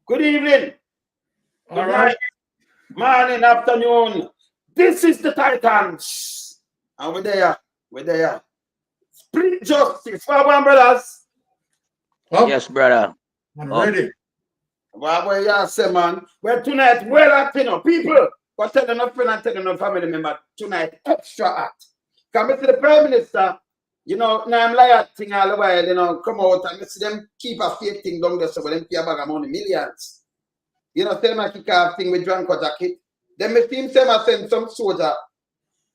Good evening. All right. Morning, afternoon. This is the Titans. And we're there. We're there. Split justice. Well, brothers. Oh, Yes, brother. I'm ready. Well, yeah, say, man. Well, tonight, well, at, you know, people, but tell enough friend and tell enough family member tonight, extra act. Come to the Prime Minister, you know, now I'm like thing all the while, you know, come out and see them keep a fake thing down there so them pay a bag of money, millions. You know, tell my kick off thing with John jacket. Then me team say I send some soldier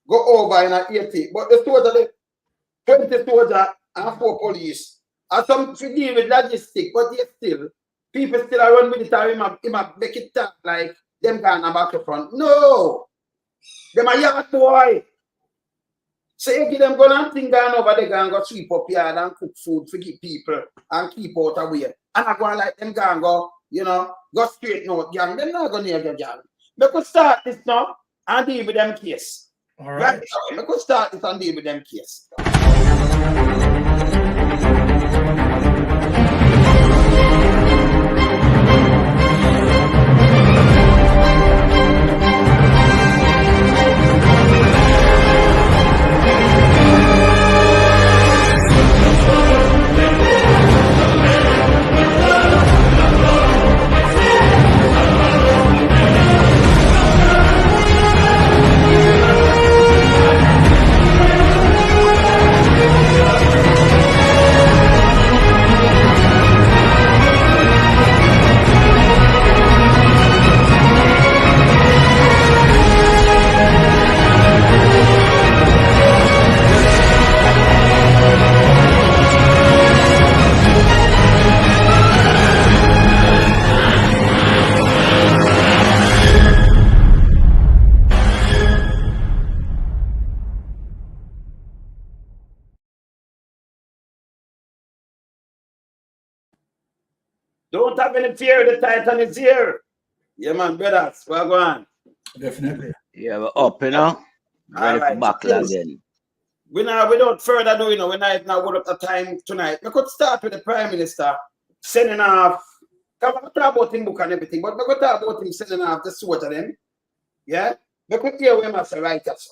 go over in a 80, but the soldier, they 20 soldier and 4 police. And some to deal with logistic, but they still, people still are run military, him a make it talk like them going back to front. No! Them a yard boy. So you give them gun and thing down over there and go sweep up yard and cook food for give people and keep out away. And I go like them gang go, you know, go straight out gang. They're not going near your gang. We could start this now and deal with them case. All right. We could start this and deal with them case. Don't have any fear, the Titan is here. Yeah, man, brothers, we're going. Definitely. Yeah, we're up, you know. Ready for battle again. Without further ado, you know, we're not now up the time tonight. We could start with the Prime Minister sending off. Come on, talk about him book and everything, but we could talk about him sending off the soldier them. Yeah? We could hear where I say right, yes.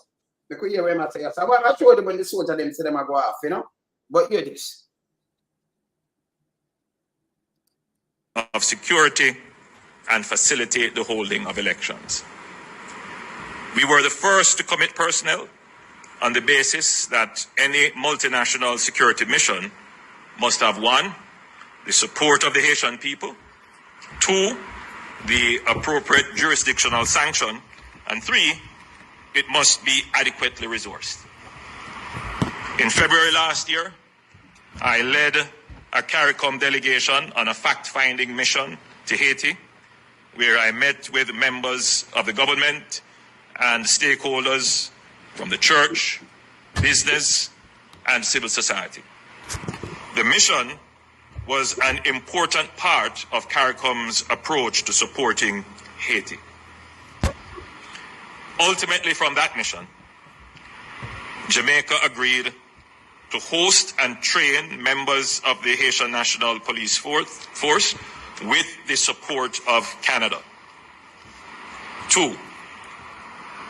We could hear where I say yes. I show them when the soldier them say them go off, you know. But hear this. Of security and facilitate the holding of elections. We were the first to commit personnel on the basis that any multinational security mission must have 1, the support of the Haitian people, 2, the appropriate jurisdictional sanction, and 3, it must be adequately resourced. In February last year, I led a CARICOM delegation on a fact-finding mission to Haiti, where I met with members of the government and stakeholders from the church, business, and civil society. The mission was an important part of CARICOM's approach to supporting Haiti. Ultimately, from that mission, Jamaica agreed to host and train members of the Haitian National Police Force with the support of Canada. 2,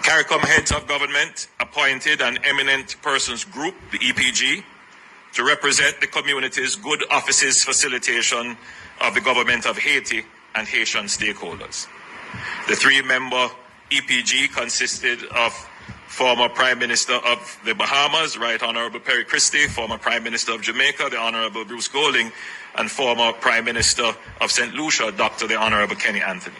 CARICOM heads of government appointed an eminent persons group, the EPG, to represent the community's good offices facilitation of the government of Haiti and Haitian stakeholders. The 3-member EPG consisted of former Prime Minister of the Bahamas, Right Honorable Perry Christie, former Prime Minister of Jamaica, the Honorable Bruce Golding, and former Prime Minister of St. Lucia, Dr. the Honorable Kenny Anthony.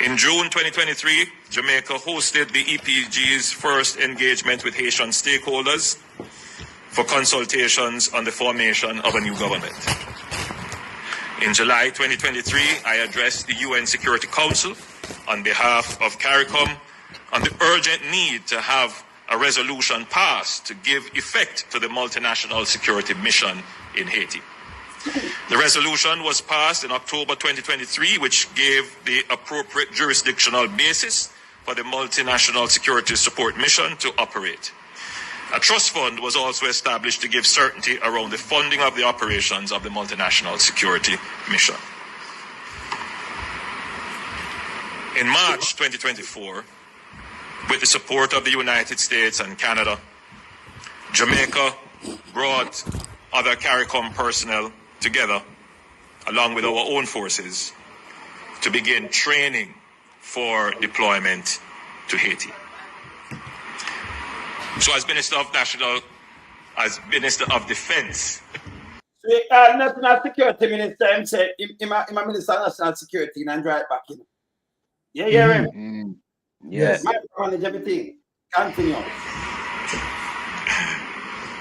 In June 2023, Jamaica hosted the EPG's first engagement with Haitian stakeholders for consultations on the formation of a new government. In July 2023, I addressed the UN Security Council on behalf of CARICOM on the urgent need to have a resolution passed to give effect to the multinational security mission in Haiti. The resolution was passed in October 2023, which gave the appropriate jurisdictional basis for the multinational security support mission to operate. A trust fund was also established to give certainty around the funding of the operations of the multinational security mission. In March 2024, with the support of the United States and Canada, Jamaica brought other CARICOM personnel together, along with our own forces, to begin training for deployment to Haiti. So as Minister of Defense. National Security Minister, him say, I'm a Minister of National Security and drive back in. Yeah, yeah, Yes. manage everything. Continue.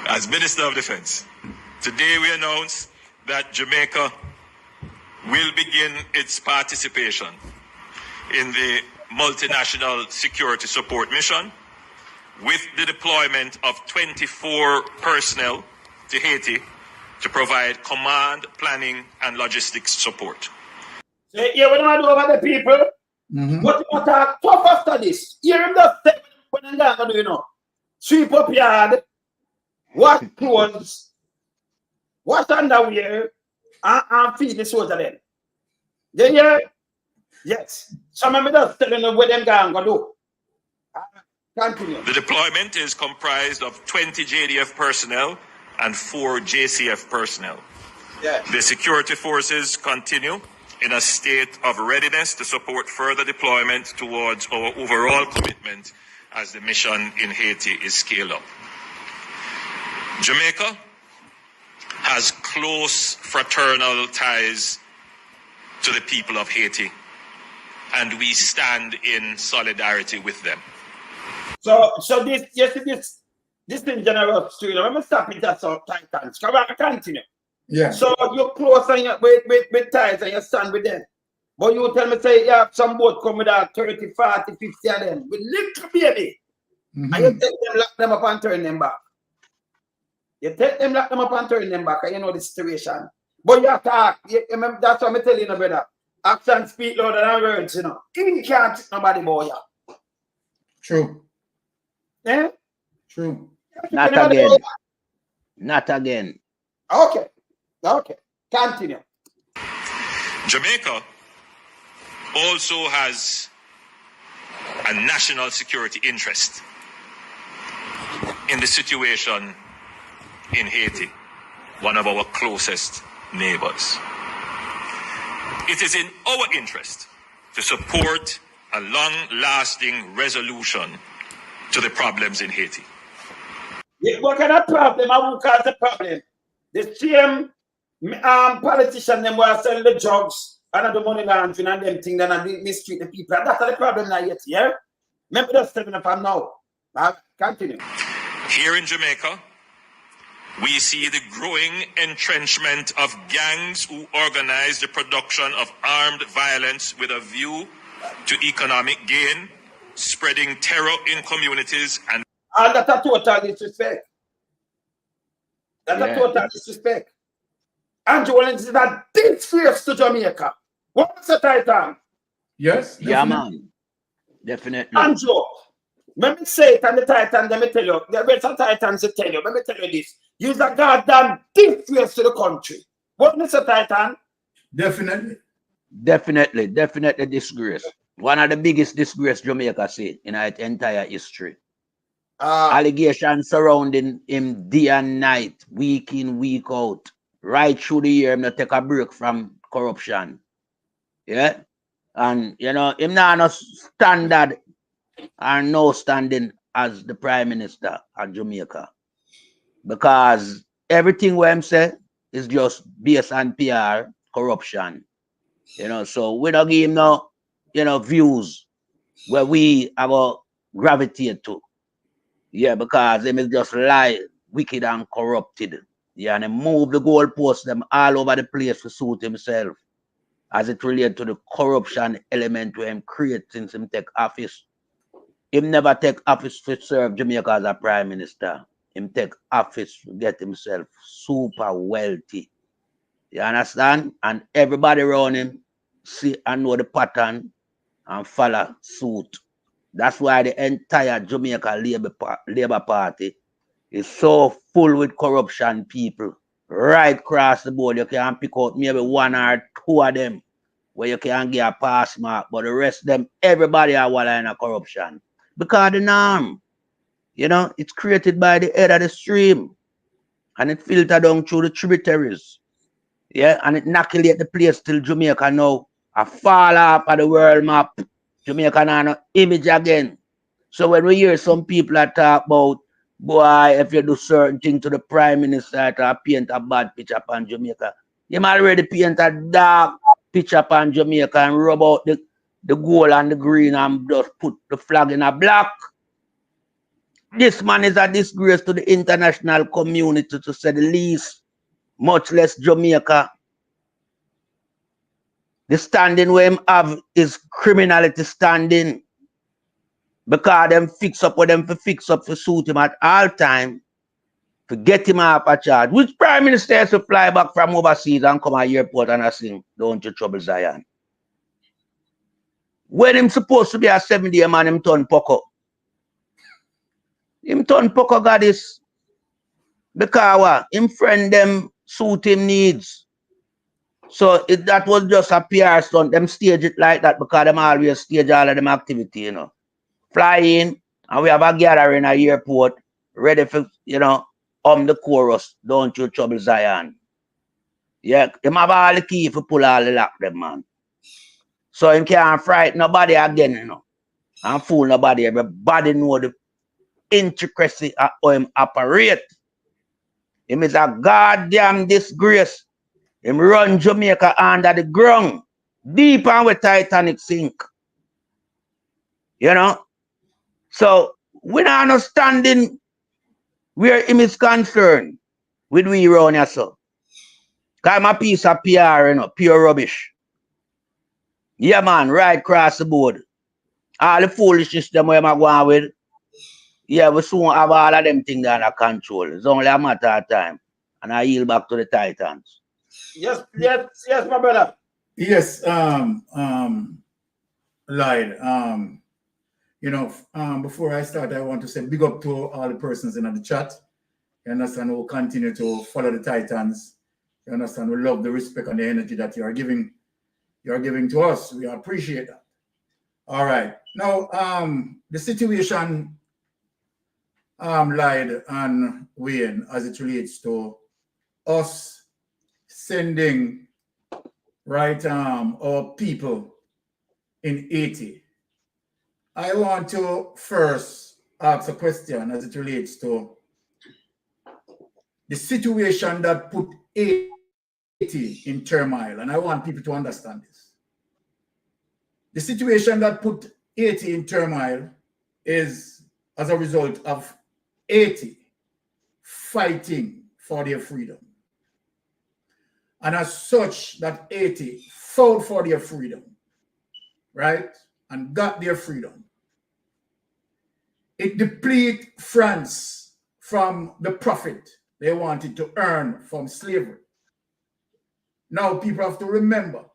As Minister of Defense, today we announce that Jamaica will begin its participation in the multinational security support mission with the deployment of 24 personnel to Haiti to provide command, planning, and logistics support. So, yeah, what do I do over the people? What you talk tough after this? Hear him just say when I'm going to do, you know, sweep up yard, wash clothes, wash underwear, and feed the soldier then. Yeah? Yes. Some of me just telling them what them going to do. Continue. The deployment is comprised of 20 JDF personnel and 4 JCF personnel. Yeah. The security forces continue in a state of readiness to support further deployment towards our overall commitment as the mission in Haiti is scaled up. Jamaica has close fraternal ties to the people of Haiti, and we stand in solidarity with them. So this in general street. Let me stop it at some Titans. Come on, continue. Yeah. So you're close and you with ties and you stand with them. But you tell me say you have some boat come with that 30, 40, 50 of them with little baby. And you take them, lock them up and turn them back. You take them, lock them up and turn them back, and you know the situation. But you attack. That's what I'm telling you, brother. Action speak louder than words, you know. You can't trick nobody, boy. True. Eh? True. Not again. Not again. Okay. Continue. Jamaica also has a national security interest in the situation in Haiti, one of our closest neighbors. It is in our interest to support a long-lasting resolution to the problems in Haiti. What kind of problem? I won't cause the problem. The same politician them were selling the drugs and the money laundering and them things and mistreat the people. And that's the problem now yet, yeah? Remember just stepping up now. Continue. Here in Jamaica, we see the growing entrenchment of gangs who organize the production of armed violence with a view to economic gain, spreading terror in communities and that's a total disrespect. That's a total disrespect. Andrew Williams is a disgrace to Jamaica. What's the title? Yes. Yeah, man. Definitely. Andrew, let me say it on the Titan, let me tell you. The rest of Titans will tell you. Let me tell you this. You're a goddamn disgrace to the country. What, Mr. Titan? Definitely. Definitely disgrace. One of the biggest disgrace Jamaica see in its entire history. Allegations surrounding him day and night, week in, week out. Right through the year, him not take a break from corruption. Yeah? And, you know, him not no standard and no standing as the Prime Minister of Jamaica. Because everything what him say is just based on PR, corruption. You know, so we don't give him no, you know, views where we have a gravitate to. Yeah, because them is just lie, wicked and corrupted. Yeah, and he move the goalposts them all over the place to suit himself as it relates to the corruption element where him create since him take office. Him never take office to serve Jamaica as a Prime Minister. Him take office to get himself super wealthy. You understand? And everybody around him see and know the pattern and follow suit. That's why the entire Jamaica Labour Party is so full with corruption people. Right across the board, you can pick out maybe one or two of them where you can get a pass mark, but the rest of them, everybody are one line of corruption. Because the norm, you know, it's created by the head of the stream and it filtered down through the tributaries. Yeah, and it inoculate the place till Jamaica now a fall off of the world map. Jamaica now no image again. So when we hear some people that talk about, boy, if you do certain thing to the prime minister to paint a bad picture upon Jamaica, you might already paint a dark picture upon Jamaica and rub out the gold and the green and just put the flag in a black. This man is a disgrace to the international community, to say the least, much less Jamaica. The standing where him have is criminality standing. Because them fix up what them for fix up for suit him at all time, to get him off a charge. Which prime minister has to fly back from overseas and come at airport and I sing, don't you trouble Zion? When him supposed to be a 7-day man, him turn Poco. Him turn Poco goddess. Because what? Him friend them suit him needs. So that was just a PR stunt. Them stage it like that because them always stage all of them activity, you know. Fly in, and we have a gathering at airport, ready for, you know, the chorus, don't you trouble Zion. Yeah, him have all the key for pull all the lock them, man. So him can't frighten nobody again, you know. And fool nobody. Everybody know the intricacy of how him operate. Him is a goddamn disgrace. Him run Jamaica under the ground, deep and with Titanic sink. You know? So we not understanding where him is concerned with we around here, so. Cause I'm a piece of PR, you know, pure rubbish. Yeah, man, right across the board. All the foolishness them where I'm going with, yeah, we soon have all of them things under control. It's only a matter of time. And I yield back to the Titans. Yes, my brother. Yes, Lloyd, you know, before I start, I want to say big up to all the persons in the chat. You understand, we'll continue to follow the Titans. You understand, we love the respect and the energy that you are giving to us. We appreciate that. All right. Now, the situation, Lloyd and Wayne, as it relates to us sending, right, our people in Haiti. I want to first ask a question as it relates to the situation that put Haiti in turmoil, and I want people to understand this. The situation that put Haiti in turmoil is as a result of Haiti fighting for their freedom. And as such, that Haiti fought for their freedom, right, and got their freedom. It depleted France from the profit they wanted to earn from slavery. Now people have to remember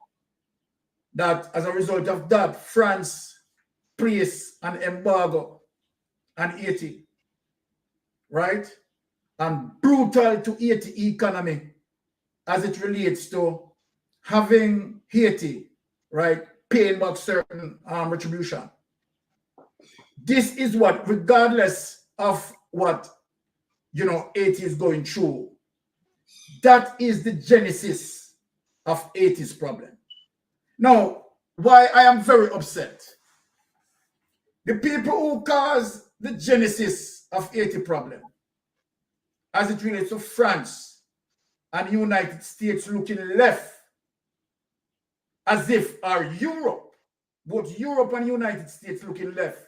that as a result of that, France placed an embargo on Haiti, right? And brutal to Haiti economy as it relates to having Haiti, right, paying back certain retribution. This is what, regardless of what, you know, Haiti is going through, that is the genesis of Haiti's problem. Now, why I am very upset. The people who caused the genesis of Haiti problem, as it relates to France and United States looking left, as if are Europe, both Europe and United States looking left,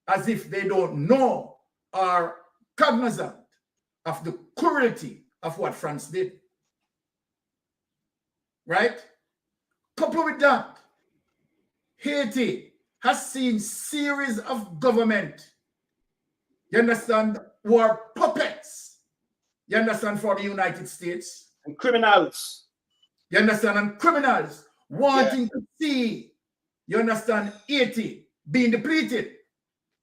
as if they don't know or cognizant of the cruelty of what France did. Right? Coupled with that, Haiti has seen series of government, you understand, who are puppets, you understand, for the United States. And criminals. You understand, and criminals wanting to see, you understand, Haiti being depleted.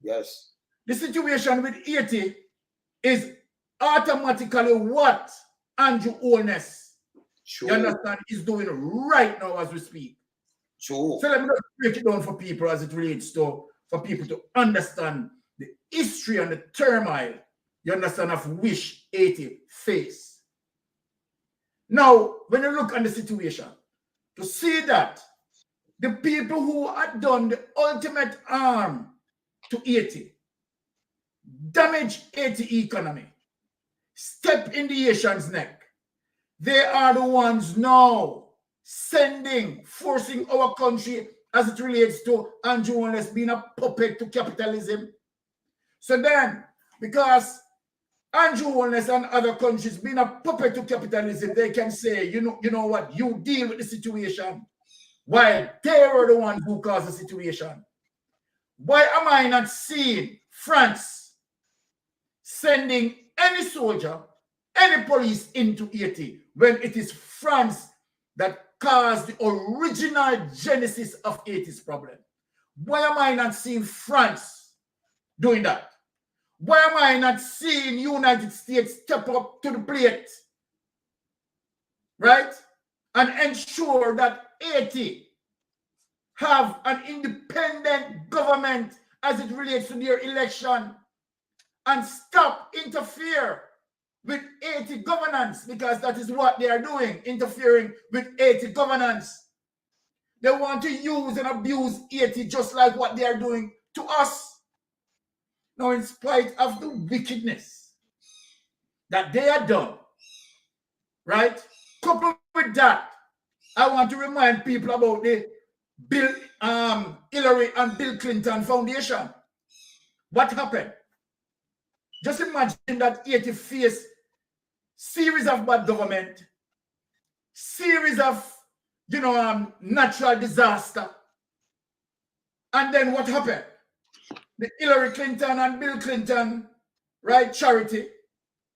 Yes. The situation with Haiti is automatically what Andrew Holness, you understand, is doing right now as we speak. True. So let me just break it down for people as it relates to, for people to understand the history and the turmoil, you understand, of which Haiti face. Now, when you look at the situation, to see that the people who had done the ultimate harm to Haiti, damage Haiti economy, step in the Haitians' neck, they are the ones now forcing our country as it relates to Andrew Holness being a puppet to capitalism. So then, because Andrew Holness and other countries being a puppet to capitalism, they can say, you know what, you deal with the situation, while they were the ones who caused the situation. Why am I not seeing France sending any soldier, any police into Haiti when it is France that caused the original genesis of Haiti's problem? Why am I not seeing France doing that? Why am I not seeing United States step up to the plate, right? And ensure that Haiti have an independent government as it relates to their election, and stop interfere with Haiti governance, because that is what they are doing, interfering with Haiti governance. They want to use and abuse Haiti just like what they are doing to us. Now, in spite of the wickedness that they are done, right? Coupled with that, I want to remind people about the Hillary and Bill Clinton Foundation. What happened? Just imagine that Haiti faced series of bad government, series of, natural disaster. And then what happened? The Hillary Clinton and Bill Clinton, right, charity,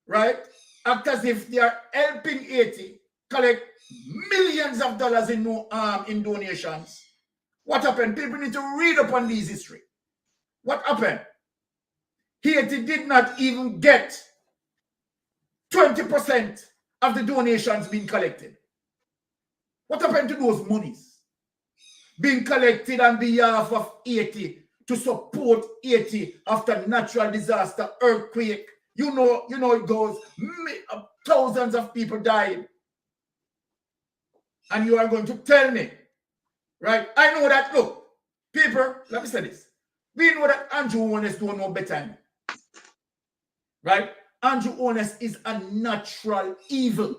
right, act as if they are helping Haiti collect millions of dollars in donations. What happened? People need to read up on this history. What happened? Haiti did not even get 20% of the donations being collected. What happened to those monies being collected on behalf of Haiti to support Haiti after natural disaster, earthquake? You know it goes. Thousands of people died. And you are going to tell me, right? I know that, look, people, let me say this. We know that Andrew Holness don't know better. Right? Andrew Holness is a natural evil.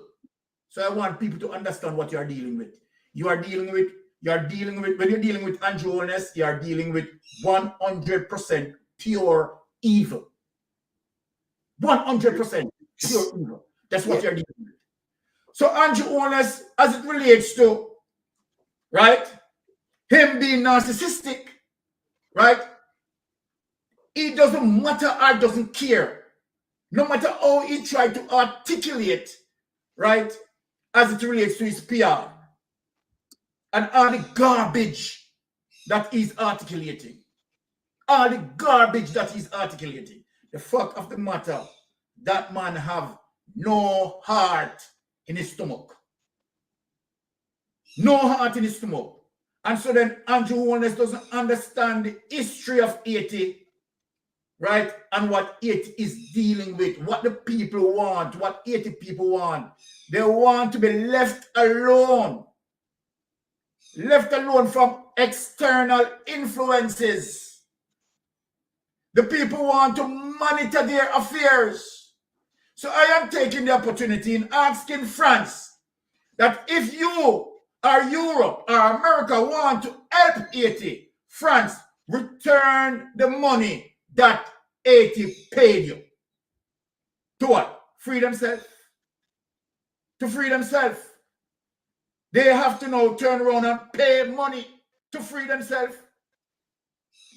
So I want people to understand what you are dealing with. When you're dealing with Andrew Holness, you are dealing with 100% pure evil. 100% pure evil. That's what you're dealing with. So Andrew Holness, as it relates to, right, him being narcissistic, right, it doesn't matter or doesn't care. No matter how he tried to articulate, right, as it relates to his PR and all the garbage that he's articulating. All the garbage that he's articulating. The fact of the matter, that man have no heart in his stomach. No heart in his stomach. And so then Andrew Holness doesn't understand the history of Haiti, right? And what Haiti is dealing with, what the people want, what Haiti people want. They want to be left alone. Left alone from external influences. The people want to monitor their affairs. So I am taking the opportunity in asking France that if you or Europe or America want to help Haiti, France, return the money that Haiti paid you. To what? Free themselves. To free themselves. They have to now turn around and pay money to free themselves.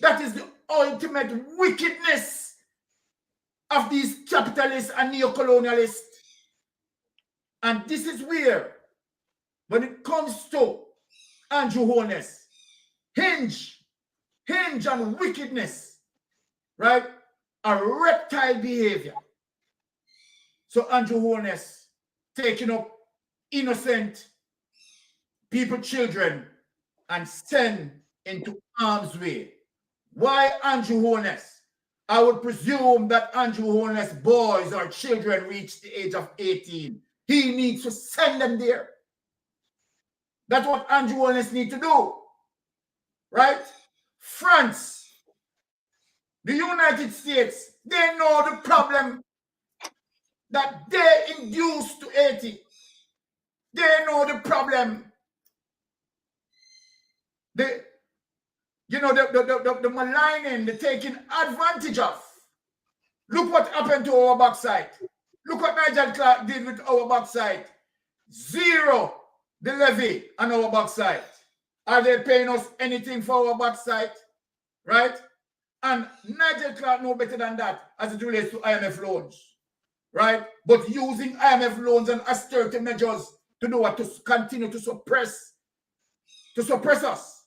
That is the ultimate wickedness of these capitalists and neo-colonialists. And this is where, when it comes to Andrew Holness, hinge on wickedness, right? A reptile behavior. So Andrew Holness taking up innocent people, children, and sent into harm's way. Why Andrew Holness? I would presume that Andrew Holness boys or children reach the age of 18. He needs to send them there. That's what Andrew Holness needs to do. Right? France, the United States, they know the problem that they induced to Haiti. They know the problem. The maligning, the taking advantage of. Look what happened to our backside. Look what Nigel Clark did with our backside. Zero the levy on our backside. Are they paying us anything for our backside? Right? And Nigel Clark know better than that as it relates to IMF loans. Right? But using IMF loans and austerity measures to do what? To continue to suppress us.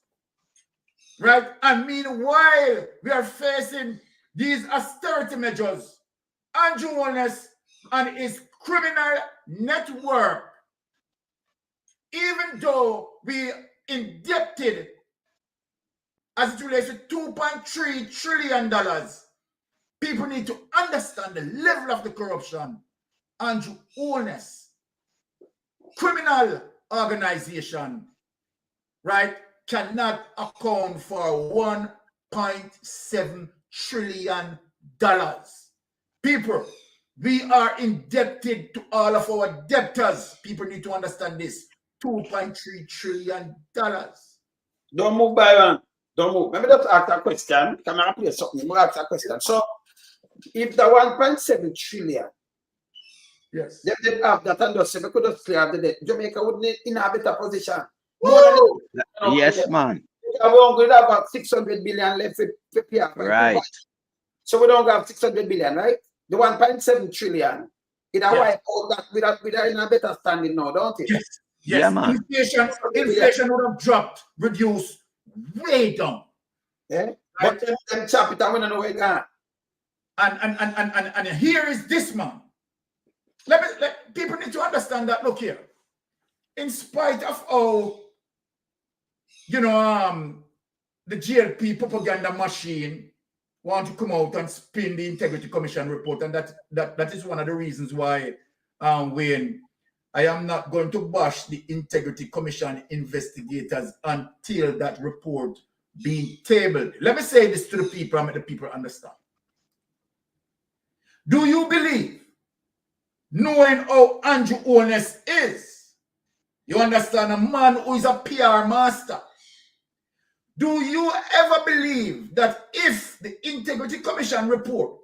Right? And meanwhile, we are facing these austerity measures. Andrew Holness and his criminal network, even though we indebted as it relates to $2.3 trillion, people need to understand the level of the corruption. Andrew Holness, criminal organization, right, cannot account for $1.7 trillion. People, we are indebted to all of our debtors. People need to understand this. $2.3 trillion. Don't move, Byron. Don't move. Let me just ask a question. Can I play something? Let me ask a question. So, if the 1.7 trillion, yes, they did have that and just say we could just clear the debt, Jamaica would need inhabit a position. More than yes, man. We only have about 600 billion left for PR. Right. So we don't have 600 billion, right? The 1.7 trillion, it a wipe out that we are in a better standing now, don't it? Yes. Yes. Yeah, man. Inflation would have dropped, reduced, way down. Yeah. Right? But them chop it and we don't know where it gone. And here is this man. People need to understand that. Look here. In spite of all, the GLP propaganda machine want to come out and spin the Integrity Commission report, and that is one of the reasons why, Wayne, I am not going to bash the Integrity Commission investigators until that report being tabled. Let me say this to the people and make the people understand. Do you believe, knowing how Andrew Holness is, you understand, a man who is a PR master, do you ever believe that if the Integrity Commission report,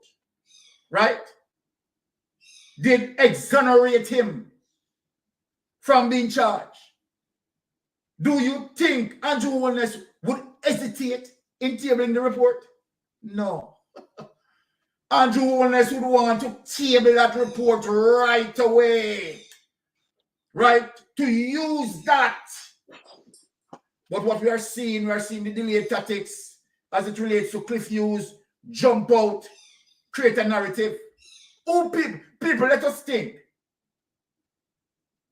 right, did exonerate him from being charged, do you think Andrew Holness would hesitate in tabling the report? No. Andrew Holness would want to table that report right away, right, to use that. But what we are seeing the delayed tactics as it relates to Cliff Hughes, jump out, create a narrative. Oh, people, let us think.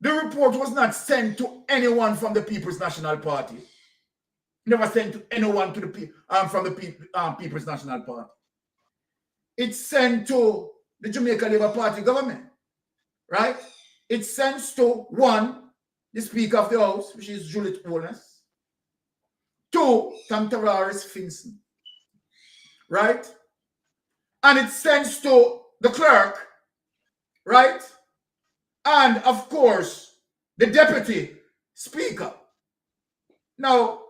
The report was not sent to anyone from the People's National Party. Never sent to anyone from the People's National Party. It's sent to the Jamaica Labour Party government, right? It's sent to one, the Speaker of the House, which is Juliet Holness. Two, Tantararis Finson, right? And it sends to the clerk, right? And of course, the deputy speaker. Now,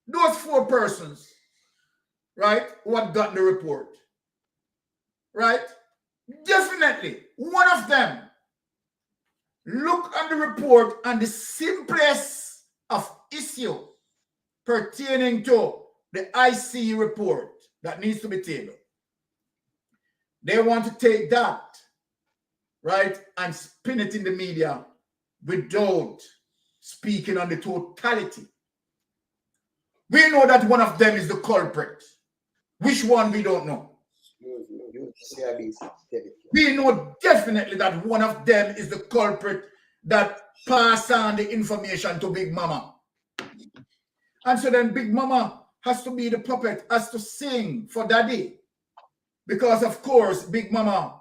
those four persons, right, who had gotten the report, right? Definitely, one of them look at the report and the simplest of issues pertaining to the IC report that needs to be tabled. They want to take that, right, and spin it in the media without speaking on the totality. We know that one of them is the culprit. Which one, we don't know. We know definitely that one of them is the culprit that passed on the information to Big Mama. And so then Big Mama has to be the puppet, has to sing for daddy. Because of course, Big Mama,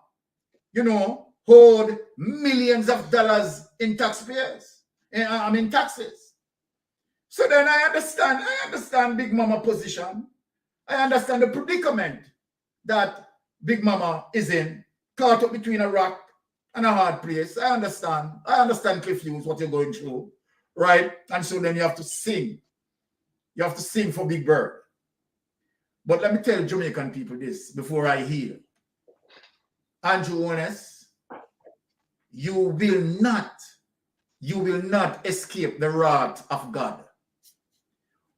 you know, hold millions of dollars in taxpayers. Taxes. So then I understand Big Mama position. I understand the predicament that Big Mama is in, caught up between a rock and a hard place. I understand Cliff Hughes, what you're going through, right? And so then you have to sing. You have to sing for Big Bird. But let me tell Jamaican people this before I heal. Andrew Holness, you will not escape the wrath of God.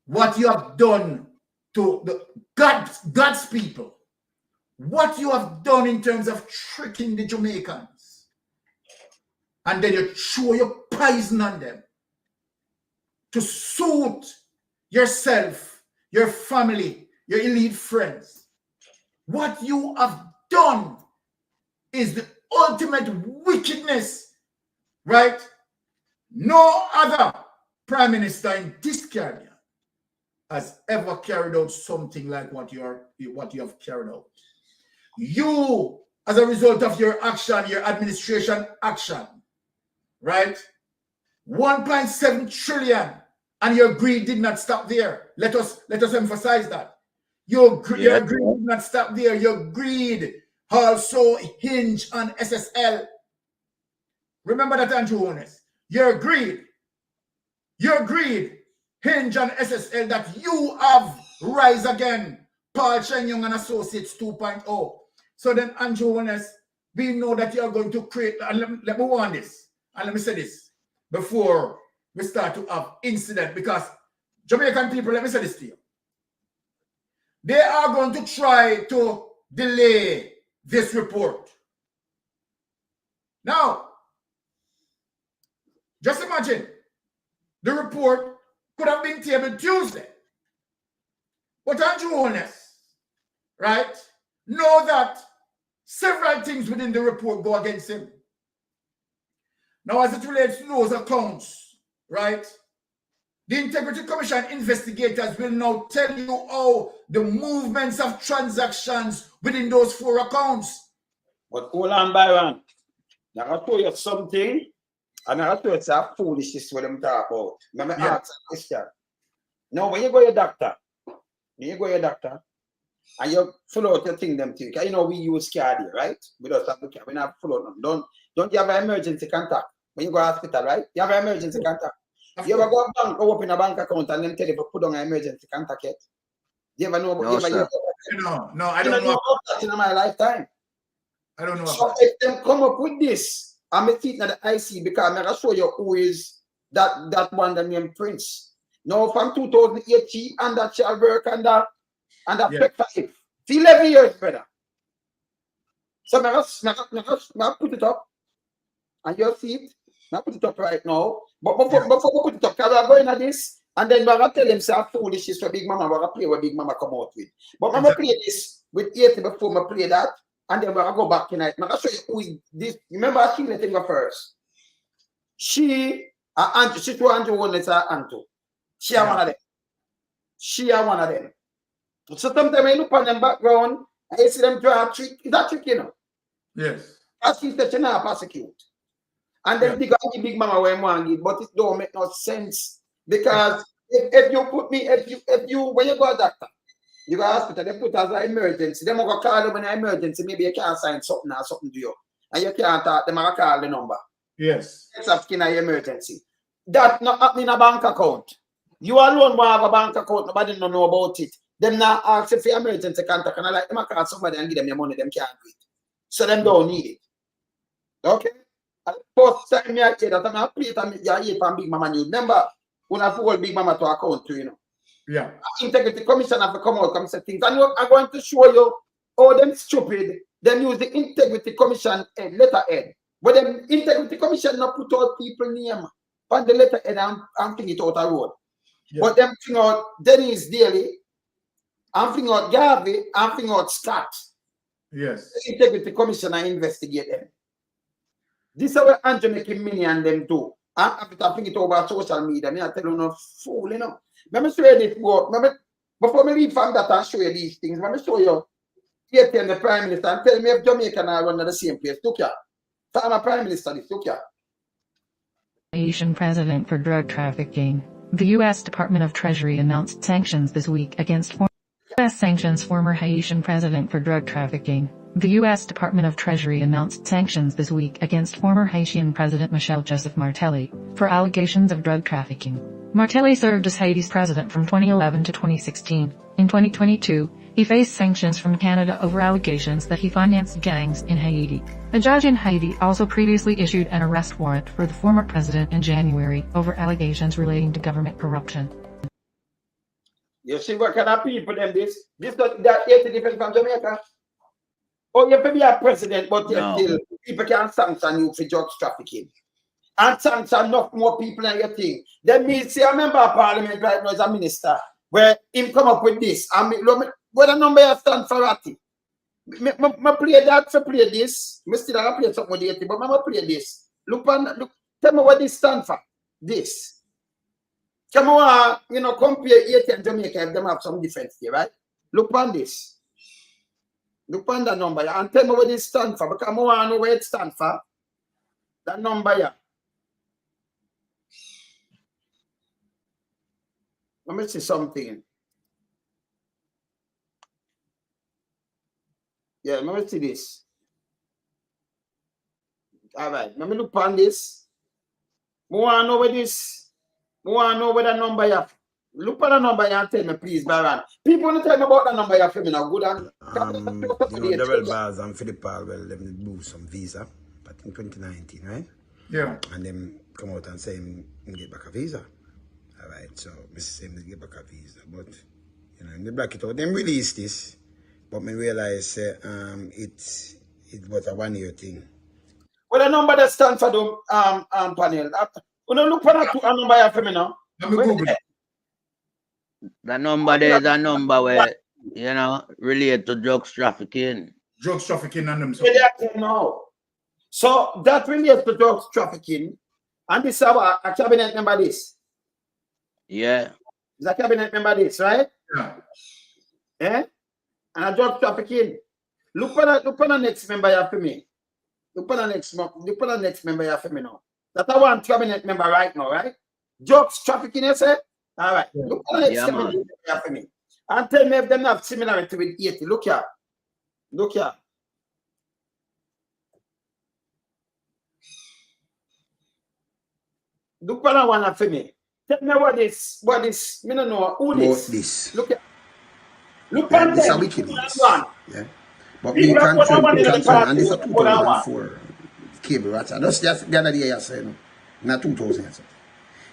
What you have done to God's people, what you have done in terms of tricking the Jamaicans, and then you throw your poison on them to suit yourself, your family, your elite friends. What you have done is the ultimate wickedness, right? No other prime minister in this Caribbean has ever carried out something like what you have carried out. You, as a result of your action, your administration action, right? 1.7 trillion, and your greed did not stop there. Let us emphasize that. Your greed did not stop there. Your greed also hinged on SSL. Remember that, Andrew Holness. Your greed hinge on SSL, that you have rise again, Paul Chen-Young and Associates 2.0. So then, Andrew Holness, we know that you are going to create, and let me warn this, and let me say this before we start to have incident, because Jamaican people, let me say this to you. They are going to try to delay this report. Now, just imagine, the report could have been tabled Tuesday. But Andrew Holness, right, know that several things within the report go against him. Now, as it relates to those accounts, right, the Integrity Commission investigators will now tell you how the movements of transactions within those 4 accounts. But hold on, Byron. Now, I'll tell you something. And I thought it's a foolishness what them talk about. Let me ask a question. Now, when you go to your doctor, and you fill out your thing, them things, you know, we use card here, right? We don't have to care. We not fill out them. Don't you have an emergency contact? When you go to hospital, right? You have an emergency contact. You ever go to bank, go open a bank account and then tell you to put on an emergency contact yet? Do you ever know about No, I don't know about that in my lifetime. I don't know. So if them come up with this, I'm a teaching at the IC because I'm going to show you who is that one that named Prince. Now from 2008 and that shall work and that for 11 years, brother. So I put it up. And you see it. I put it up right now. But before we put it up, because we're going at this, and then we're going to tell them say foolishness for Big Mama, we're going to play what Big Mama come out with. But I'm going to play this with 80 before I play that. And then we're going to go back tonight. I'm going to show you who is this. Remember, she let him go first. She, to Andrew Holness, Anto. She are one of them. She are one of them. So sometimes when you look on them background, and you see them draw a trick, is that trick, you know? Yes. As she said, she not prosecute. And then Big Mama when want give, but it don't make no sense. Because if you put me, if you when you go to doctor, you go to hospital, they put as an emergency. They might call them in an emergency, maybe you can't sign something or something to you. And you can't talk, they might call the number. Yes. It's a skin of emergency. That not happening in a bank account. You alone will have a bank account, nobody don't know about it. Them not ask if you emergency contact, and I like them I call somebody and give them your money, them can't do it. So them don't need it. Okay? And first time I hear that, I'm play it and you from Big Mama News. Remember, when I put Big Mama to account too, you know. Yeah. Integrity Commission have to come out and say things. And I'm going to show you how them stupid, them use the Integrity Commission letterhead. But the Integrity Commission not put out people name on the letterhead and fling it out a road. Yeah. But them fling out Dennis Daly, and fling out Garvey, and fling out Scott. Yes. The Integrity Commission and investigate them. This is what Andrew making money and them do. I think it over social media. Me, I tell you no fool, you know. Let me show you this work. Before me leave from that and show you these things, let me show you Haiti and the Prime Minister and tell me if Jamaica and I run to the same place. Look here. Former Prime Minister, this, look here. Haitian president for drug trafficking. The U.S. Department of Treasury announced sanctions this week against U.S. sanctions former Haitian president for drug trafficking. The U.S. Department of Treasury announced sanctions this week against former Haitian President Michel Joseph Martelly for allegations of drug trafficking. Martelly served as Haiti's president from 2011 to 2016. In 2022, he faced sanctions from Canada over allegations that he financed gangs in Haiti. A judge in Haiti also previously issued an arrest warrant for the former president in January over allegations relating to government corruption. You see what kind of people them this? This that Haiti different from Jamaica? Oh, you can be a president, but no. Still people can sanction you for drugs trafficking. And sanction enough more people than you think. Then me see a member of parliament right now as a minister, where him come up with this. I mean, what the number you stand for Ratty? Me play that for play this. Me still have play something with Haiti, but I play this. Look, tell me what this stand for. This. Come on, you know, compare Haiti and Jamaica if them have some difference here, right? Look on this. Look on that number and tell me what this stand for. Because I want to know where it stands for. That number here. Let me see something. Yeah, let me see this. All right, let me look on this. I want to know where this. I want to know where the number you have. Look at the number and tell me, please, Baron. People want to tell me about the number you have for me now. Good and you know, Double Bars and Philip Paul, well, them move some visa, but in 2019, right? Yeah. And them come out and say him get back a visa. All right, so Mr. Same get back a visa, but you know, they black it out. Them release this, but me realize it was a 1 year thing. Well, the number that stands for the panel. You know, look for that number you have for me now. Let me Google it. The number there is a number where, you know, relate to drugs trafficking. Drugs trafficking and them. So that relates to drugs trafficking. And this is our cabinet member this. Yeah. Is a cabinet member this, right? Yeah. Eh? And a drug trafficking. Look for the next member you have for me. Look for the next member you have for me now. That's one cabinet member right now, right? Drugs trafficking, you say? All right. Yeah. Look at the next cabinet member you have for me. And tell me if them have similarity with Haiti. Look here. Look here. Look what I want for me. Tell me what this, me don't know who this. Look at. Look at this. This is WikiLeaks. Yeah. But we can't and this is 2004 cable rats. That's just the other day I said, not 2000.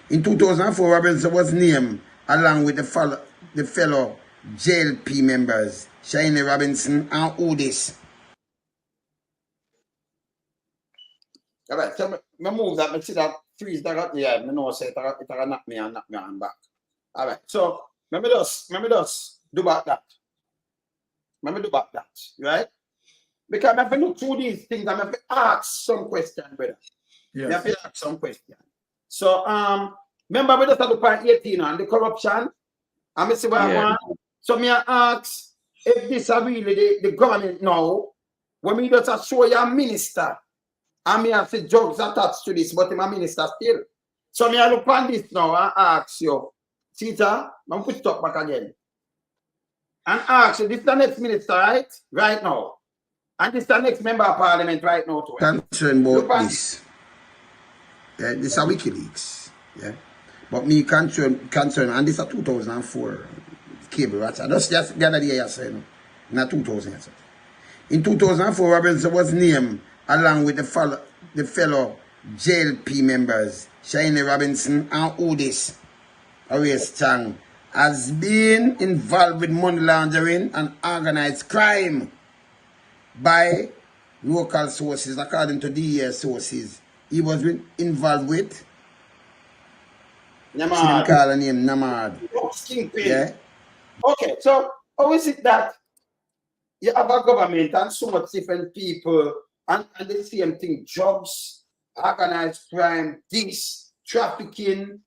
In 2004, Robinson was named along with the fellow JLP members, Shiny Robinson and Odis. All right, so me move that, me see that freeze that yeah, me know say it knock me on back. All right, so let me just do back that. Let me do back that, right? Because I have to look through these things, I have to ask some questions, brother. Yes. I have to ask some questions. So remember we just have to point 18 on the corruption. And I say what I want. So me ask if this is really the government now, when we just show you a minister. And me have the drugs attached to this, but I'm a minister still. So me I look on this now and ask you, Caesar, I'm put it up back again. And ask you, this is the next minister, right? Right now. And this is the next member of parliament right now too. Concern about this. Yeah, this is a WikiLeaks. Yeah. But me concern, and this is a 2004 cable rats. That's just the other day I said, not 2000. In 2004, Robinson was named along with the fellow JLP members, Shiny Robinson and Odis, Arias Chang, has been involved with money laundering and organized crime by local sources, according to DES sources. He was involved with Namad. Call the name Namad. Yeah. Okay, so how is it that you have a government and so much different people and the same thing, drugs, organized crime, this, trafficking,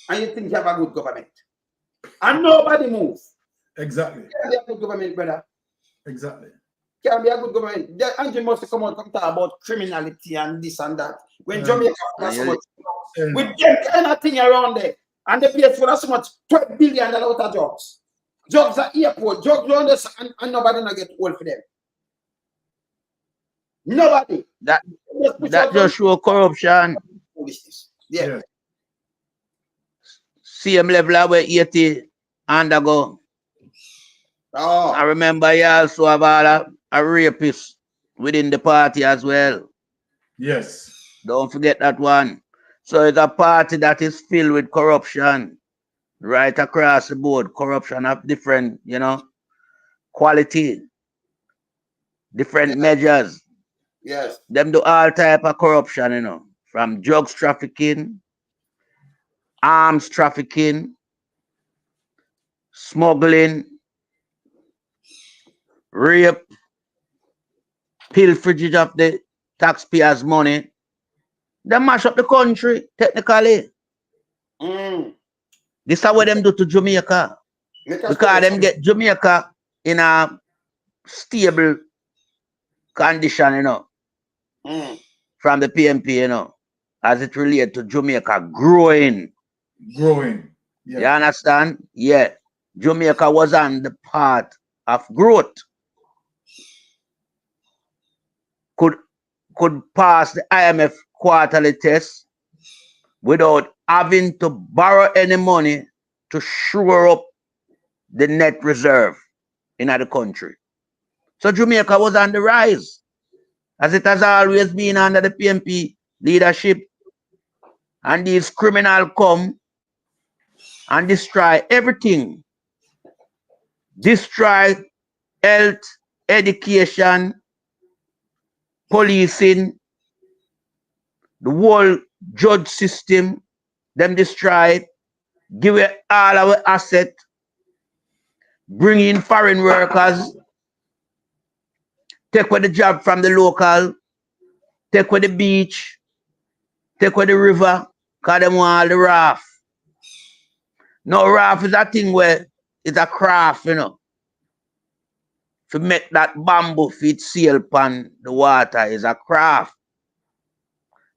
and you think you have a good government. And nobody moves. Exactly. Can't be a good government, brother. Exactly. Can't be a good government. Andrew must come out and talk about criminality and this and that. When Jamaica has so much, with them kind of thing around there, and they pay for so much $12 billion out of drugs. Drugs at airport, drugs around this, and nobody not get hold for them. Nobody. That just show corruption. Yeah. Same level where Haiti undergo. Oh. I remember you also have a rapist within the party as well. Yes. Don't forget that one. So it's a party that is filled with corruption right across the board. Corruption of different, quality, different measures. Yes. Them do all type of corruption, from drugs trafficking, arms trafficking, smuggling, rape, pilferage of the taxpayers' money. They mash up the country, technically. This is what them do to Jamaica. Because them get Jamaica in a stable condition, from the PMP, as it relates to Jamaica growing. Growing. Yeah. You understand? Yeah. Jamaica was on the path of growth. Could pass the IMF quarterly test without having to borrow any money to shore up the net reserve in the country. So Jamaica was on the rise, as it has always been under the PMP leadership. And these criminals come and destroy everything. Destroy health, education, policing, the whole judge system, them destroy, give away all our assets, bring in foreign workers, take away the job from the local, take away the beach, take away the river, because they want all the raft. No, raft is a thing where it's a craft, To make that bamboo fit sail upon the water is a craft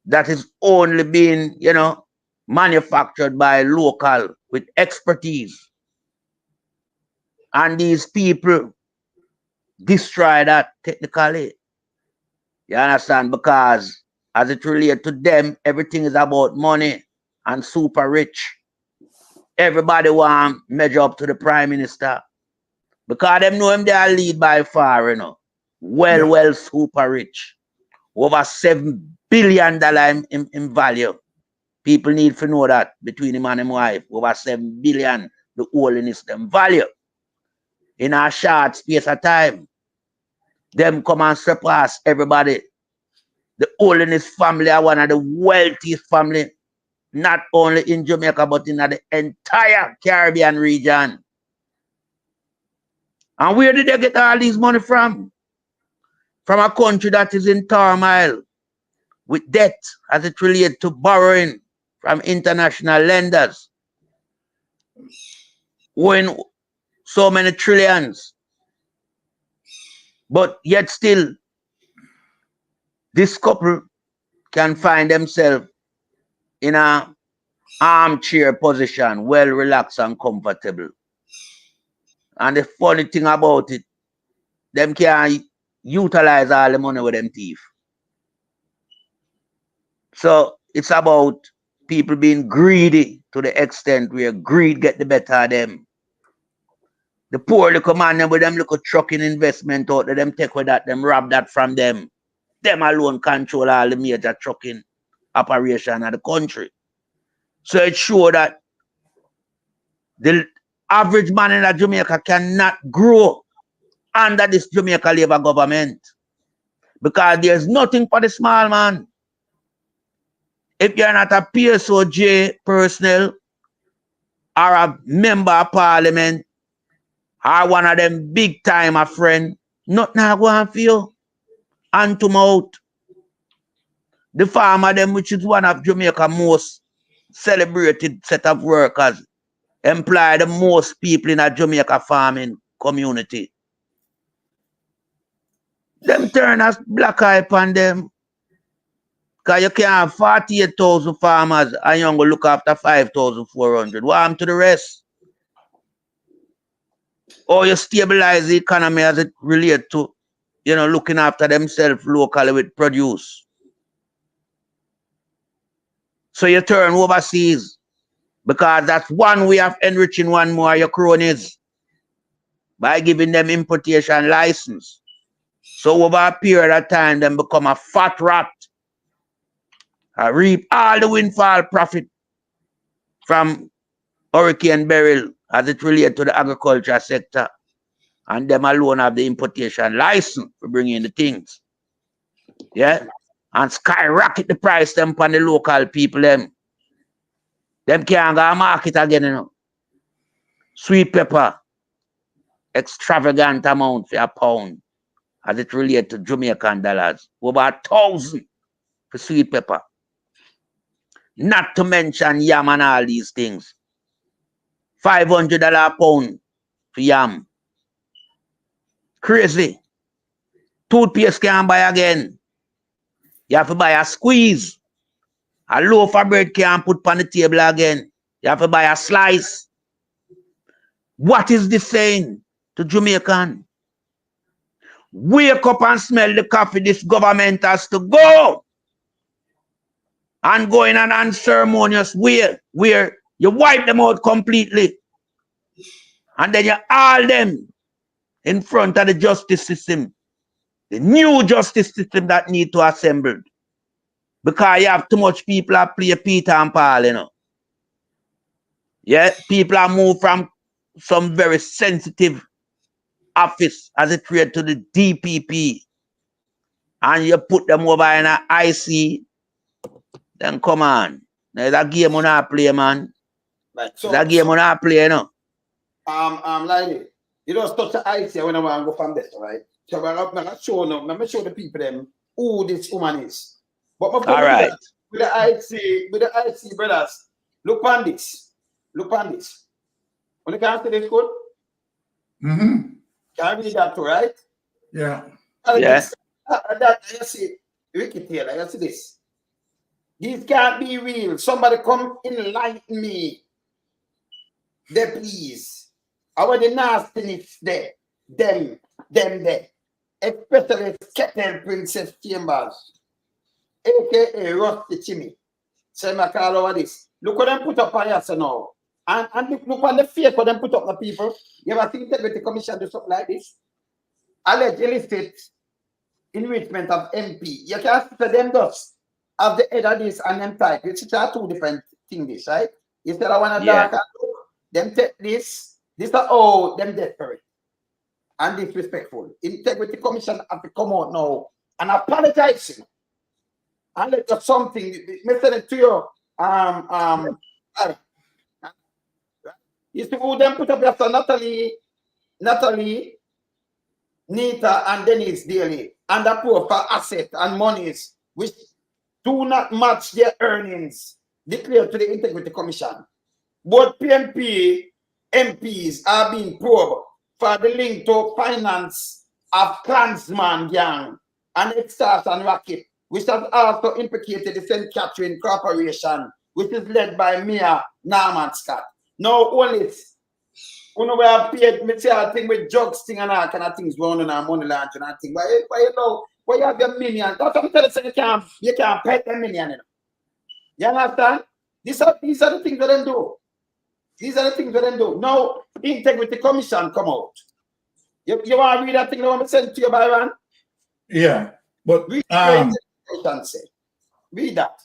that is only being, manufactured by local with expertise. And these people destroy that technically. You understand? Because as it relates to them, everything is about money and super rich. Everybody want to measure up to the prime minister. Because them know him they are lead by far, Well, super rich. Over $7 billion in value. People need to know that between him and his wife. Over $7 billion, the holiness them value. In a short space of time, them come and surpass everybody. The holiness family are one of the wealthiest family, not only in Jamaica, but in the entire Caribbean region. And where did they get all these money from? From a country that is in turmoil with debt as it relates to borrowing from international lenders. Owing so many trillions. But yet still, this couple can find themselves in an armchair position, well relaxed and comfortable. And the funny thing about it, them can't utilize all the money with them thief. So it's about people being greedy to the extent where greed get the better of them. The poor look man them with them look at trucking investment out there, them take with that, them rob that from them. Them alone control all the major trucking operation of the country. So it shows that the average man in Jamaica cannot grow under this Jamaica Labour government. Because there's nothing for the small man. If you're not a PSOJ personnel or a member of parliament or one of them big time a friend, nothing I go on for you. Hand to mouth. The farmer them, which is one of Jamaica's most celebrated set of workers employ the most people in a Jamaica farming community. Them turn us black eye upon them. Because you can't have 48,000 farmers and you're going to look after 5,400. What happened to the rest? Or you stabilize the economy as it relates to, you know, looking after themselves locally with produce. So you turn overseas because that's one way of enriching one more of your cronies by giving them importation license. So over a period of time, them become a fat rat. I reap all the windfall profit from Hurricane Beryl as it relates to the agriculture sector. And them alone have the importation license for bringing the things. Yeah? And skyrocket the price them for the local people them. Them can't go to market again, you know. Sweet pepper, extravagant amount for a pound as it relates to Jamaican dollars. Over 1,000 for sweet pepper. Not to mention yam and all these things. $500 a pound for yam. Crazy. Toothpaste can't buy again. You have to buy a squeeze. A loaf of bread can't put on the table again. You have to buy a slice. What is this saying to Jamaican? Wake up and smell the coffee. This government has to go. And go in an unceremonious way where you wipe them out completely. And then you haul them in front of the justice system. The new justice system that need to assemble. Because you have too much people that play Peter and Paul, you know. Yeah, people are moved from some very sensitive office as it relates to the DPP. And you put them over in an IC. Then come on. There's a game on our play, man. Right. So that game on our play, you know. Like, you don't touch the IC when I want to go from this, right? So I'm going to show them, let me show the people them who this woman is. But my all right. With the IC brothers, look on this. Look on this. When you can see this code? Mm-hmm. Can you read that too, right? Yeah. Yeah. That you see, wicked here, you see this. These can't be real. Somebody come enlighten me. There, please. Our the nastiness there. Them there. Especially Kettle Princess Chambers. AKA Rusty Chimmy. Say my call over this. Look what them put up on us now. And look on the fear for them put up the people. You ever think that the commission do something like this? Alleged illicit enrichment of MP. You can see them does of the head of this and them type. It's two different things, right? Instead of one of dark and look, them take this are all them desperate and disrespectful. Integrity Commission have to come out now and apologize. And let us something, message to you. You see who them put up after Natalie, Nita, and Dennis Daly, and the poor for assets and monies which do not match their earnings declared to the Integrity Commission. Both PMP MPs are being probed for the link to finance of Klansman gang and extortion racket, which has also implicated the St. Catherine Corporation, which is led by Mayor Norman Scott. Now, only when we have paid, me say I think with drugs thing and all kind of things going on and money laundering and things. But you know, why you have your million? That's what I'm telling you, you can't pay the million. You understand? These are the things that they do. These are the things that they do. Now, the Integrity Commission come out. You want to read that thing that I want to send to you, Byron? Yeah, but read read that.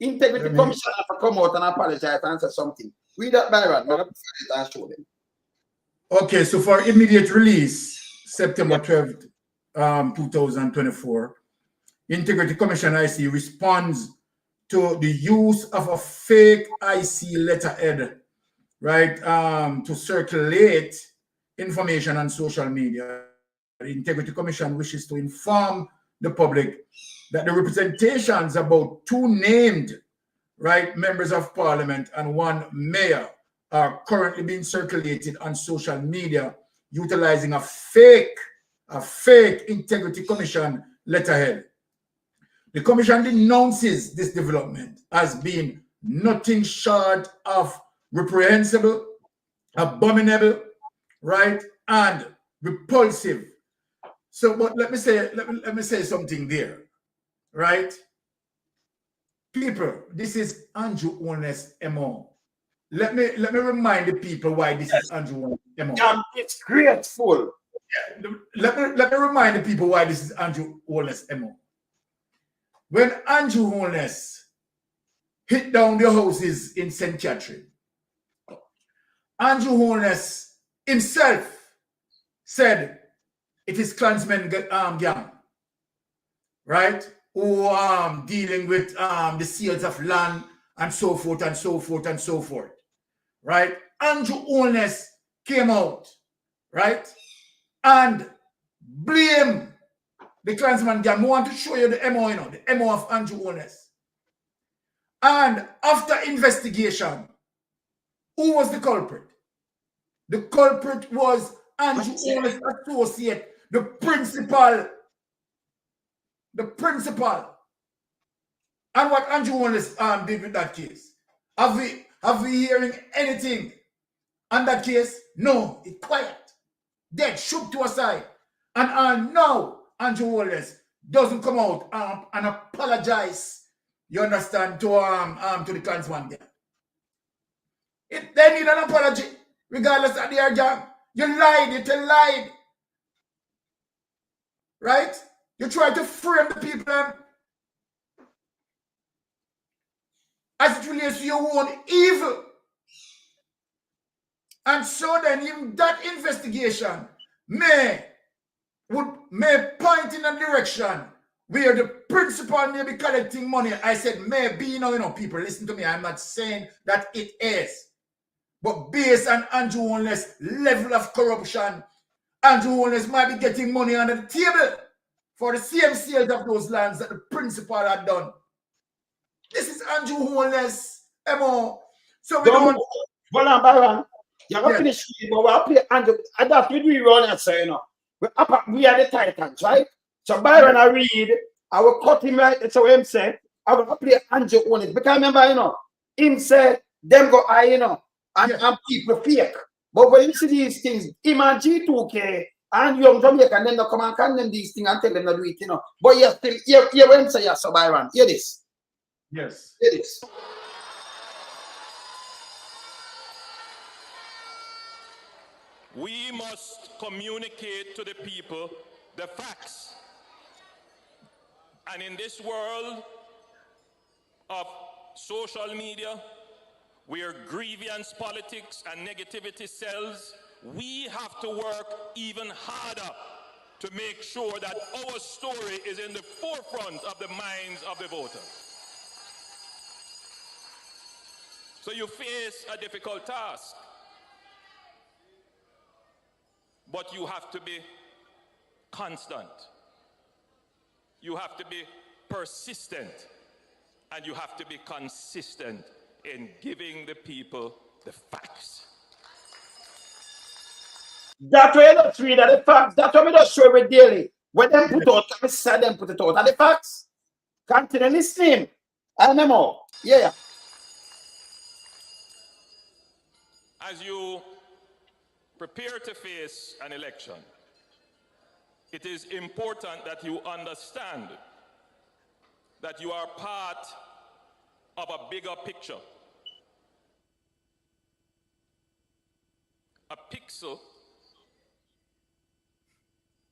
Integrity Commission have to come out and apologize and say something. Read that, Byron. And show them. Okay, so for immediate release, September 12th, 2024, Integrity Commission IC responds to the use of a fake IC letterhead, right, to circulate information on social media. The Integrity Commission wishes to inform the public that the representations about two named right, members of parliament and one mayor are currently being circulated on social media utilizing a fake integrity commission letterhead. The commission denounces this development as being nothing short of reprehensible, abominable, right, and repulsive. So, but let me say something there, right? People, this is Andrew Holness MO. Let me remind the people why this is Andrew Holness MO. It's grateful. Let me remind the people why this is Andrew Holness MO. When Andrew Holness hit down the houses in St. Catherine, Andrew Holness himself said it is Klansmen gang, right? Who dealing with the sales of land and so forth and so forth and so forth, right? Andrew Holness came out, right, and blame the Klansman gang. I want to show you the MO, the MO of Andrew Holness. And after investigation, who was the culprit? The culprit was Andrew Holness' associate, the principal. And what Andrew Holness did with that case? Have we hearing anything on that case? No, it's quiet. Dead, shook to a side. And now Andrew Holness doesn't come out and apologize, you understand, to the Klansman gang. They need an apology, regardless of their gang. You lied. Right? You try to frame the people as it relates to your own evil. And so then even that investigation may point in a direction where the principal may be collecting money. I said maybe, people, listen to me. I'm not saying that it is. But based on Andrew Holness' level of corruption, Andrew Holness might be getting money under the table for the same sales of those lands that the principal had done. This is Andrew Holness, MO. So we don't... Hold on, Byron. You're going to finish, but we'll play Andrew. And that's what we run and say, we are the Titans, right? So Byron, I read, I will cut him right. That's what him said. I will play Andrew Holness. Because remember, him said, them go high, and people fake. But when you see these things, him and G2K and young Jamaica, and then they come and condemn these things and tell them to do it, But you still, hear what him say, so Byron, hear this. Yes. Hear this. We must communicate to the people the facts. And in this world of social media, where grievance politics and negativity sells, we have to work even harder to make sure that our story is in the forefront of the minds of the voters. So you face a difficult task, but you have to be constant. You have to be persistent, and you have to be consistent in giving the people the facts. That's why you don't read the facts. That's why we don't show it daily. When them put out, I said them put it out. And the facts, continue listening. And them all. Yeah. As you prepare to face an election, it is important that you understand that you are part of a bigger picture. A pixel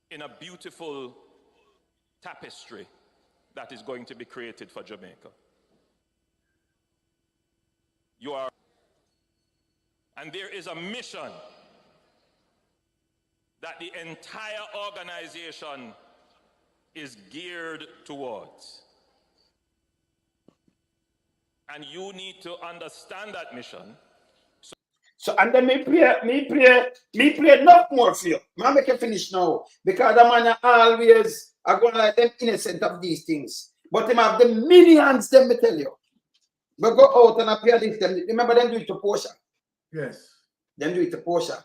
in a beautiful tapestry that is going to be created for Jamaica. You are, and there is a mission that the entire organization is geared towards. And you need to understand that mission. So and then me play enough more for you. I make you finish now. Because the man always are going like them innocent of these things. But them have the millions, them me tell you. But go out and appear this. Them, remember them do it to Portia. Yes. Them do it to Portia.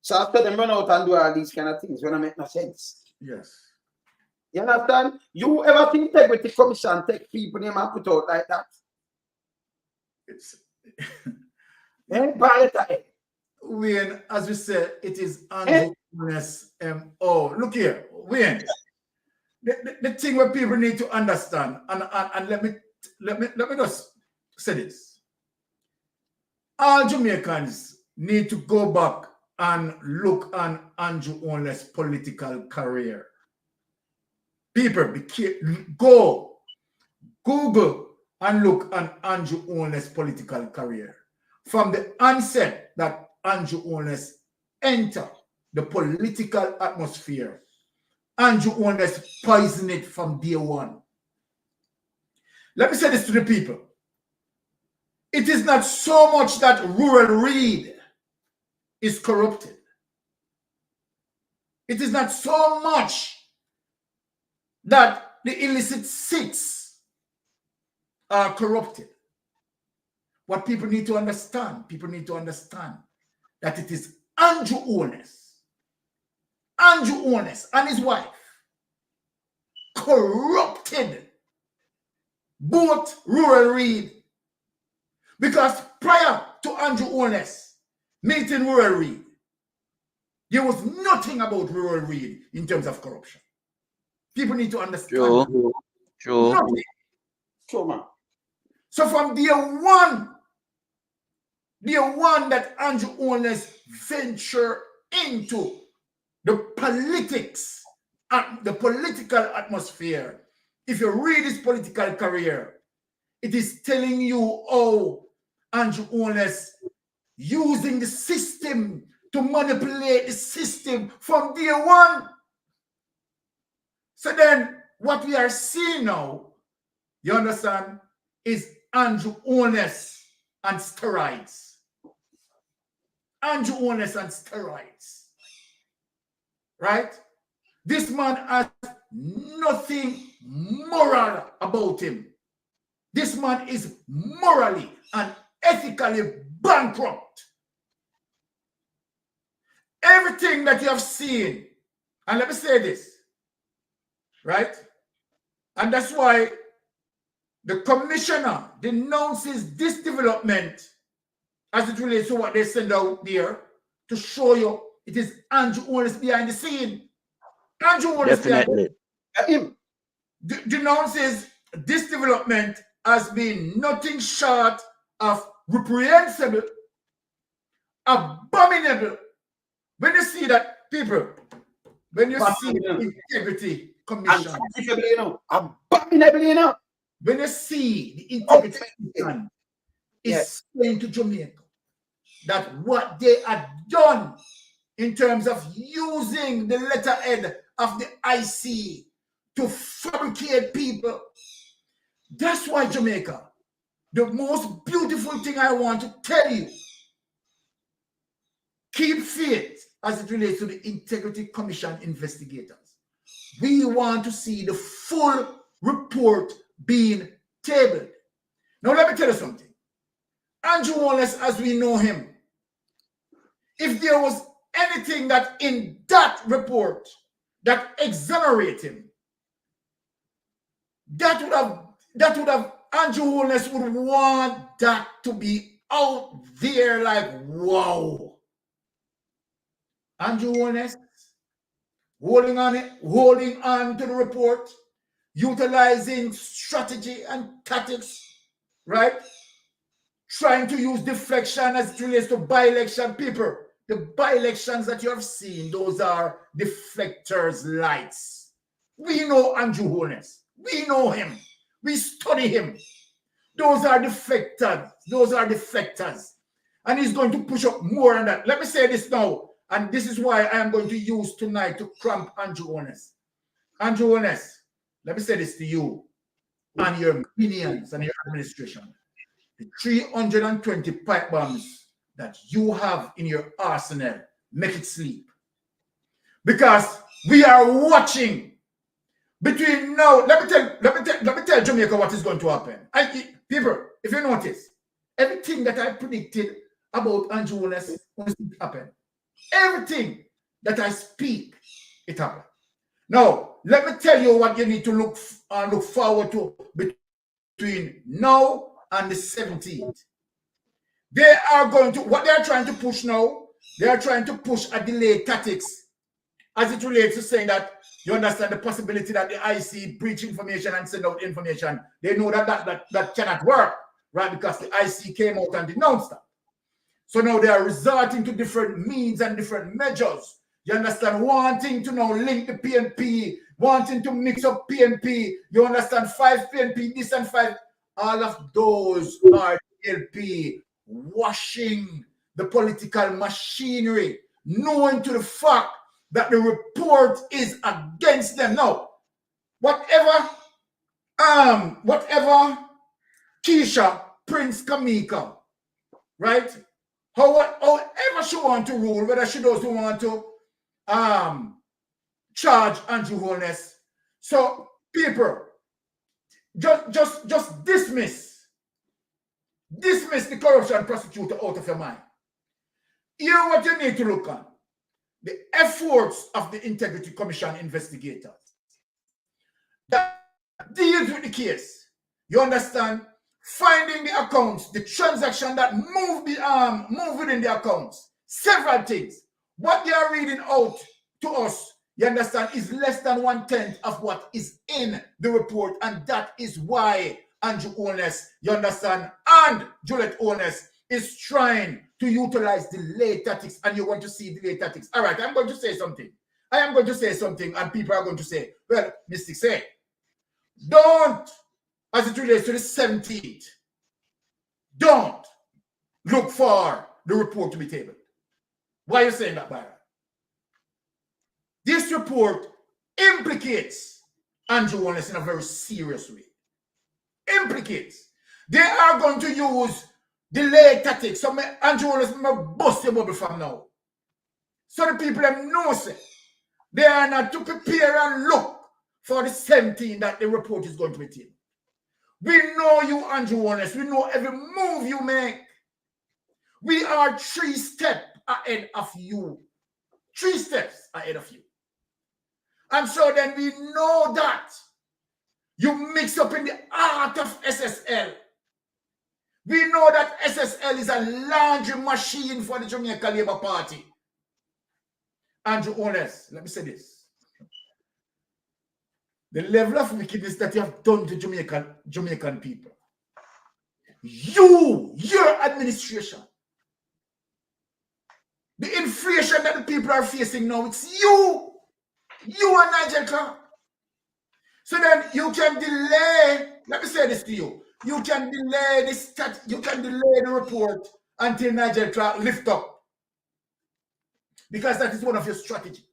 So after them run out and do all these kind of things, when I make no sense. Yes. You understand? You ever think Integrity Commission take people name and put out like that? It's Wayne, as we said, it is Holness MO. Look here, Wayne. The thing where people need to understand, and let me just say this. All Jamaicans need to go back and look on Andrew Holness' political career. People, go Google and look on Andrew Holness' political career. From the onset that Andrew Holness entered the political atmosphere, Andrew Holness poisoned it from day one. Let me say this to the people. It is not so much that Rural Reid is corrupted. It is not so much that the illicit seats are corrupted. What people need to understand that it is Andrew Holness and his wife corrupted both Rural Reid, because prior to Andrew Holness meeting Rural Reid, there was nothing about Rural Reid in terms of corruption. People need to understand. True. Nothing. True, man. So from day one that Andrew Holness ventured into the politics and the political atmosphere, if you read his political career, it is telling you how Andrew Holness using the system to manipulate the system from day one. So then what we are seeing now, you understand, is Andrew Holness and steroids. Andrew Holness and steroids. Right? This man has nothing moral about him. This man is morally and ethically bankrupt. Everything that you have seen, and let me say this, right? And that's why the commissioner denounces this development as it relates to what they send out there to show you it is Andrew Holness behind the scene. Andrew Holness Definitely. Him. Denounces this development as being nothing short of reprehensible, abominable. When you see that, people, when you see the Integrity Commission, Abominable, when you see the Integrity Commission is saying to Jamaica that what they had done in terms of using the letterhead of the IC to fabricate people, that's why Jamaica, the most beautiful thing I want to tell you, keep faith as it relates to the Integrity Commission investigators. We want to see the full report being tabled. Now, let me tell you something. Andrew Holness, as we know him, if there was anything that in that report that exonerates him, that would have Andrew Holness would want that to be out there like, wow. Andrew Holness holding on to the report, utilizing strategy and tactics, right? Trying to use deflection as it relates to by-election. People, the by-elections that you have seen, those are deflectors' lights. We know Andrew Holness. We know him. We study him. Those are deflectors. Those are deflectors. And he's going to push up more on that. Let me say this now. And this is why I am going to use tonight to cramp Andrew Holness. Andrew Holness, let me say this to you and your minions and your administration. The 320 pipe bombs that you have in your arsenal, make it sleep. Because we are watching between now. Let me tell Jamaica what is going to happen. People, if you notice, everything that I predicted about Andrew Holness happened. Everything that I speak, it happened. Now, let me tell you what you need to look forward to between now and the 17th. They are going to, what they are trying to push now, they are trying to push a delay tactics as it relates to saying that you understand the possibility that the IC breach information and send out information. They know that cannot work, right? Because the IC came out and denounced that. So now they are resorting to different means and different measures. You understand? Wanting to now link the PNP, wanting to mix up PNP. You understand? 5 PNP, this and 5. All of those are LP washing the political machinery, knowing to the fact that the report is against them. Now, whatever Keisha, Prince Kamika, right? However she want to rule, whether she doesn't want to charge Andrew Holness. So people, just dismiss the corruption prosecutor out of your mind. Here what you need to look at. The efforts of the Integrity Commission investigators that deals with the case. You understand? Finding the accounts, the transaction that move within the accounts, several things. What they are reading out to us, you understand, is less than 1/10 of what is in the report, and that is why Andrew Holness, you understand, and Juliet Holness is trying to utilize delay tactics, and you're going to see delay tactics. All right, I'm going to say something. I am going to say something, and people are going to say, well, Mystic say, don't, as it relates to the 17th, don't look for the report to be tabled. Why are you saying that, Byron? This report implicates Andrew Holness in a very serious way. Implicates. They are going to use delay tactics. So Andrew Holness may bust your bubble from now. So the people have know say they are not to prepare and look for the 17 that the report is going to be taken. We know you, Andrew Holness. We know every move you make. We are 3 steps ahead of you. 3 steps ahead of you. And so then we know that you mix up in the art of SSL. We know that SSL is a laundry machine for the Jamaica Labour Party. Andrew Holness, let me say this. The level of wickedness that you have done to Jamaican people. Your administration. The inflation that the people are facing now, it's you. You and Nigel Clark. So then you can delay, let me say this to you. You can delay the report until Nigel Clark lift up. Because that is one of your strategies.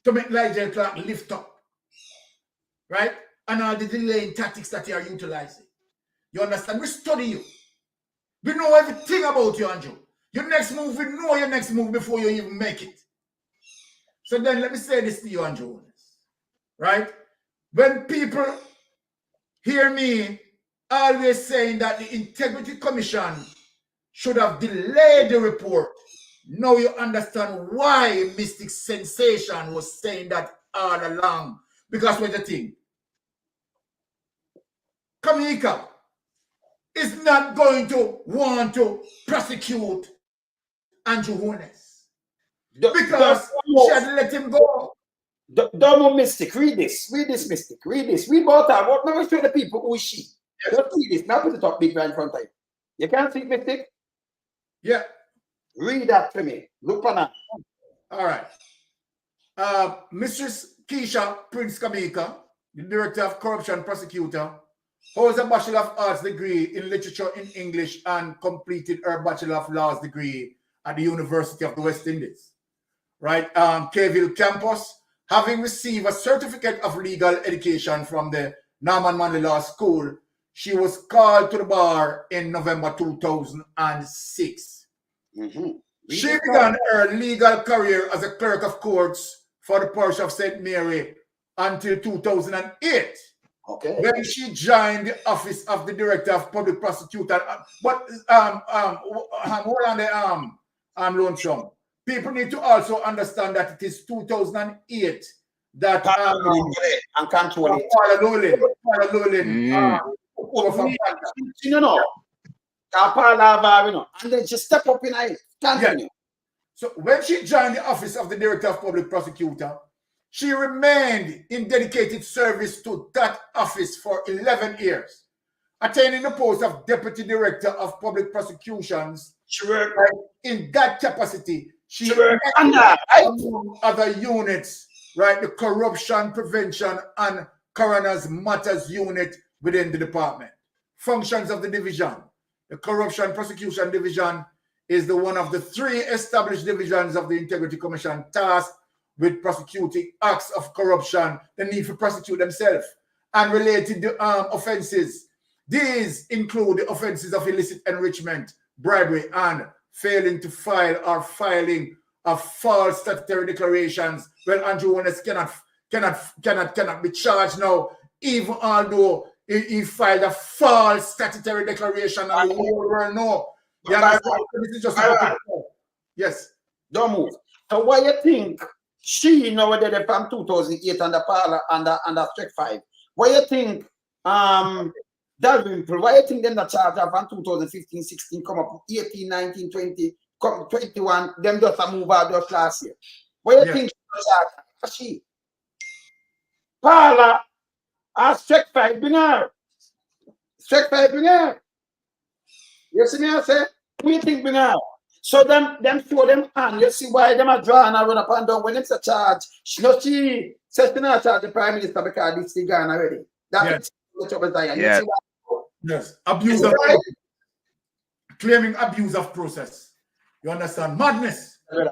To make Nigel Clark lift up. Right? And all the delaying tactics that you are utilizing. You understand? We study you. We know everything about you, Andrew. Your next move, we know your next move before you even make it. So then let me say this to you, Andrew Holness. Right? When people hear me always saying that the Integrity Commission should have delayed the report, now you understand why Mystic Sensation was saying that all along. Because what you think? Kamika is not going to want to prosecute Andrew Holness. Because she had let him go. Don't Mystic, read this, Mystic, read this. Read about her. What never show the people who is she. Yes. Just read this. Now put it up big right in front of you. You can't see Mystic? Yeah. Read that to me. Look on that. All right. Mistress Keisha Prince Kamika, the Director of Corruption Prosecutor, holds a Bachelor of Arts degree in Literature in English and completed her Bachelor of Laws degree at the University of the West Indies. Right? Kville campus, having received a certificate of legal education from the Norman Manley Law School, she was called to the bar in November 2006. She began her legal career as a clerk of courts for the parish of St. Mary until 2008, Okay. When she joined the office of the Director of Public Prosecutor, but hold on the lonesome. People need to also understand that it is 2008 that and control it. Paula Lulin, you know, and then she step up in it. Continue. Yeah. So when she joined the office of the Director of Public Prosecutor, she remained in dedicated service to that office for 11 years, attaining the post of Deputy Director of Public Prosecutions. She worked in that capacity. She worked under other units, right? The Corruption Prevention and Coroner's Matters Unit within the department. Functions of the division. The Corruption Prosecution Division is the one of the 3 established divisions of the Integrity Commission tasked with prosecuting acts of corruption, the need to prosecute themselves, and related offenses. These include the offenses of illicit enrichment, bribery, and failing to file or filing of false statutory declarations. Well, Andrew Holness cannot be charged now, even although he filed a false statutory declaration and the whole world know. This is just yes. Don't move. So what you think? She nowadays from 2008 under Parla under Strike 5. What you think? Dalvin, what you think them the charge from 2015, 16 come up 18, 19, 20, 21? Them just a move out just last year. What you think? She Parla Strike 5 bring her. Strike 5 bring her. You see me? I say, what you think bring her? So them show them and you see why them are drawing and run up and down when it's a charge. She says she not charge the Prime Minister because this thing gone already. That's the trouble there. Yeah. Yes. Abuse of claiming abuse of process. You understand? Madness. Yeah.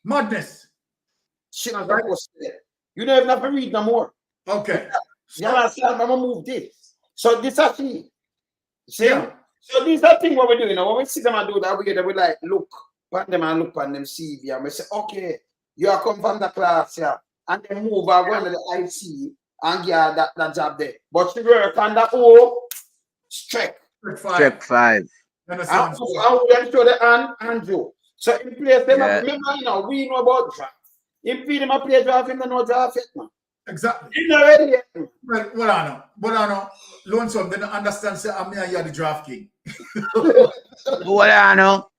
Madness. She not supposed to. You don't have to read no more. Okay. You understand? I'm gonna move this. So this is she. See? Yeah. So these are things what we do, you know. When we see them and do that, we like look at them and look at them CV and we say, okay, you are come from the class here, and then move and go into the IC and get that job there. But she work on the Strike 5. And we then show the Andrew. So in place them, remember, you know, we know about draft. In feed them a play draft, him no draft yet, man. Exactly. He's not ready yet. Well, I know. Lonesome, they don't understand, say, I'm here, you're the draft king. What I know?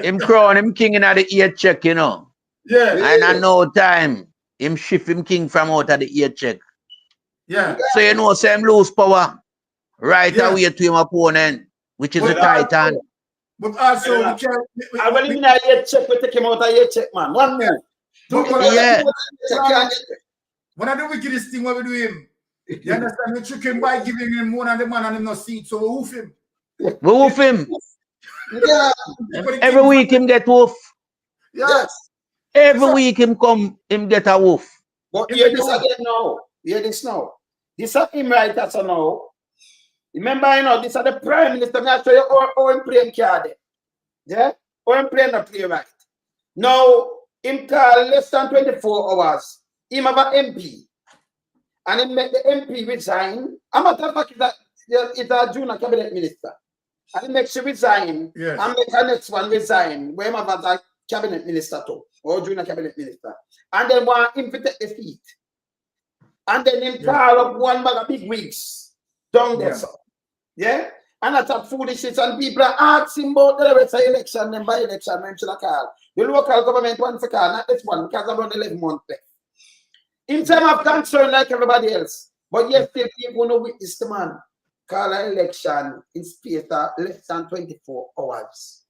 Him crown him king in the 8 check, you know. Yeah. And at no time, him shift him king from out of the 8 check. Yeah. So you know, say him lose power right away to him opponent, which is the Titan. But also, I will in a 8 check, we take him out of 8 check, man. One more. Yeah. One of the wickedest thing what we do him. You understand? We trick him by giving him one and the man and him not see it, so we woof him. We woof him. Yeah. Every week him get woof. Yes. Every week him come, him get a woof. But hear this again now. Hear this now. This is him right as now. Remember, you know, this is the Prime Minister. I'm show you how him playing card. Yeah? How him playing the play right. Now, him call less than 24 hours. Him have an MP. And he make the MP resign. I'm not talking about it's a junior cabinet minister. And he makes you resign. Yes. And make the next one resign. Where him have a cabinet minister too. Or junior cabinet minister. And then want him to take the seat. And then him call up one bag of big wigs. Down there, so. Yeah? And that's a foolishness. And people are asking about the rest of the election and by election when should I call. The local government wants to call, not this one, because I'm on 11 months left. In terms of concern like everybody else. But yes, still people know witness the man. Call an election in space less than 24 hours.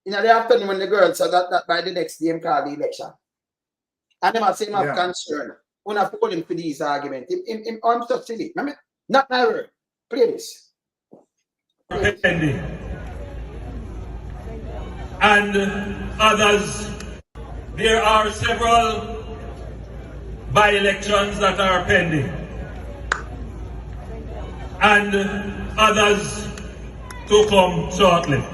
In the afternoon when the girls said that by the next day him call the election. And them are saying of concern. When I call him for these arguments. I'm so silly. I mean, not my word. Please. And others, there are several by-elections that are pending, and others to come shortly.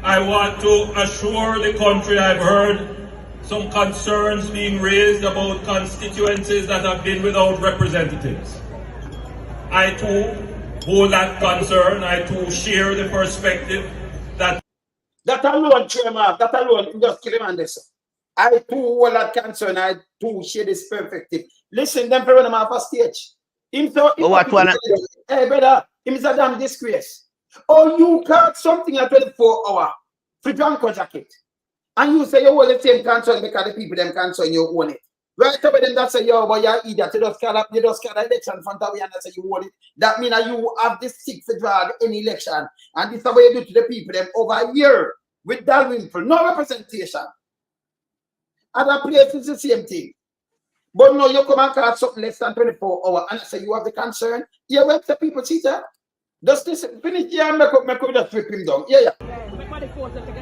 I want to assure the country, I've heard some concerns being raised about constituencies that have been without representatives. I too hold that concern. I too share the perspective that alone, Chairman, that alone, just kill him on this. I too hold that concern. I too share this perspective. Listen, them for them off a stage. Hey, brother, him is a damn disgrace. Oh, you caught something at 24 hours for drunk jacket. And you say you hold the same concern because the people them concern you own it. Right over them that say, yo, but you're idiot, you just call election in front of you and say you own it. That means that you have this stick to draw any election. And this is what you do to the people them over a year with Dalrymple, no representation. Other places the same thing. But no, you come and call something less than 24 hours and say you have the concern. Yeah, well, the people see that. Just this finish here and make up just flip him down. Yeah.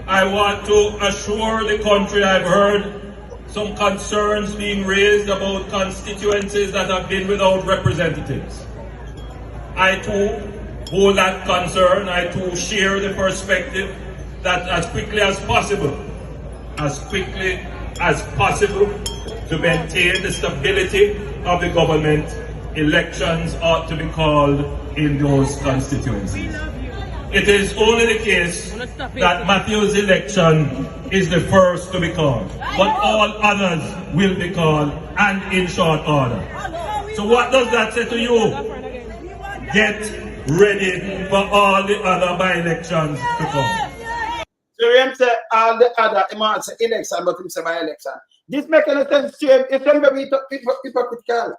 I want to assure the country I've heard some concerns being raised about constituencies that have been without representatives. I too hold that concern. I too share the perspective that as quickly as possible, to maintain the stability of the government, elections ought to be called in those constituencies. It is only the case that Matthew's election is the first to be called, but all others will be called and in short order. So what does that say to you? Get ready for all the other by-elections to come. So him say all the other, him say election, but him say by-election. This makes any sense to him. It's very hypocritical.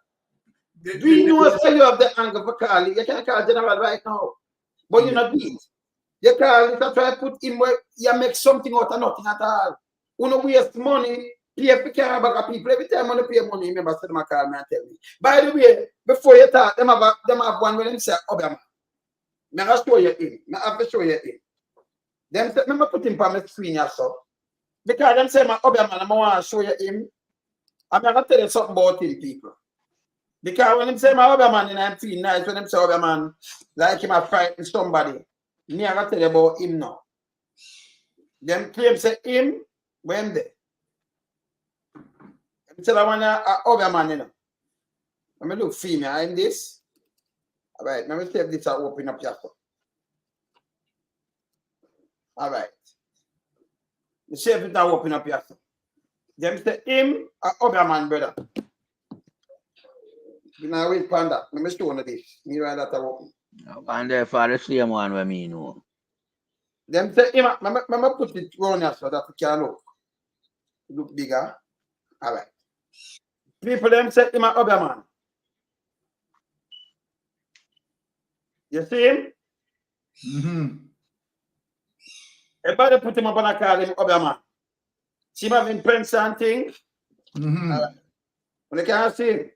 Do you know say you have the anger for calling? You can't call general right now. But you're not beat. You can't try to put him where you make something out of nothing at all. You don't waste money, pay for care about people. Every time you pay money, remember, say them call me and tell me. By the way, before you talk, them have one where them say, Obama. I have to show you in. I have to show you in. Them say, remember put him on my screen also. Because them say, Obama, I want to show you him. I'm going to tell you something about him, people. Because when them say my other man and I'm feeling nice, when them say other man like him a fighting somebody, me I gotta tell you about him now. Them claim say him when they. Them say I want a other man, you know. Let me look female in this. Alright, let me see if this will open up your phone. Alright. You see if it will open up your phone. Them say him a other man, brother. Now wait for that. Let me show you this. Me write that open. And therefore the same one where me know. Them say, Mama put it around here so that you can look bigger. All right. People them say him a other man. You see him? Mm-hmm. Everybody put him up and call him other man. See him having pens and things. Mm-hmm. All right. When you can't see him.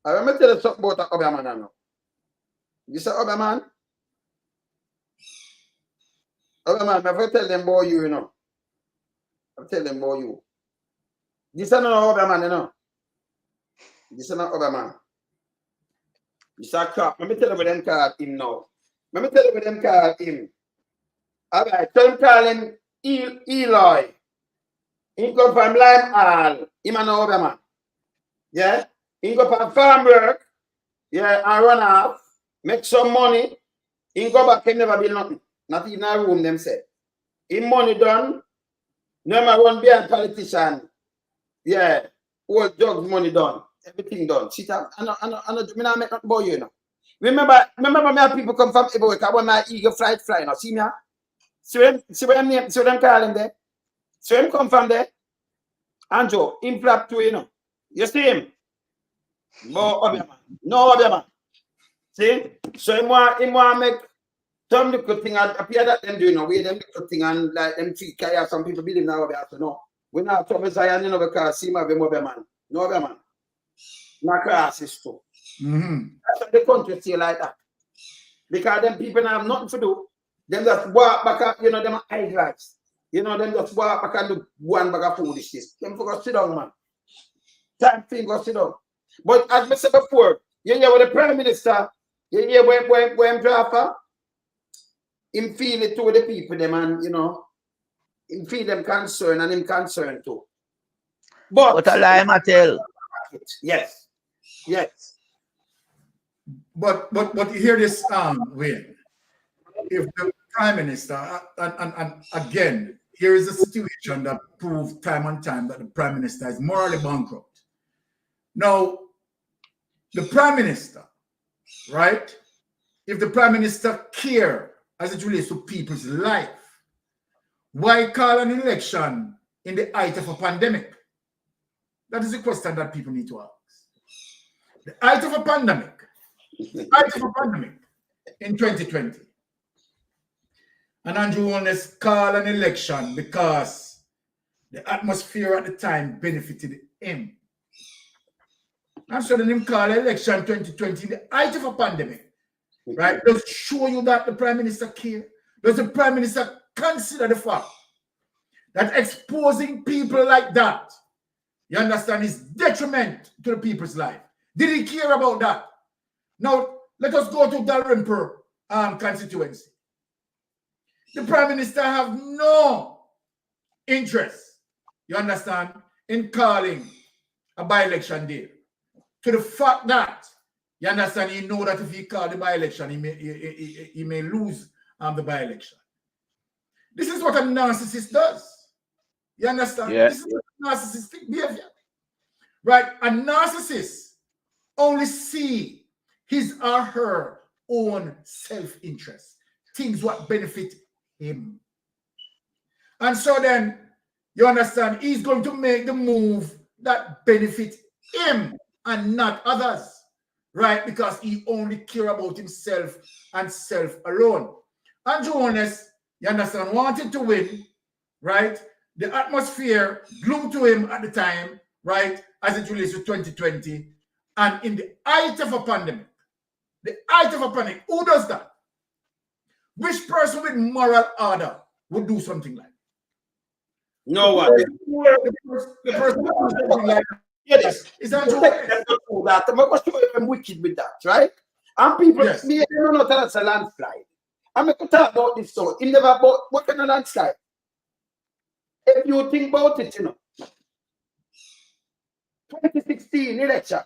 I want to tell you something about the other man now. You say other man? Other man, I tell them about you, you know. I tell them about you. This is not other man, you know. This is not other man. This is a crap. Let me tell you what them call him now. Let me tell you what them call him. All right, so them call him Eloy. He come from Lime Hall. Him and no other man. Yeah? He go for farm work, yeah, and run off, make some money. He go back and never build nothing. Not even a room, them say. Him money done, never run behind politician. Yeah, all drugs money done, everything done. See that? I not make nothing about you, you know. Remember my people come from everywhere. I want my eagle fly now. See me? See them call him there? See him come from there? Andrew, him flap too, you know. You see him? No other man. See? So he want make some little thing appear that them do, you know, we them little thing and like them feet carry some people believe now we have to know. We not trouble Zion, you know, because see my other man. No other man. Not classes too. Mm-hmm. That's why the country stay like that. Because them people have nothing to do. Them just walk back up, you know, them eyeglass. You know, them just walk back and do one bag of foolishness. Them for go sit down, man. Time thing go sit down. But as I said before, you hear with the Prime Minister, you hear when draft, him feel it to the people, them, and you know, him feel them concerned and him concerned too. But a lie, I tell. Yes. Yes. But you hear this, Wayne. If the Prime Minister, and again, here is a situation that proves time and time that the Prime Minister is morally bankrupt. Now, the Prime Minister, right? If the Prime Minister care as it relates to people's life, why call an election in the height of a pandemic? That is the question that people need to ask. The height of a pandemic, in 2020. And Andrew Holness called an election because the atmosphere at the time benefited him. And so then him call election 2020 in the height of a pandemic. Right? Does it show you that the Prime Minister care? Does the Prime Minister consider the fact that exposing people like that, you understand, is detriment to the people's life? Did he care about that? Now, let us go to Dalrymple constituency. The Prime Minister have no interest, you understand, in calling a by-election day. To the fact that, you understand, he know that if he call the by-election, he may lose the by-election. This is what a narcissist does. You understand? Yeah. This is narcissistic behavior. Right? A narcissist only see his or her own self-interest, things what benefit him. And so then, you understand, he's going to make the move that benefit him and not others, right? Because he only care about himself and self alone. Andrew Holness, you understand, wanted to win, right? The atmosphere blew to him at the time, right, as it relates to 2020. And in the height of a pandemic, who does that? Which person with moral order would do something like that? No one. The person who does something like that. Yes. Is that true? I'm wicked with that, right? And people, Yes. they don't know that it's a landslide. I'm going to talk about this. So, in never about what kind of landslide? If you think about it, 2016 election,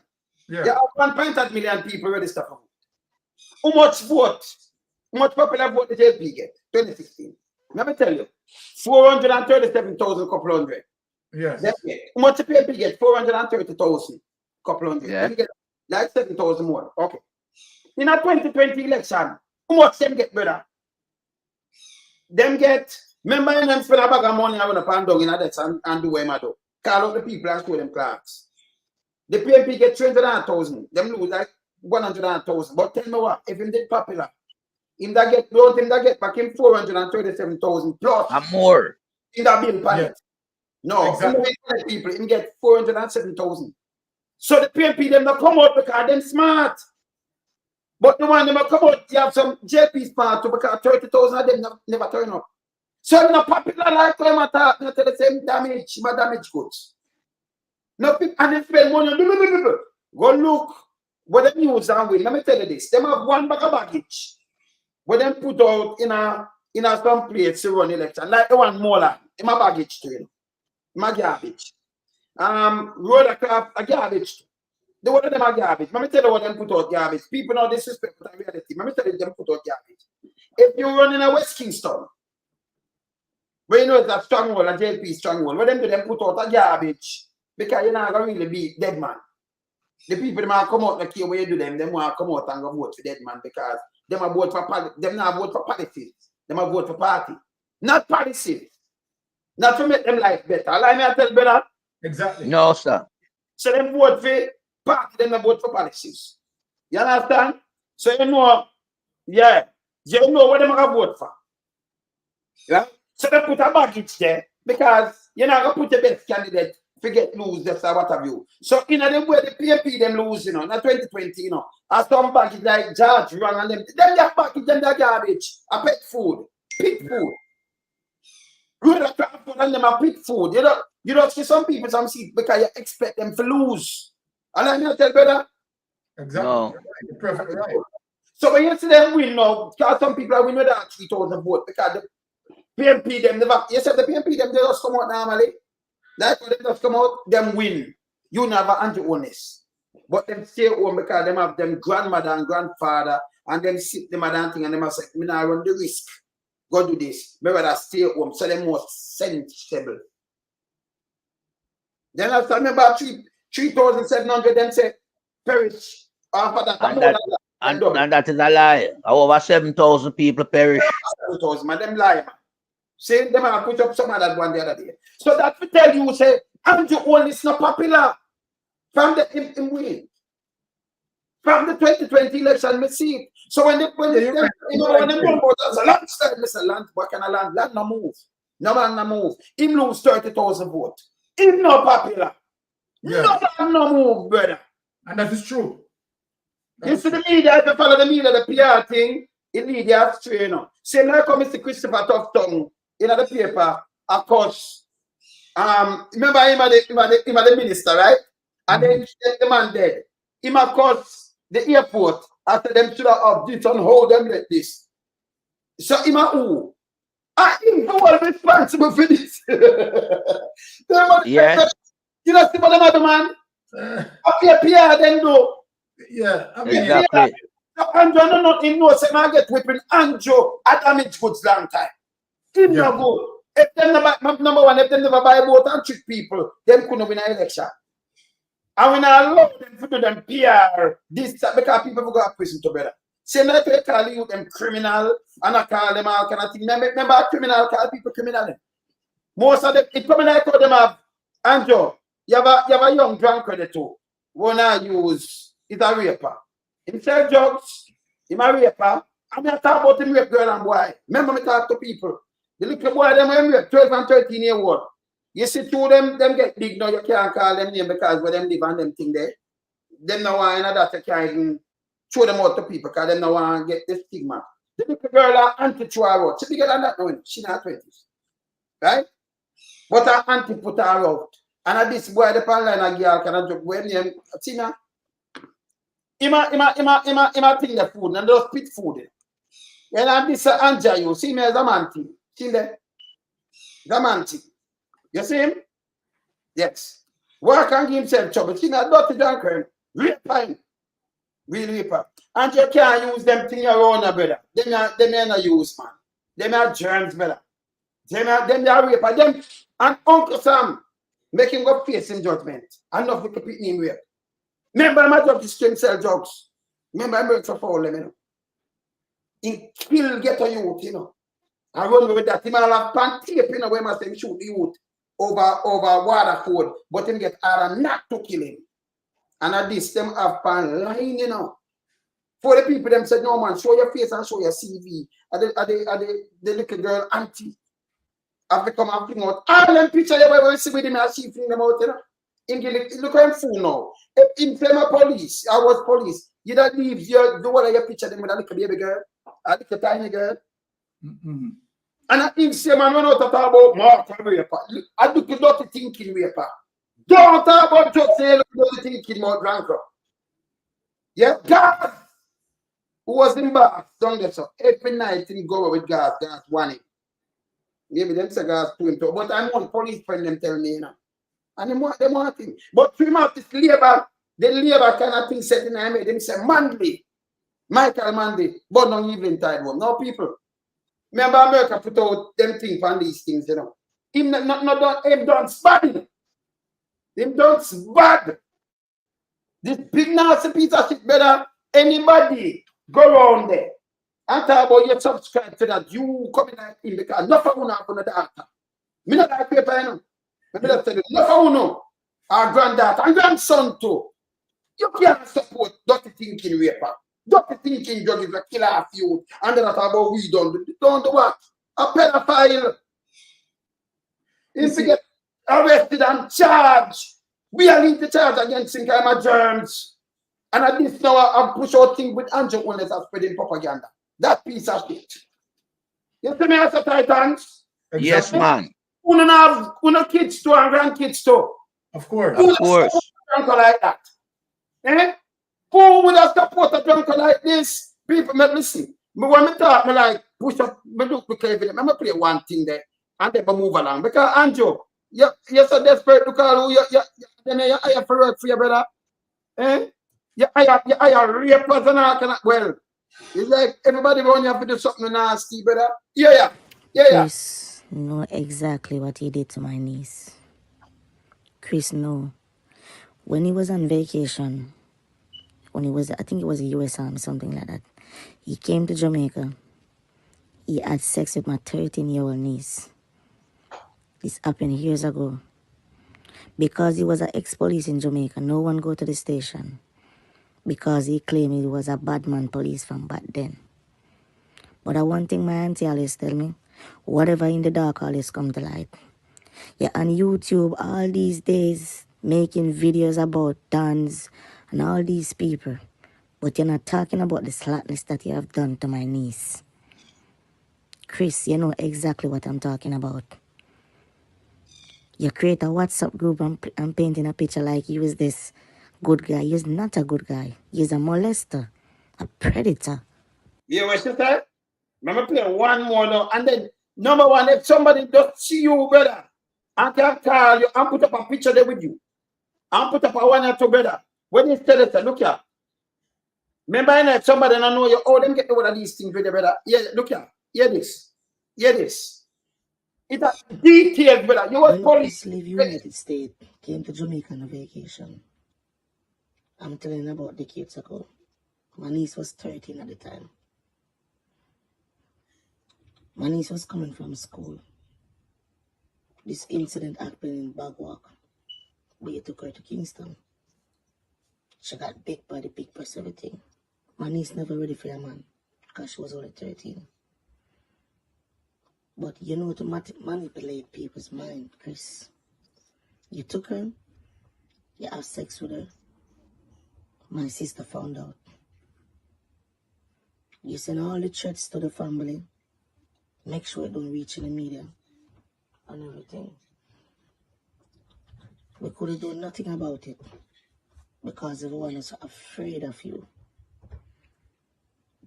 Yeah. there are 1.8 million people registered for vote. How much vote? How much popular vote did JP get? 2016. Let me tell you, 437,000 couple hundred. Yes. How much PMP get? 430,000 couple hundred. Yeah. Them get like 7,000 more. Okay. In a 2020 election, how much them get, brother? Them get, remember them spend a bag of money on a pandong in a debt and do what do. Call out the people and show them class. The PMP get 300,000. Them lose like 100,000. But tell me what, if him did popular, him that get back in 437,000 plus. And more. In that bill pallet. Yeah. No, Exactly. people, him get 407,000. So the PMP them not come out because them smart. But the one them come out, you have some JP smart too because 30,000 of them never turn up. So I'm not popular like them at not the same damage, but damage goods. No people and they spend money on go look what them use and win. Let me tell you this. Them have one bag of baggage. What them put out in a some place to run election. Like the one Mola, in my baggage too. My garbage. Road a garbage. The one of them are garbage. Let me tell you what them put out garbage. People know disrespect, but in reality. Let me tell you them put out garbage. If you run in a West Kingston, where you know it's a stronghold, a JP stronghold, what them do, them put out a garbage. Because you're not going to really be dead man. The people them come out like where you do them want to come out and go vote for dead man because them are vote for them not vote for policies. Them are vote for party. Not policies. Not to make them life better. Allow me to tell you, brother. Exactly. No, sir. So them vote for party, them not vote for policies. You understand? So you know, yeah, you know what them are going to vote for. Yeah? So they put a baggage there because you're not going to put the best candidate forget lose this or what have you. So in a way the PMP them lose, not 2020, as some baggage like George run and them get baggage, them that garbage, a pet food, pit food. Good at transport and them a pit food. You don't see some people some seat because you expect them to lose. And I tell brother. Exactly. No. You're perfectly right. So when you see them win now, because some people are win with that 3,000 vote because the PMP them never, you said the PMP them they just come out normally. Like when they just come out, them win. You never anti-honest. But them stay home because them have them grandmother and grandfather and them sit them and thing and them say, me not run the risk. Go do this. Me rather stay home. So them more sensible. Then after remember 3,700 them say perish. After that, and that is a lie. Over 7,000 people perish. 7,000, man, them lie, man. Say them have put up some of that one the other day. So that we tell you, say, Andrew Holness is not popular. From the in win. From the 2020 election, we see it. So when they when they go about as a landslide, Mr. Land, what kind of land? Land no move. No man no move. Him lose 30,000 votes. Him not popular. Yes. No man no move, brother. And that is true. You see the media, if you follow the media, the PR thing, it media astray, you know. Say now come Mr. Christopher Tufton in the paper, of course. Remember him at the minister, right? And then the man dead. Him of course the airport after them should have this and hold them like this. So him a who? Him who was responsible for this. Yes. You know see what them other man? Up here PR then do. Yeah, I mean, Exactly. So Andrew no nothing no say man get whipping Andrew at damage goods long time. Him no good. If them number one, if them never buy a boat and trick people, them couldn't win an election. And we not allow them to do them PR, this because people will go to prison together. Same like they call you them criminal and I call them all kind of thing. Remember a criminal call people criminal. Most of them, it come like how them have Andrew, you have a young drunkard too. One I use is a raper. He sell drugs, he's a raper. And I talk about him rape girl and boy. Remember me talk to people. The little boy them when 12 and 13 year old. You see two them get big now, you can't call them name because where them live and them thing there. Them no want that you can't even throw them out to people because them no want to get the stigma. The little girl are anti-throw her out. She bigger than that now. She not 20s. Right? But her auntie put her out. And at this boy the online a girl can joke when name see now. Ima thing the food and those spit food. And this Anja you see me as a man thing. See there? The man thing. You see him? Yes. Work and give himself trouble. See that dirty drunkard. Raper him. Real raper. And you can't use them thing around, brother. Them are not use, man. Them are germs, brother. Them are raper. Them and Uncle Sam make him go face in judgment. And not look at him rape. Remember my job is to sell drugs. Remember I work for Paul, you know. He kill get a youth, you know. And run with that. He might have pan tape, you know, where must him shoot the youth over Waterford, but him get order not to kill him. And at this, them have pan line, you know. For the people, them said, no man, show your face and show your CV. The little girl auntie have become and fling out. All them pictures you will see with him and she fling them out, you know. Look at him fool now. If him claim a police, I was police, you don't leave the one of your picture them with a little baby girl, a little tiny girl. And I think say man, when I talk about Mark and raper, I do dirty thinking raper. Don't talk about drugs, say dirty thinking about drunker. Yeah, God, who was in bar, down there, so every night he go with gas one him. Maybe them say gas to him too, but I want police friend them tell me, you know. And them want him. But to him out this labor, the labor kind of thing set in I made them say Mandy, Michael Mandy, but no evening tide one. No people. Remember America put out them things on these things, you know. Him not him done bad. Him done bad. This big nasty piece of shit better anybody go around there and talk about you subscribe to that. You coming like him because nothing will happen to the doctor. Me not like paper, you know. I tell you, nothing will know. Our granddaughter and grandson too. You can't support dirty thinking raper. Dirty thinking drug is a killer of you. And then I talk about we don't do what? A pedophile. If you get arrested and charged, we are leading the charge against some kind of germs. And at this now I push out thing with Andrew Holness as spreading propaganda. That piece of shit. You see me as a Titans? Exactly. Yes, man. Una kids too and grandkids too. Of course. Of course. Like that. Eh? Who would have support a drunker like this? People, listen. When I talk, I like push up, I look because I'm play one thing there and then I move along. Because Andrew, You're so desperate to call who then you hire for work for your brother. Eh? You hire rapers and all kind of, well, it's like everybody going you have to do something nasty, brother. Yeah. Chris know exactly what he did to my niece. Chris know. When he was on vacation, I think it was a US Army, something like that. He came to Jamaica. He had sex with my 13-year-old niece. This happened years ago. Because he was an ex-police in Jamaica, no one go to the station. Because he claimed he was a bad man police from back then. But one thing my auntie always tell me, whatever in the dark always come to light. You're on YouTube all these days making videos about Dons and all these people. But you're not talking about the slackness that you have done to my niece. Chris, you know exactly what I'm talking about. You create a WhatsApp group and painting a picture like he was this good guy. He's not a good guy. He's a molester, a predator. Yeah, what she said? Remember play one more now. And then, number one, if somebody does see you, brother, and can call you and put up a picture there with you, and put up a one or two, brother, when you tell us, look here. Remember, if somebody don't know you, oh, them get one of these things with you, brother. Yeah, look here. Hear this. It's a details, brother. You was police. Leave United States, came to Jamaica on a vacation. I'm telling you about decades ago. My niece was 13 at the time. My niece was coming from school. This incident happened in Bagwalk. We took her to Kingston. She got bit by the big press, everything. My niece never ready for a man because she was only 13. But you know to manipulate people's mind, Chris. You took her, you have sex with her. My sister found out. You send all the threats to the family. Make sure it don't reach in the media and everything. We could have done nothing about it because everyone is afraid of you.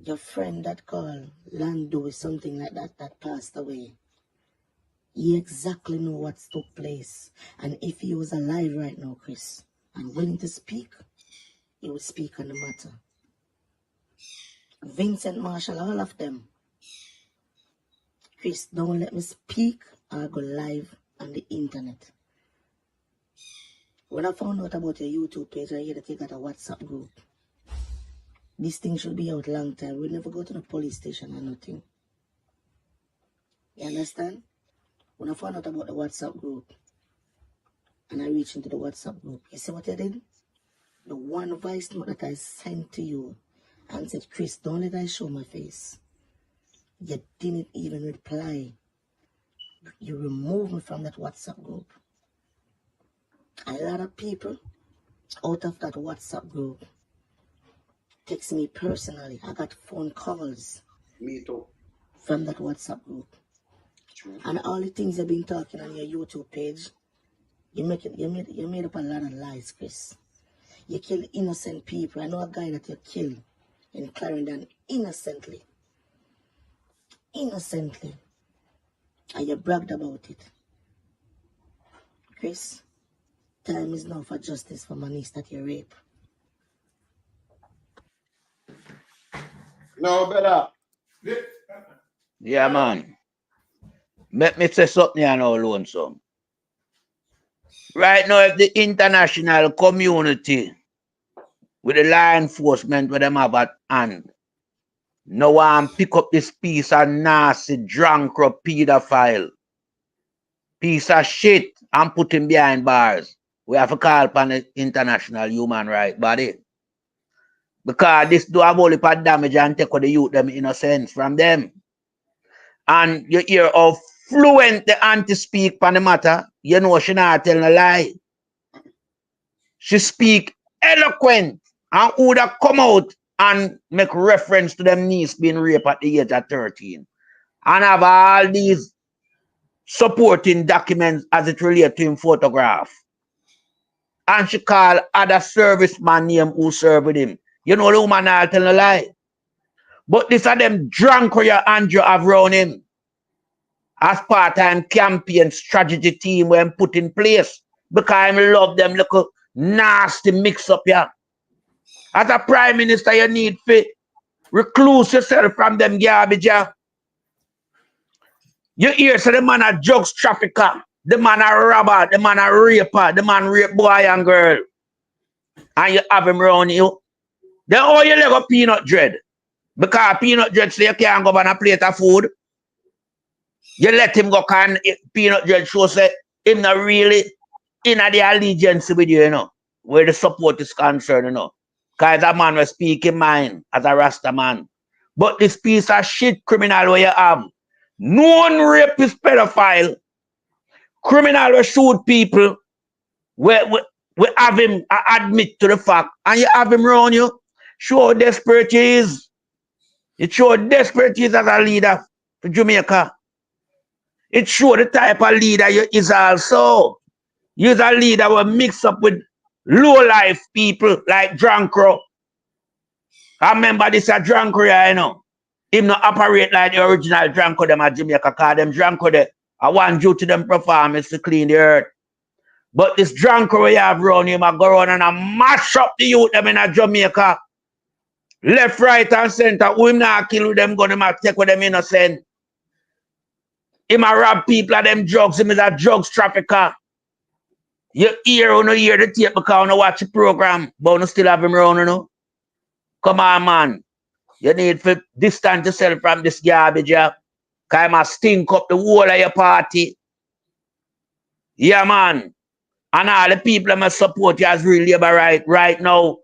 Your friend that called Lando with something like that passed away. He exactly know what took place. And if he was alive right now, Chris, and willing to speak, he would speak on the matter. Vincent Marshall, all of them. Chris, don't let me speak or go live on the internet. When I found out about your YouTube page, I hear that you got a WhatsApp group. This thing should be out long time. We never go to the police station or nothing. You understand? When I found out about the WhatsApp group, and I reached into the WhatsApp group, you see what I did? The one voice note that I sent to you and said, Chris, don't let I show my face. You didn't even reply. You removed me from that WhatsApp group. A lot of people out of that WhatsApp group text me personally. I got phone calls. Me too. From that WhatsApp group. True. And all the things you've been talking on your YouTube page, you made up a lot of lies, Chris. You kill innocent people. I know a guy that you killed in Clarendon innocently. Innocently. And you bragged about it. Chris, time is now for justice for my niece that you rape. No, brother. Yeah, man. Let me say something here now, Lonesome. Right now, if the international community with the law enforcement where them have at hand, no one pick up this piece of nasty, drunk, pedophile, piece of shit, and put him behind bars, we have to call upon the international human rights body. Because this do have all the damage and take away the youth them innocence from them. And you hear how fluent the auntie speak on the matter, you know she not telling a lie. She speak eloquent and would have come out and make reference to them niece being raped at the age of 13. And have all these supporting documents as it relates to him photograph. And she call other serviceman name who served with him. You know the woman not telling a lie. But this are them drunk where your Andrew have around him. as part-time campaign strategy team when put in place because I love them little nasty mix up here. As a prime minister, you need to recluse yourself from them garbage. You hear so the man a drugs trafficker, the man a robber, the man a raper, the man rape boy and girl. And you have him around you. Then all you let go peanut dread. Because peanut dread say you can't go on a plate of food. You let him go can peanut dread show say him not really in the allegiance with you, you know, where the support is concerned, you know. Because a man will speak in mind as a Rasta man. But this piece of shit criminal where you have, known rapist pedophile, criminal will shoot people, we have him admit to the fact, and you have him around you, show how desperate he is. It show how desperate he is as a leader for Jamaica. It show the type of leader you is also. You're a leader who mix up with low-life people like Drankro. I remember this a Drankro, you know. Him not operate like the original Drankro them at Jamaica, because them Drankro there, I want due to them performance to clean the earth. But this Drankro we have around him, I go around and I mash up the youth them in Jamaica. Left, right, and center. Who him not kill with them, gonna take with them innocent. Him a rob people of them drugs, him is a drugs trafficker. You hear or no hear the tape because you watch the program, but you still have him around, you know. Come on, man. You need to distance yourself from this garbage, yeah. Because I must stink up the whole of your party. Yeah, man. And all the people that must support you as real labor right now,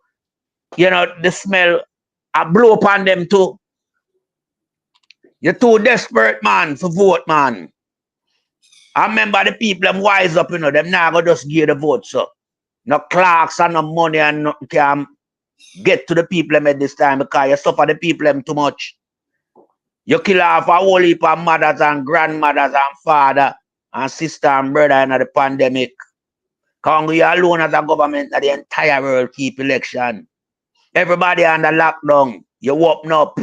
you know, the smell, I blow upon them too. You're too desperate, man, for vote, man. I remember the people them wise up, you know, them now go just give the vote, so. No clocks and no money and nothing can get to the people them at this time because you suffer the people them too much. You kill off a whole heap of mothers and grandmothers and father and sister and brother in the pandemic. Because you alone as a government that the entire world keep election. Everybody under lockdown. You open up.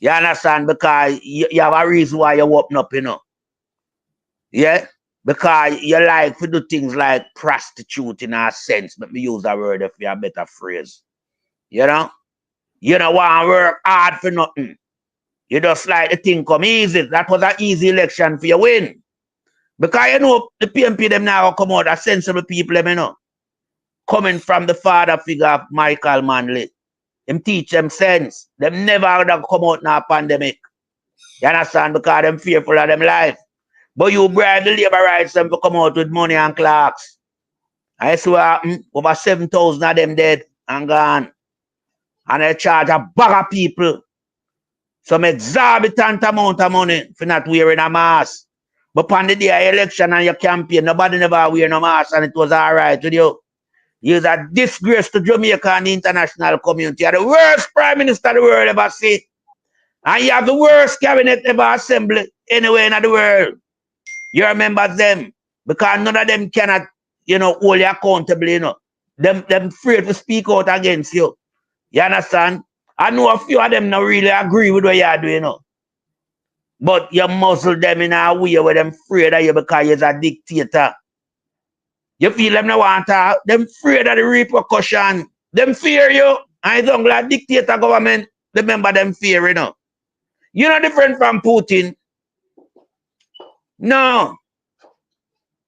You understand? Because you have a reason why you open up, you know. Yeah? Because you like to do things like prostitute in a sense. Let me use that word if you have a better phrase. You know? You don't want to work hard for nothing. You just like the thing come easy. That was an easy election for you win. Because you know the PMP them now come out as sensible people, you know. Coming from the father figure of Michael Manley. Them teach them sense. Them never would have come out in a pandemic. You understand? Because them fearful of them life. But you bribe the labor rights them to come out with money and clocks. I see what happened. Over 7,000 of them dead and gone. And they charge a bag of people some exorbitant amount of money for not wearing a mask. But on the day of election and your campaign, nobody never wear no mask and it was all right with you. You're a disgrace to Jamaica and the international community. You're the worst prime minister the world ever see. And you have the worst cabinet ever assembled anywhere in the world. You remember them. Because none of them cannot, you know, hold you accountable, you know. Them afraid to speak out against you. You understand? I know a few of them don't really agree with what you're doing, you know. But you muzzle them in a way where them afraid of you because you're a dictator. You feel them no want to, them afraid of the repercussion. Them fear you. And it's only a dictator government. Remember them fear, you know. You're not different from Putin. No.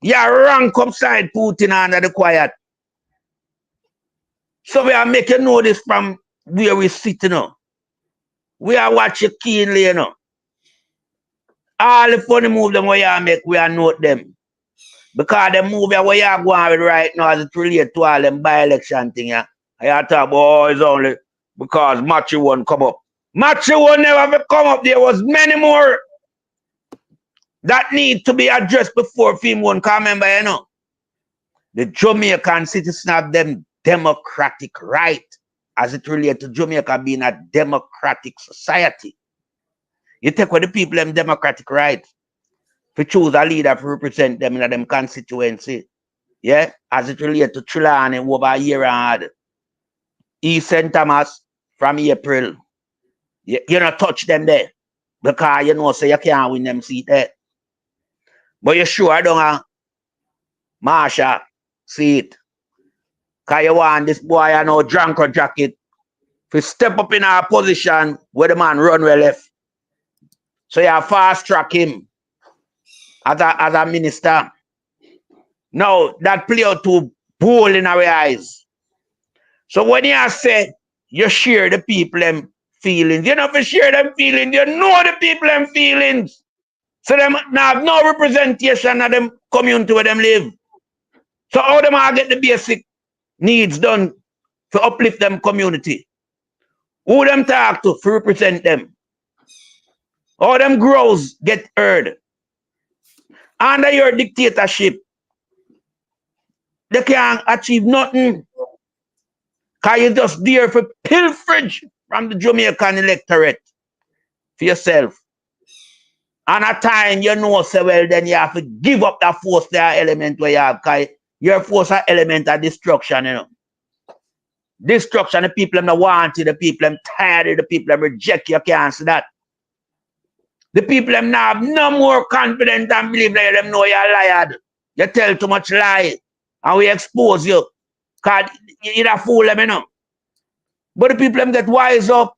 You're rank upside Putin under the quiet. So we are making know this from where we sit, you know. We are watching keenly, you know. All the funny moves them where you make, we are note them. Because the move where you are going with right now as it relates to all them by-election thing, yeah. I talk about, oh, it's only because Matthew won't come up. Matthew will never come up. There was many more that need to be addressed before film won't come. Remember, you know. The Jamaican citizens have them democratic right as it relates to Jamaica being a democratic society. You take with the people them democratic right to choose a leader to represent them in them constituency. Yeah, as it relates to Trelawney over a year and East St. Thomas from April. You don't touch them there. Because you know, so you can't win them seat there. But you sure don't have Marsha seat. Because you want this boy, you know, drunk or jacket, to step up in our position where the man run well left. So you fast track him as a minister. Now, that play out too bold in our eyes. So when you say you share the people them feelings, you don't share them feelings, you know the people them feelings. So them now have no representation of them community where them live. So how them all get the basic needs done to uplift them community? Who them talk to represent them? How them growls get heard? Under your dictatorship, they can't achieve nothing. Because you're just there for pilferage from the Jamaican electorate for yourself. And at time you know so well, then you have to give up that force, that element where you have, because your force are element of destruction, you know. Destruction, the people them not want you, the people them tired, the people them reject you, can't see that. The people them now have no more confidence and believe that them know you're liar. You tell too much lie, and we expose you. Because you're a fool them, you know. But the people them get wise up.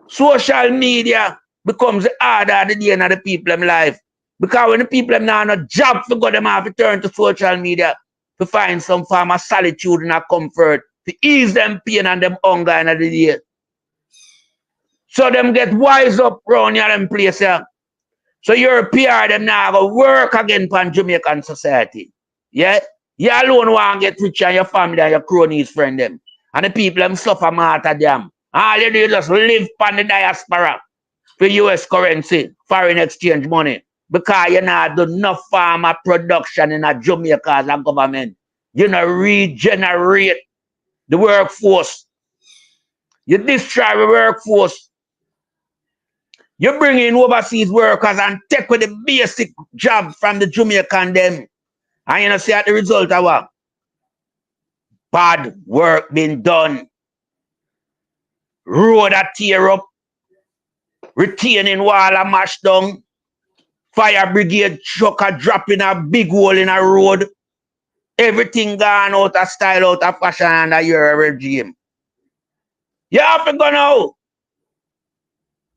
Social media becomes the order of the day in the people them life. Because when the people them now have no job to go, them have to turn to social media to find some form of solitude and comfort, to ease them pain and them hunger in the day. So them get wise up around here them place here. So your PR them now go work again for Jamaican society. Yeah? You alone want to get rich and your family and your cronies friend them. And the people them suffer martyrdom. All you do is just live on the diaspora for US currency, foreign exchange money. Because you not do enough farmer production in a Jamaica as a government. You not regenerate the workforce. You destroy the workforce. You bring in overseas workers and take with the basic job from the Jamaican them. And you know see at the result of what? Bad work being done. Road a tear up. Retaining wall a mash down. Fire brigade truck a drop in a big hole in a road. Everything gone out of style, out of fashion under your regime. You have to go now.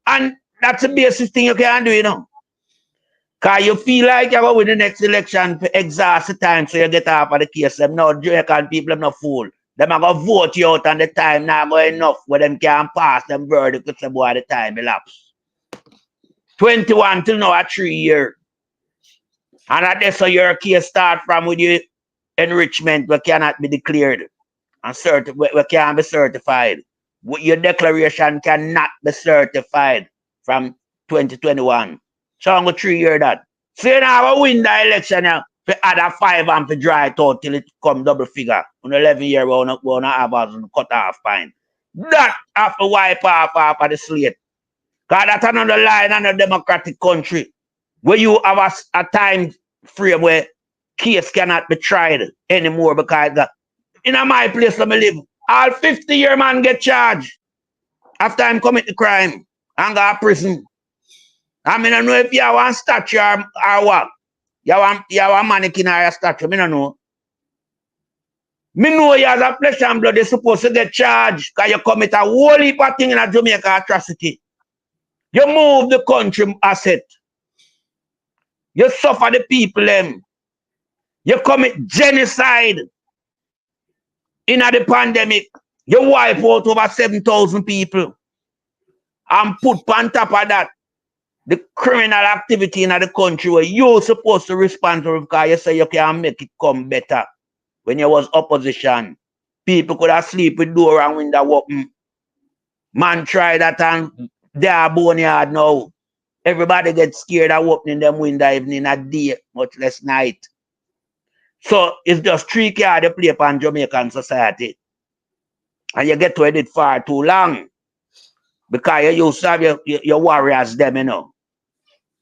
And that's the basic thing you can do, you know. Because you feel like you're going to win the next election to exhaust the time so you get off of the case. Them no Jamaican people, them no fool. Them are going to vote you out and the time now going enough where them can pass them verdict to say, boy, the time elapsed. 21 till now, a 3 year. And that's how your case start from with your enrichment we cannot be declared and we can't be certified. Your declaration cannot be certified from 2021. So I'm going to 3 year that. So you now win the election now for add 5 and for dry it out till it come double figure. On 11 year we won't have us cut off fine. That have to wipe off of the slate. Because that's another line in a democratic country where you have a time frame where case cannot be tried anymore because in my place where I live, all 50-year man get charged after him commit the crime and go to prison. I mean, I don't know if you have a statue or what. You have a mannequin or a statue, I don't know. Me know you as a flesh and blood, you're supposed to get charged because you commit a whole heap of thing in a Jamaica atrocity. You move the country asset. You suffer the people them. You commit genocide in the pandemic. You wipe out over 7,000 people. And put on top of that the criminal activity in the country where you're supposed to respond to because you say you can make it come better. When you was opposition, people could have sleep with door and window open. Man try that and they are boneyard now. Everybody gets scared of opening them window even in a day, much less night. So it's just 3 cards you play upon Jamaican society. And you get to it far too long. Because you used to have your warriors them, you know.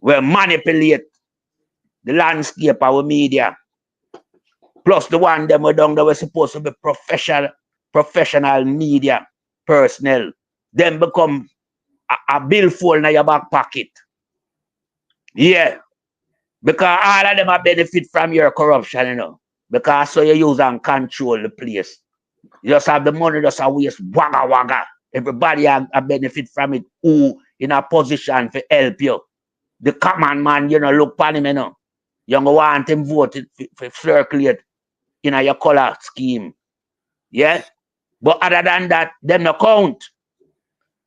Will manipulate the landscape of our media. Plus the one them were down that were supposed to be professional media personnel. Them become a billfold in your back pocket. Yeah. Because all of them are benefit from your corruption, you know. Because so you use and control the place. You just have the money just a waste wagga wagga. Everybody have a benefit from it who in a position to help you. The common man, you know, look upon him, you know. You don't want him voted for circulate in your color scheme. Yeah? But other than that, them no count.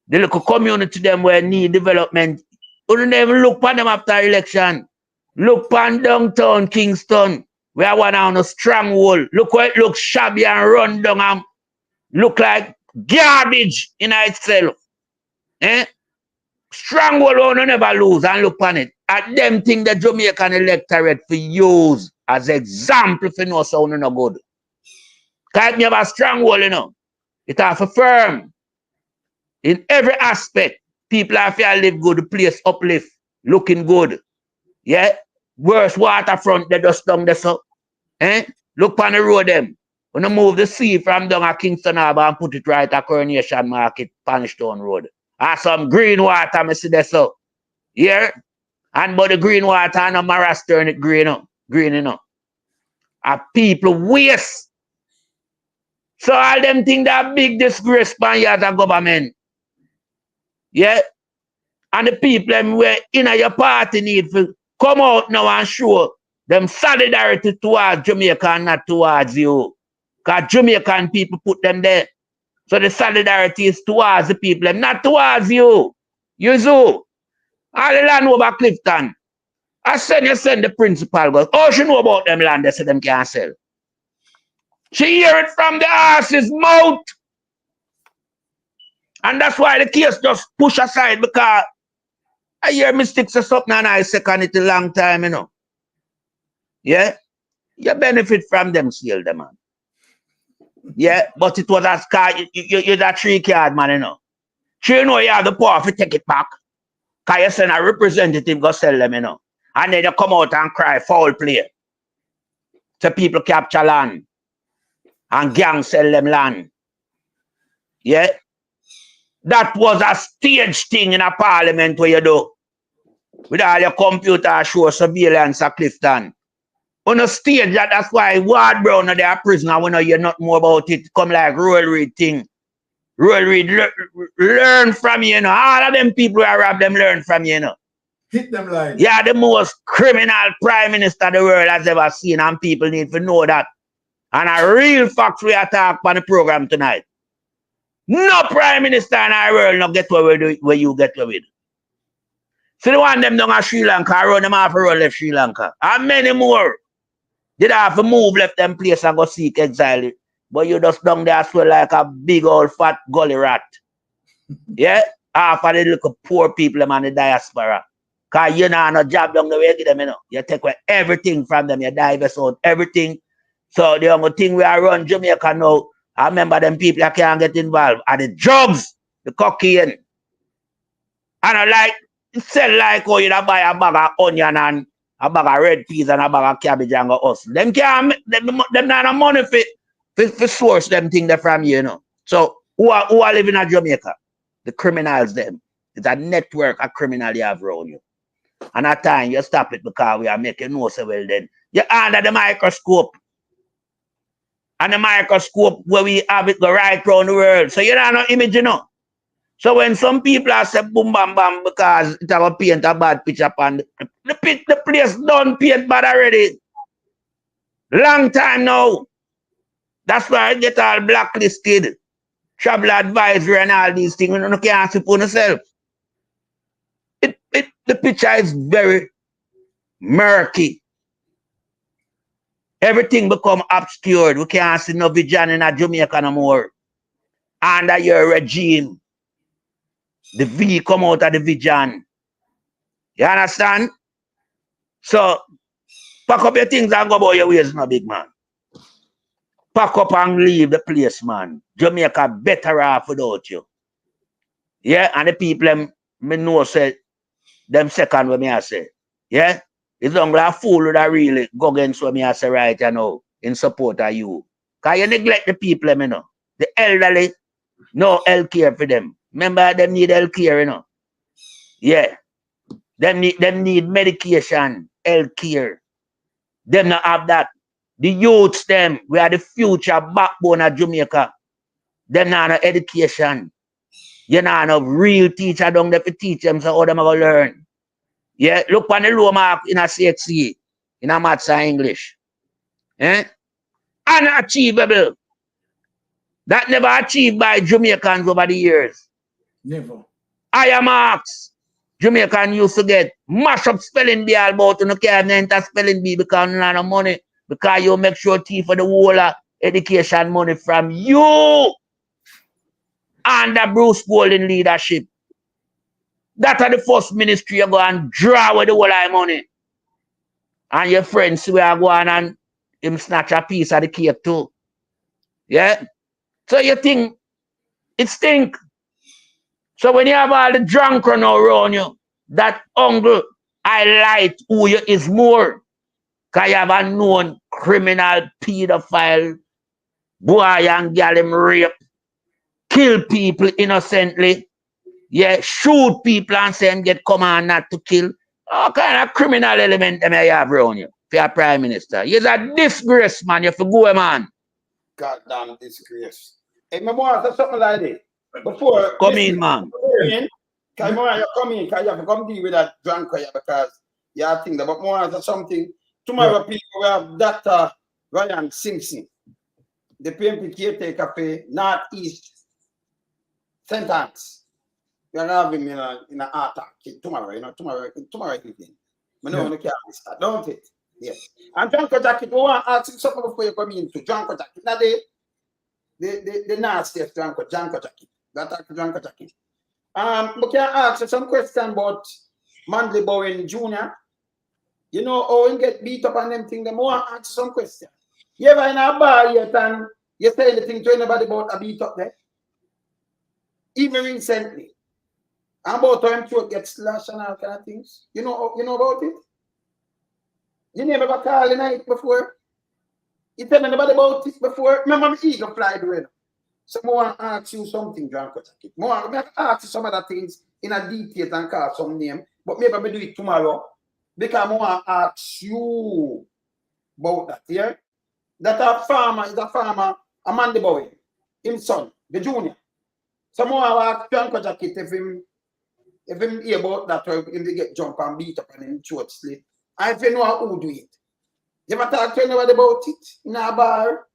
The local community them where need development. You don't even look upon them after election. Look upon downtown Kingston. We are one on a stronghold. Look where it looks shabby and run down and look like garbage in itself. Eh? Stronghold will never lose and look on it. At them thing the Jamaican electorate for use as example for no sound no good. Because me have a stronghold, you know. It have a firm. In every aspect, people have to live good, the place uplift, looking good. Yeah? Worse waterfront, they just down there so. Eh? Look on the road them. When you move the sea from down at Kingston Harbour and put it right at Coronation Market, Panishtown Road. Or some green water, I see there so. Yeah? And but the green water and the maras turn it green up. Green, you know. And people waste. So all them think that big disgrace by you as a government. Yeah? And the people them where in your party need to come out now and show them solidarity towards Jamaica and not towards you. Because Jamaican people put them there. So the solidarity is towards the people, them, not towards you. You zoo. All the land over Clifton. I send the principal goes, oh, she know about them land, they say them can't sell. She hear it from the horse's mouth. And that's why the case just push aside because I hear mistakes or something and I second it a long time, you know. Yeah? You benefit from them still, the man. Yeah? But it was a car, you're that 3 card, man, you know. You know you have the power to take it back. Because you send a representative go sell them, you know. And then you come out and cry foul play. So people capture land. And gang sell them land. Yeah? That was a stage thing in a parliament where you do. With all your computer show surveillance at Clifton. On a stage, that's why Ward Brown are there prisoner when you hear nothing more about it. Come like Royal Reid thing. Royal Reid learn from you, you know. All of them people who rob them learn from you, you know. Hit them like. Yeah, the most criminal prime minister the world has ever seen, and people need to know that. And a real fact we attack on the program tonight. No prime minister in our world not get where you get with. So the one them down at Sri Lanka, run them off road left Sri Lanka. And many more. Did have to move left them place and go seek exile. But you just down there as well like a big old fat gully rat. Yeah? Half of the little poor people them and the diaspora. Because you know no job down the way give them, you know. You take away everything from them, you divest out everything. So the only thing we are run Jamaica now, I remember them people that can't get involved are the drugs, the cocaine. And I like sell like how you buy a bag of onion and a bag of red peas and a bag of cabbage and go hustle. Them can't them not have money for source them things from you know. So who are living in Jamaica? The criminals them. It's a network of criminals you have around you. And at time you stop it because we are making no so well then. You're under the microscope. And the microscope where we have it go right around the world. So you don't know image, you know. So when some people are say boom bam bam because it have a paint a bad picture upon the place done paint bad already. Long time now. That's why I get all blacklisted. Travel advisory and all these things. You can't see for yourself. The picture is very murky. Everything become obscured. We can't see no vision in a Jamaica no more. Under your regime. The V come out of the vision. You understand? So, pack up your things and go about your ways, no big man. Pack up and leave the place, man. Jamaica better off without you. Yeah, and the people them, me know say, them second what me I say. Yeah? It's only a fool that really go against what me I say right now in support of you. Because you neglect the people, you know. The elderly, no health care for them. Remember, them need health care, you know. Yeah. Them need medication, health care. Them not have that. The youths, them, we are the future backbone of Jamaica. Them not have education. You know, no real teacher down there to teach them so how them going to learn. Yeah, look on the low mark in a CXC, in a maths and English. Eh? Unachievable. That never achieved by Jamaicans over the years. Never. Higher marks. Jamaican used to get mash up spelling bee all about, you know, can't enter spelling bee because you don't have money. Because you make sure tea for the whole education money from you under Bruce Golding leadership. That are the first ministry you go and draw with the whole of money. And your friends we are going and him snatch a piece of the cake too. Yeah? So you think it stink. So when you have all the drunk now around you, that uncle highlight who you is more. Because you have a known criminal pedophile, boy and girl him rape, kill people innocently, yeah, shoot people and say and get command not to kill. All kind of criminal element them you have around you for your prime minister. You're a disgrace, man. You have to go, man. Goddamn disgrace. Hey, my boy, say something like this. Before come in, man. Come on, you come in, because you have to come deal with that drunk because you think that. But more say something. Tomorrow, people will have Dr. Ryan Simpson, the PMP caretaker for Northeast sentence. We're gonna have him in an attack tomorrow, you know, tomorrow evening. I know you can't miss that, don't it? Yes. And John Jacket, we want to ask you something before you come in to John Jacket. Now the nastiest John Jacket. That John Jacket. We can ask you some question about Manley Bowen Jr. You know how he get beat up and them things. They want to ask you some question. You ever in a bar yet and you say anything to anybody about a beat up there? Even recently. And about time to get slashed and all kind of things. You know about it? You never got called in night before? You tell anybody about it before? Remember my eagle flied with. So I want to ask you something, John Kotaki. I want to ask you some other things in a detail and call some name. But maybe I do it tomorrow. Because I want to ask you about that, yeah? That a farmer is a farmer, a man the boy, his son, the junior. So I want to ask John Kotaki if him hear about that or if they get jump and beat up and him throat slit. And if you know who do it. You ever talk to anybody about it in a bar?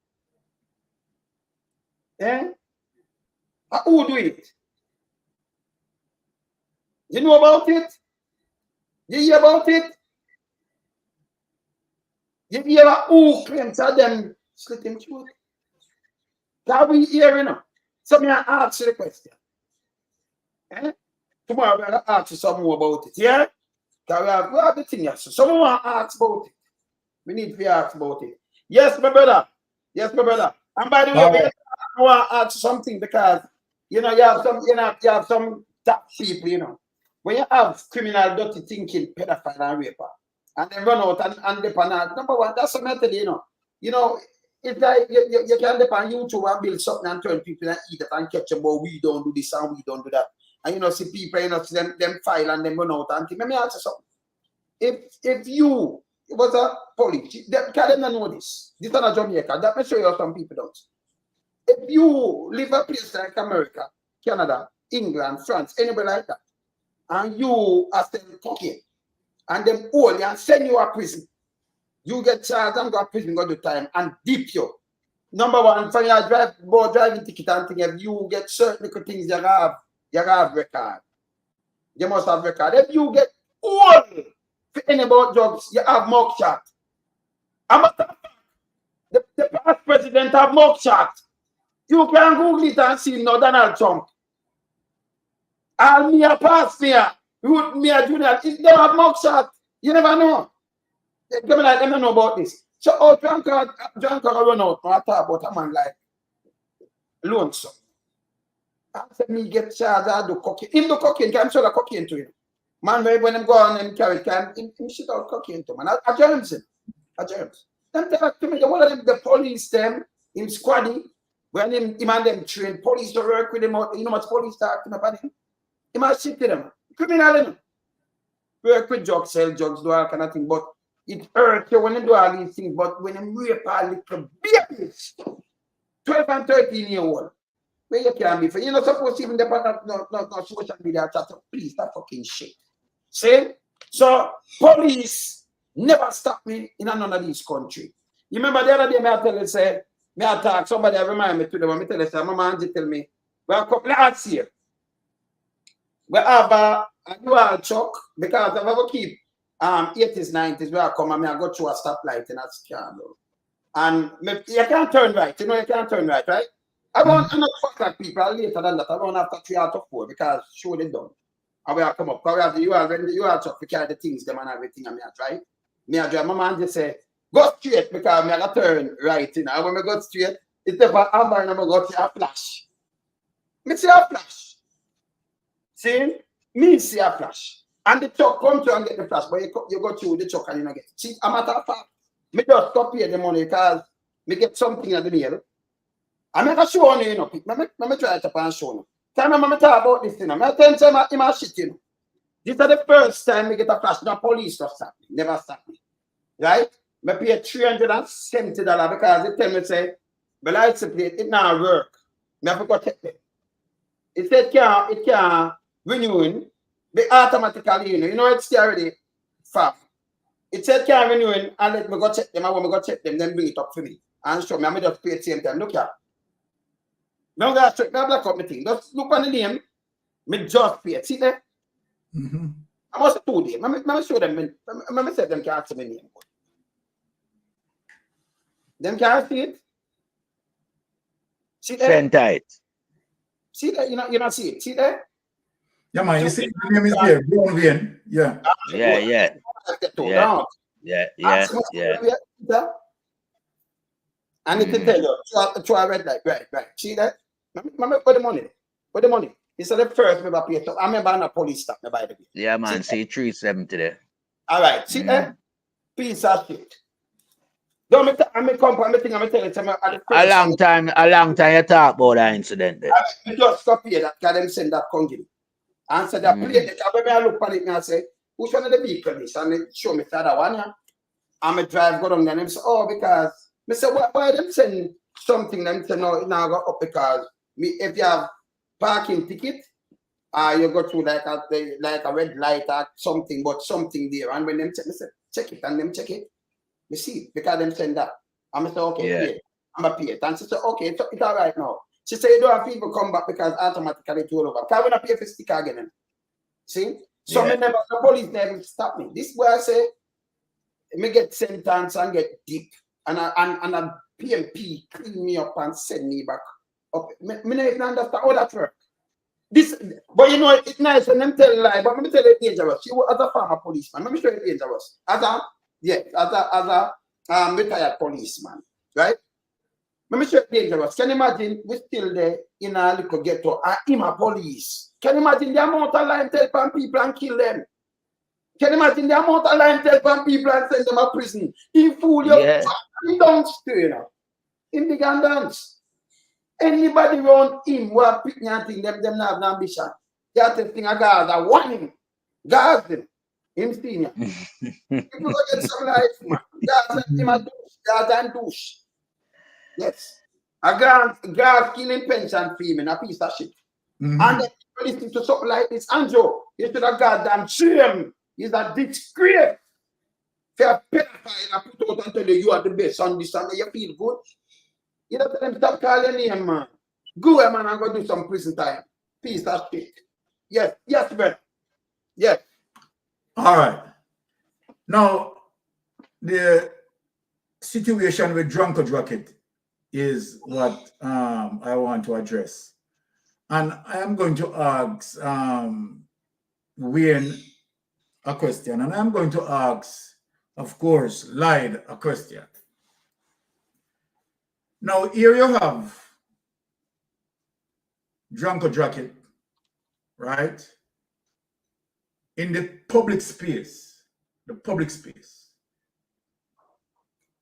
Eh? Who do it? You know about it? You hear about it? You hear who claims that them slit him throat? Can we hear, you know? So me ask you the question. Eh? Tomorrow we're going to ask you some more about it, yeah? Because we have the thing here. So someone want to ask about it. We need to ask about it. Yes, my brother. Yes, my brother. And by the way, I want to ask you something because, you know, you have some top people, you know. When you have criminal, dirty thinking, pedophile and raper, and then run out and depend on, number one, that's a method, you know. You know, it's like you can depend on YouTube and build something and turn people and eat it and catch them, but we don't do this and we don't do that. And you know, see people, you know, see them file and them run out and think. Let me ask you something. If you was a police, can them not know this? This is not Jamaica. That may show you some people don't. If you live a place like America, Canada, England, France, anybody like that, and you are selling cocaine, and them hold you and send you to prison, you get charged and go to prison, go to time, and dip you. Number one, for your driving ticket and thing, if you get certain little things, you have record. You must have record. If you get old for any about drugs, you have mugshot. The past president have mugshot. You can Google it and see no Donald Trump. All me a past me, Ruth me a junior. If they have mugshot, you never know. They don't know about this. So John Carter run out. I talk about a man like Lonesome. After me get charged, I do cocaine. Him do cocaine, can show the cocaine to him. Man, when him go on and carry can him shit out cocaine to man. I germs him. Them talk to me, one of them, the police them, him squaddy, when him and them train police to work with him out, you know much police talk to him about him. He must shit to them. criminal. Work with drugs, sell drugs, do all kind of thing, but it hurts you when you do all these things. But when you rape a little babies, 12 and 13-year-old, where you can be for, you're not supposed to even depend on no social media chat. Please, that fucking shit. See? So police never stop me in none of these countries. You remember the other day, I tell you, say, I talk, somebody remind me to them, I tell you, say, my man tell me, well, last year, we have a dual truck because I ever keep 80s, 90s, where I come and I go through a stoplight in a scandal. And you can't turn right, you know, you can't turn right? I want to fuck like people later than that. I want after 3 out of 4 because show they done. And we have come up, because we have the UL truck, we carry the things, them and everything, and me I drive. Me I drive, my man just say, go straight because me I got turn right, you know. And when I go straight, it's never amber and I go see a flash. Me see a flash. See? Me see a flash. And the truck come to and get the flash, but you go through the truck and you don't get it. See, a matter of fact, me just stop here the money because me get something at the mail. I'm not sure you know, let me try it up and show you. Tell me, I talk about this, you know. I tell him my shit, you know. This is the first time we get a flash. No police just stop me. Never stop me. Right? I pay $370 because they tell me, say, the license plate, it now work. I have to go check it. It said it can't renewing. They automatically, you know it's already fab. It said can't renewing and let me go check them. And when I go check them, then bring it up for me. And show me, I'm just pay at the same time. Look here. Now I'm going to check, now black up my thing. Just look on the name. Me just pay it. See there? I must do them. Let me show them. Let me say them can't see my name. Them can't see it. See there? Send tight. See there? You not see it. See there? Yeah, man, you see the name is there. Brown vein. Yeah. Yeah. And it can tell you, try red light, right. See that? Remember, put the money. Put the money. This is the first me pay. I remember on a police stop, by the way. Yeah, man, see 370 there. All right, see that? Piece of shit. Don't me come for me thing, I'm telling you, a long time you talk about that incident there. I just stop here that because them send that congi. And said that plate, when I look at it and I say, which one of the vehicle is? And they show me the other one, yeah. And I drive go down there and they say, oh, because I say, why them send something? Them say, no, it now go up because if you have parking ticket, you go through like a red light or something, but something there. And when them check it, and them check it, you see, because them send that. And I say, okay, yeah. I'm a pay it. And she said, okay, it's all right now. She said, you don't have people come back because automatically it's all over. Because we don't pay for sticker again. See? So the police never stop me. This is where I say, me get sentence and get deep. And a PMP clean me up and send me back up. Me don't even understand how that works. But you know, it's nice when them tell lie, but let me tell you it's dangerous. You as a former policeman, let me show you it's dangerous. As a retired policeman, right? Let me show you it's dangerous. Can you imagine we still there in a little ghetto and him a police? Can you imagine the amount of line tell from people and kill them? Can you imagine the amount of line tell from people and send them to prison? He fool you. He don't stay, you know. In the dance. Anybody around him who are picking and thing, them not have no ambition. They are testing a Gaza, warning. Gaza, him senior. People go get some life, man. Gaza, him a douche. Gaza and douche. Yes. A gas killing pension fee, man, a piece of shit. And then you listen to something like this, Andrew, you should have goddamn shame. He's a disgrace. If you're a pedophile and put out and tell you are the best on this and you feel good. You don't tell them stop calling him, man. Go away, man, and go do some prison time. Piece of shit. Yes, brother. Yes. All right. Now, the situation with drunkard racket is what I want to address. And I am going to ask Wayne a question. And I'm going to ask, of course, Lyde a question. Now, here you have drunkard racket, right? In the public space,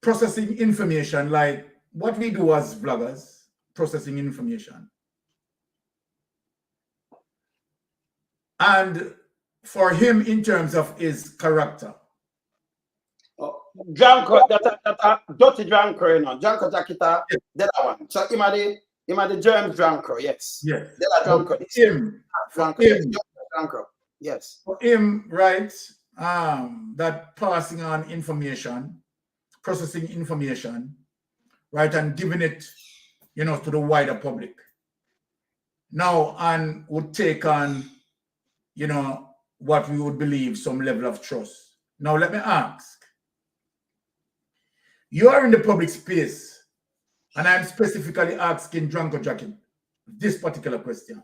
processing information like what we do as vloggers, processing information. And for him in terms of his character. Dranko, that dirty Dranko, you know. Dranko Jakita, that one. So him had the germ Dranko, yes. Yes. That Dranko. Dranko. Yes. For him, right, that passing on information, processing information, right, and giving it, you know, to the wider public. Now, and would take on, you know, what we would believe some level of trust. Now, let me ask. You are in the public space, and I'm specifically asking Dranko Jacket this particular question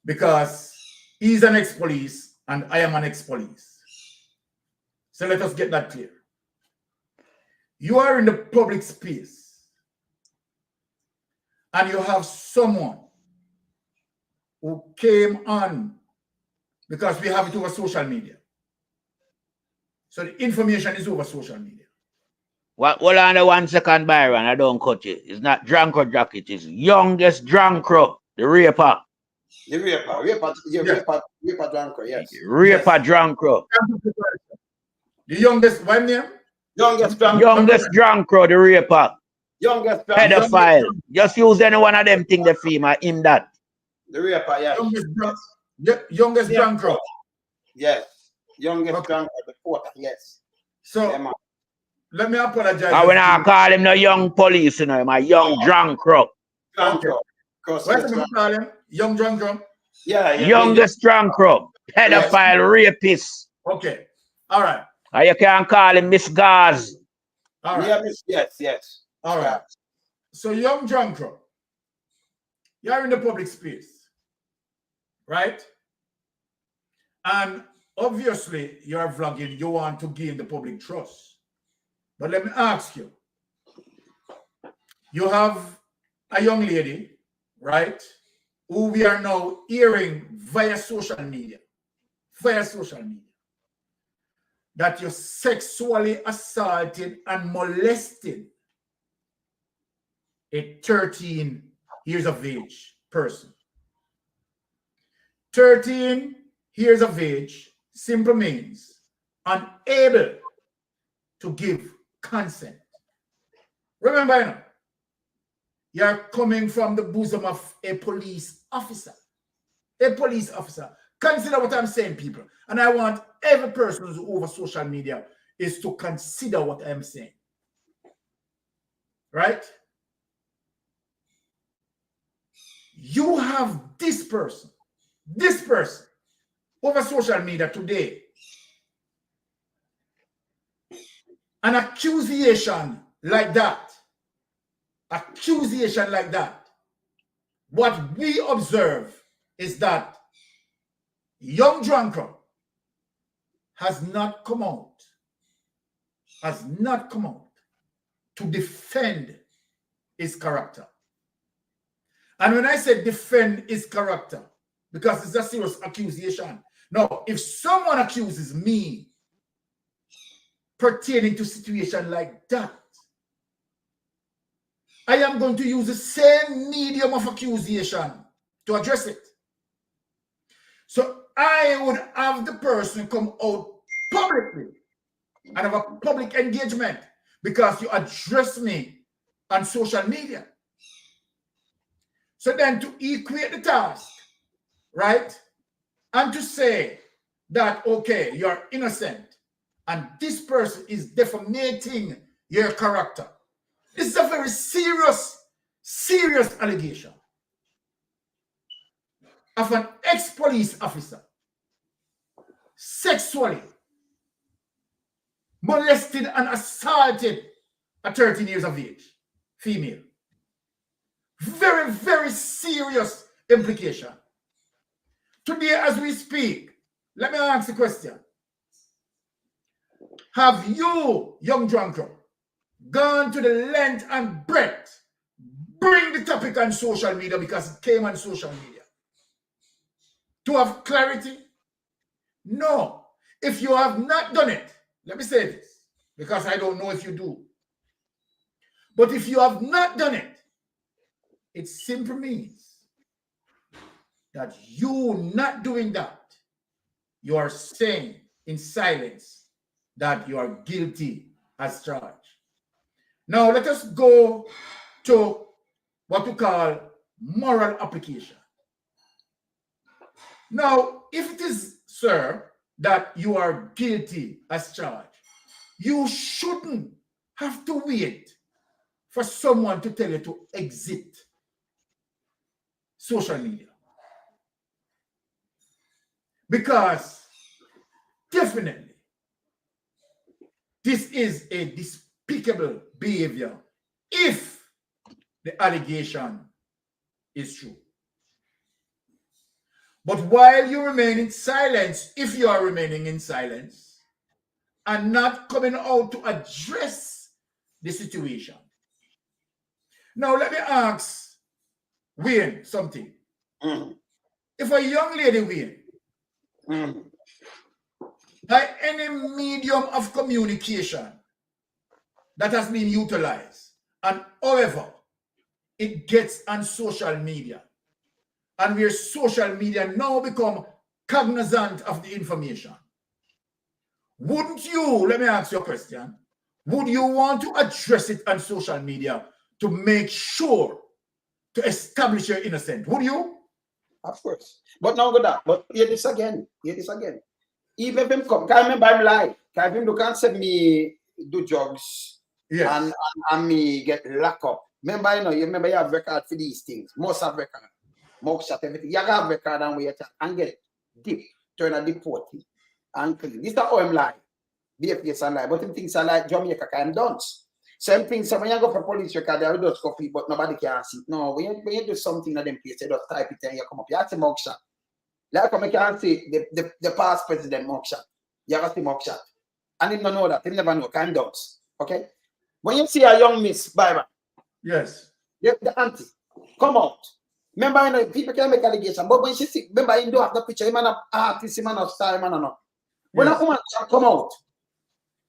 because he's an ex-police and I am an ex-police. So let us get that clear. You are in the public space and you have someone who came on because we have it over social media. So the information is over social media. Hold on 1 second, Byron. I don't cut you. It's not Dranko Jacket. It's youngest Dranko, the raper. The raper Dranko, yes. Raper Dranko. The youngest, what name? Youngest Dranko. Youngest Dranko, the raper. Youngest Dranko. Pedophile. Just use any one of them thing the FEMA, him that. The raper, yes. Youngest Dranko. Yes. Youngest Dranko, the fourth, yes. So, yeah, let me apologize. I when I call him no young police, you know, my young Dranko. Dranko. What do you call him? Young Dranko? Yeah. Youngest Dranko. Pedophile, rapist. Okay. All right. Or you can call him Miss Gaz. All right. Yes. All right. So, young Dranko, you're in the public space, right? And obviously, you're vlogging, you want to gain the public trust. But let me ask you, you have a young lady, right, who we are now hearing via social media, that you sexually assaulted and molested a 13 years of age person. 13 years of age simply means unable to give consent. Remember, you know, you're coming from the bosom of a police officer. A police officer. Consider what I'm saying, people. And I want every person who's over social media is to consider what I'm saying. Right? You have this person over social media today. An accusation like that, what we observe is that young Dranko has not come out to defend his character. And when I say defend his character, because it's a serious accusation. Now, if someone accuses me pertaining to situation like that, I am going to use the same medium of accusation to address it. So I would have the person come out publicly and have a public engagement because you address me on social media. So then to equate the task, right? And to say that, okay, you're innocent and this person is defamating your character. This is a very serious allegation of an ex-police officer sexually molested and assaulted at 13 years of age, female. Very, very serious implication. Today, as we speak, let me ask the question. Have you, young Dranko, gone to the length and breadth, bring the topic on social media because it came on social media, to have clarity? No. If you have not done it, let me say this, because I don't know if you do. But if you have not done it, it simply means that you not doing that you are saying in silence that you are guilty as charged. Now let us go to what we call moral application. Now, if it is, sir, that you are guilty as charged, you shouldn't have to wait for someone to tell you to exit social media. Because definitely, this is a despicable behavior if the allegation is true. But while you remain in silence, if you are remaining in silence and not coming out to address the situation. Now, let me ask Wayne something. If a young lady, Wayne, by any medium of communication that has been utilized, and however it gets on social media, and where social media now become cognizant of the information, wouldn't you, let me ask you a question, would you want to address it on social media to make sure to establish your innocence? Would you? Of course. But now with that, but hear this again. Even if him come, can't remember I'm live. Can't him can't send me do drugs, yes, and me get locked up. Remember, you remember you have record for these things. Most have record. Mock shot everything. You have record and wait and get deep, turn a deported and clean. This is how I'm live. BFS and live. But him things are like Jamaica can dance. Same thing, so when you go for police record, they will just copy, but nobody can see. No, when you do something at them place, you just type it and you come up. You have to mock shot. Like I can see the past president mock shot. You have to mock shot. And him don't know that. He never know. Can dance. Okay? When you see a young miss, Byron. yes, The auntie, come out. Remember, people can make allegation, but when she see, remember, you don't have the picture, you man of artist, you man of star, you man of no. When a woman come out,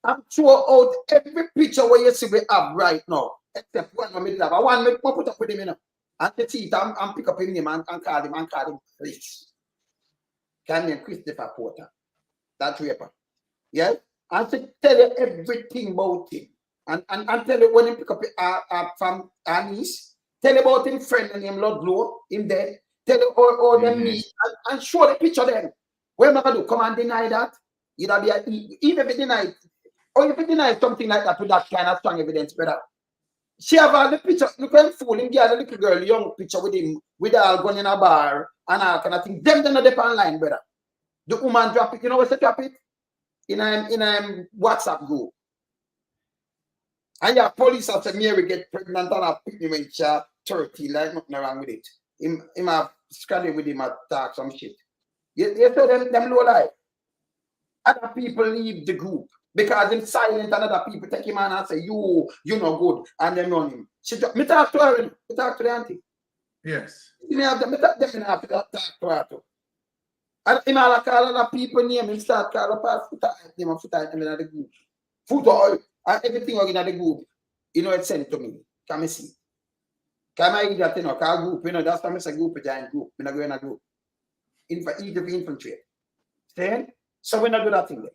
and throw out every picture where you see we have right now, except one we have. I want to put up with him, and to see it and pick up his name and call him Chris. Can name Christopher Porter, that rapper. Yeah? And to tell you everything about him. And tell you when he pick up from Annie's, tell you about him friend named Lord Glow, him there. Tell you all them meet and show the picture then. What am I going to do? Come and deny that? Even if you deny it, or if you deny something like that with that kind of strong evidence, brother. She have all the picture, look at him fool him, get a little girl, young picture with him, with all going in a bar, and all kind of thing. Them don't know the online, brother. The woman drop it, you know what's the drop it? In a WhatsApp group. And your police after Mary get pregnant and a pick me when she 30, like nothing wrong with it. Him have scandal with him and talk some shit. You tell them low life. Other people leave the group because him silent and other people take him on and say, you no good, and them run him. Me talk to her, me talk to the auntie. yes. Me have to talk to her too. And him all call other people name, him start call up foot in the group. Foot oil. And everything in the group, it's sent to me. Can I see? Can I that, call group, that's why I say group, giant group. We're not going to group. Either infiltrate. Then, so we're not do that thing there.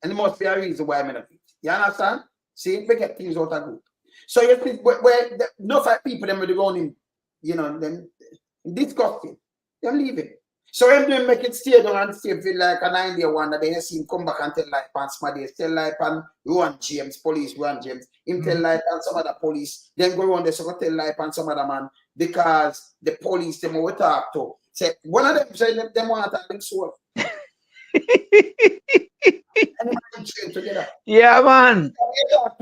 And there must be a reason why I'm not do it. You understand? See, we get things out of group. So you think, where no five people, them really going in, them disgusting. Them leaving. So when they make it stay down and stay feel like an idea one that they see him come back and tell like pan Smaddy, tell like pan Rowan James, police Rowan James, him tell like pan some other police, then go around there so go tell like pan some other man because the police them will talk to. Say one of them say them want to them soul. Together. Yeah, man.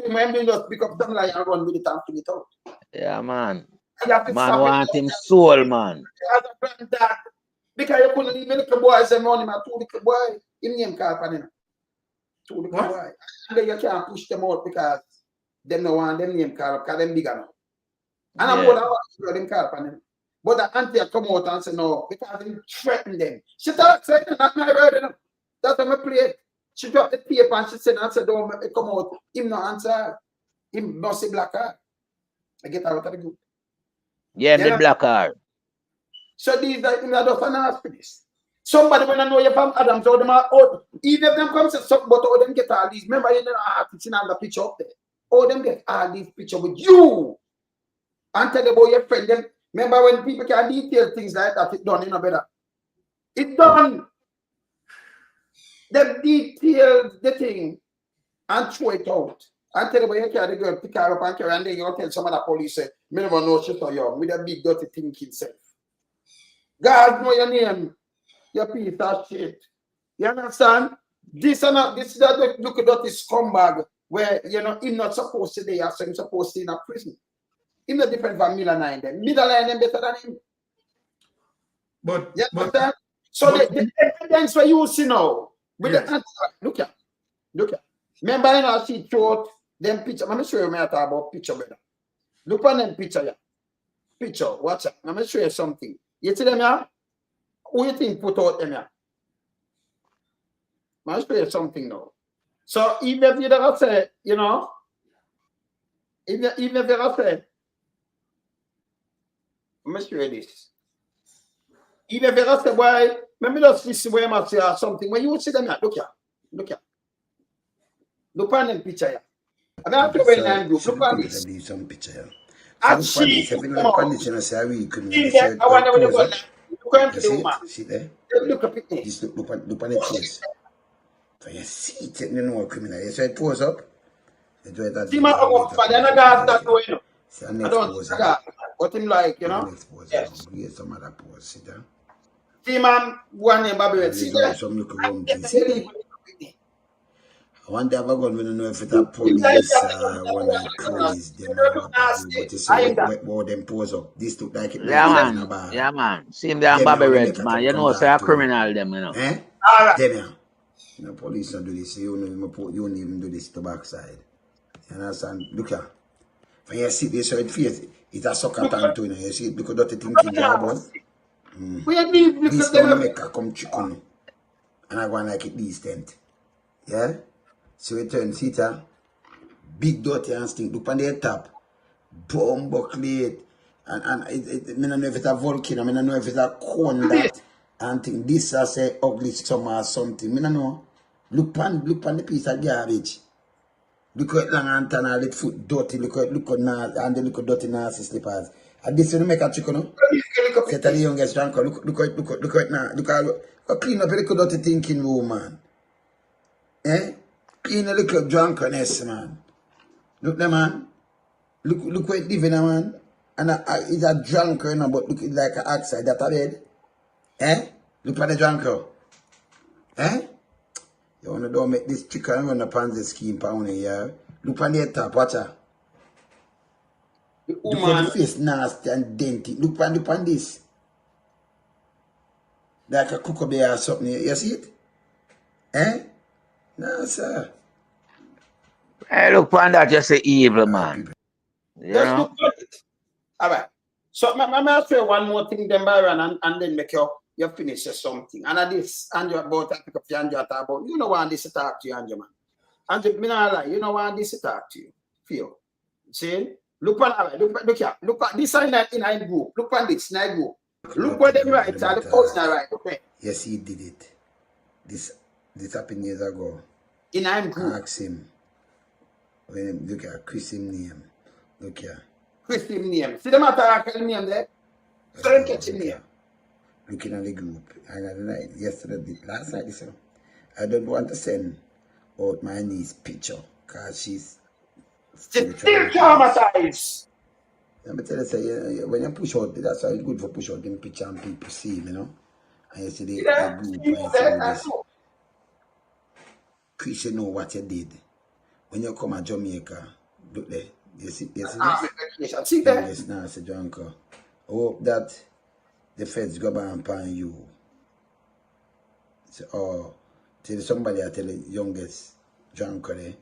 When they just pick up something like and run with it and figure it out. Yeah, man. Man want him soul, man. Because you couldn't leave a little boy say money, man. Two little boy, him name call for them. Two little boy. And then you can't push them out because them no want them name call because them bigger now. And I'm going to them call for them. But the auntie come out and say no, because he threatened them. She thought, not my word, that's how I play it. She dropped the paper and she said, don't come out. Him no answer. Him no say black card. I get out of the group. Yeah, the black card. So these are just an ask for this. Somebody when I know you from Adams, so them are out. Even if them come say something, but all them get all these. Remember, you know, artists in the picture up there. All them get all these picture with you. And tell about your friend. Them, remember when people can detail things like that, it done, you know, better. It done. Them detail the thing and throw it out. And tell about you carry the girl, pick her up and carry, and then you tell some of the police, say, me never know she saw you with a big dirty thinking self. God know your name. Your piece of shit. You understand? This is that look at this scumbag where you know him not supposed to be, so him supposed to be in a prison. Him not different from Middle Line them. Middle Line them better than him. But you understand? So the evidence for you see now with the answer. Look here. Remember you know she showed them picture. Let me show you me talk about picture better. Look on them picture here. Picture, watch it. Let me show you something. You see them here? Who you think put out them here? I'll show you something now. So even if you don't say, you know, even if you don't say, let me show you this. Even if you don't say, why, let me just listen where I say or something. When you see them here, look here. Look on them picture here. I don't have to wait now. Look on this. Some picture here. And she, I wonder where they go. Look on the woman. See there? Look at it. This look on the face. So you see it, you know, criminal. You say it pose up. See my father, and I got that way. I don't see that. What him like, you know? Yes. Some other pose. See there? See, man, one name, Baby. See there? Some look around. I wonder if I'm going to know if it's a police one of the police. But you see what them pose up. This look like it. Yeah, man. See him there, Bobby Reds, man. You know, say a criminal, them, you know. Eh? All right. Them, you know, police don't do this. You don't even do this to the backside. You understand? Look here. When you see this red face, it's a soccer tank too. You see it because that's the thinking job on. This don't make a come chicken. And I go and like it decent. Yeah? So it turns heater, big dirty and stink. Look on the top, bomb bucklet, and I don't know if it's a volcano, I don't know if it's a cone that, and think this I say ugly summer or something. I don't know. Look on the piece of garbage. Look at long antenna, let foot dirty, look at and they look at dirty nasty slippers. And this will make a chicken, no? Say to the youngest drunk, look at now, look at clean up a little dirty thinking room, man. Eh? Clean a little drunkenness, man. Look there, man. Look where it living, man. And it's a drunker, you know, but look like an oxide that a bed. Eh? Look at the drunker. Eh? You wanna don't make this chicken run upon the scheme pound here. Look on the top, watch her. Look at the face nasty and denty. Look on this. Like a cooker bear or something. You see it? Eh? No, sir. Hey, look on that, just say evil, man. Let's look at it. All right. So, I'm say one more thing, then Byron, and then make you finish something. And this, and you about to pick up your Andrew about, you know why this to talk to you, Andrew, man. Andrew, me not lie, you know why this to talk to you. Feel. See? Look on, all right, look here. Look at this in a group. Look on this in a group. Look what them right, the post now right, okay. Yes, he did it. This happened years ago. In a group. Ask him. When look at Chris him name. Look here. Chris him name. See the matter name there? So them catch him name. Looking at the group. And last night, this I don't want to send out my niece picture because she's still traumatized. Let me tell you, say, when you push out, that's why it's good for push out them picture and people see him, you know. And you see the group and you see this. Chris, you know what you did. When you come to Jamaica, look there. You see this? See that? Yes, now it's a junker. I hope that the feds go back upon you. So, tell somebody, I tell the youngest junker there,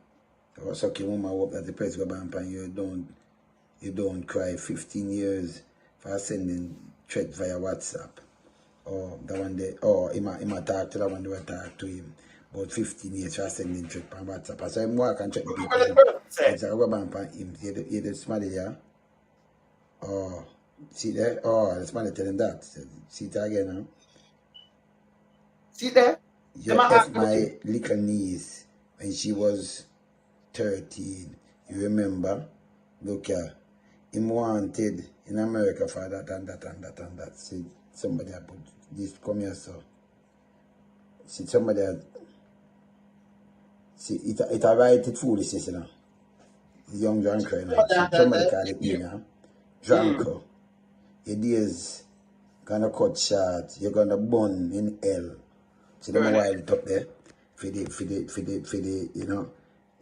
or sucking woman, I hope that the feds go back upon you. You don't cry 15 years for sending threat via WhatsApp. Or the one day, or he might talk to the one who talk to him. About 15 years for sending threat on WhatsApp. So I'm working check the people. It's a rubber upon him. See the somebody here? Oh, see there? Oh, the somebody telling that. See it again now. See there? You helped my little niece when she was 13. You remember? Look here. Him wanted in America for that and that and that and that. See, somebody had put this, come here, sir. See, somebody had, see, it right, it foolishness, you know. The young drunker, you know. Somebody called it, you know. Drunker. Your days gonna cut short. You're gonna burn in hell. See, them wild it up there. For the, you know.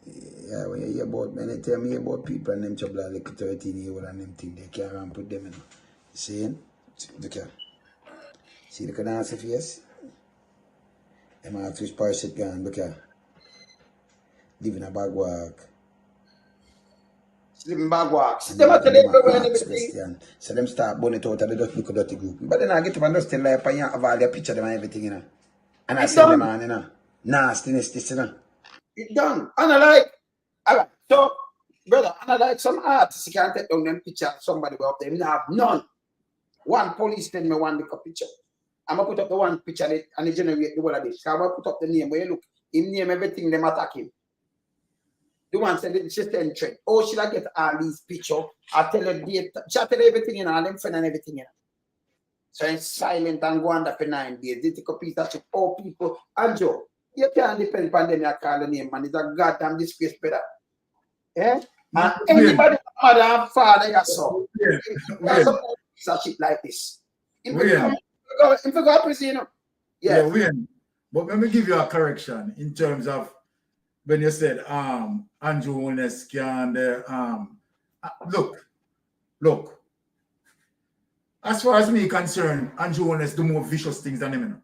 Yeah, when you hear about, when they tell me about people and them trouble like 13-year-old and them thing, they can't run put them in. You see? Look here. See the nasty face? Them ask which part shit gone, look here. Live in a bag walk. Sleeping bag walk. So them start burning it out of the dirty group. But then I get to understand like and you have all their picture them and everything, you know. And I send them on, you know. Nastiness, this, you know. It's done. And I like, alright, so, brother, and I like some artists, you can't take down them picture of somebody up there. We have none. One police send me one little picture. I'm going to put up the one picture and it generate the whole of this. I'm going to put up the name where you look, him name everything, them attack him. The one said it's just an trend. Oh, should I get all these pictures? I tell her date, she tell her everything, you know, and them friend and everything, you know. So it's silent and go under for 9 days. They take a piece of shit. Oh, people, and Joe. You can't depend on them, you call the name, man. It's a goddamn disgrace, brother. Eh? And anybody, mother and father, you saw. That's a piece of shit like this. If you go up, you know. Yeah. But let me give you a correction in terms of when you said Andrew Holness can look. As far as me concerned, Andrew Holness do more vicious things than him, you know.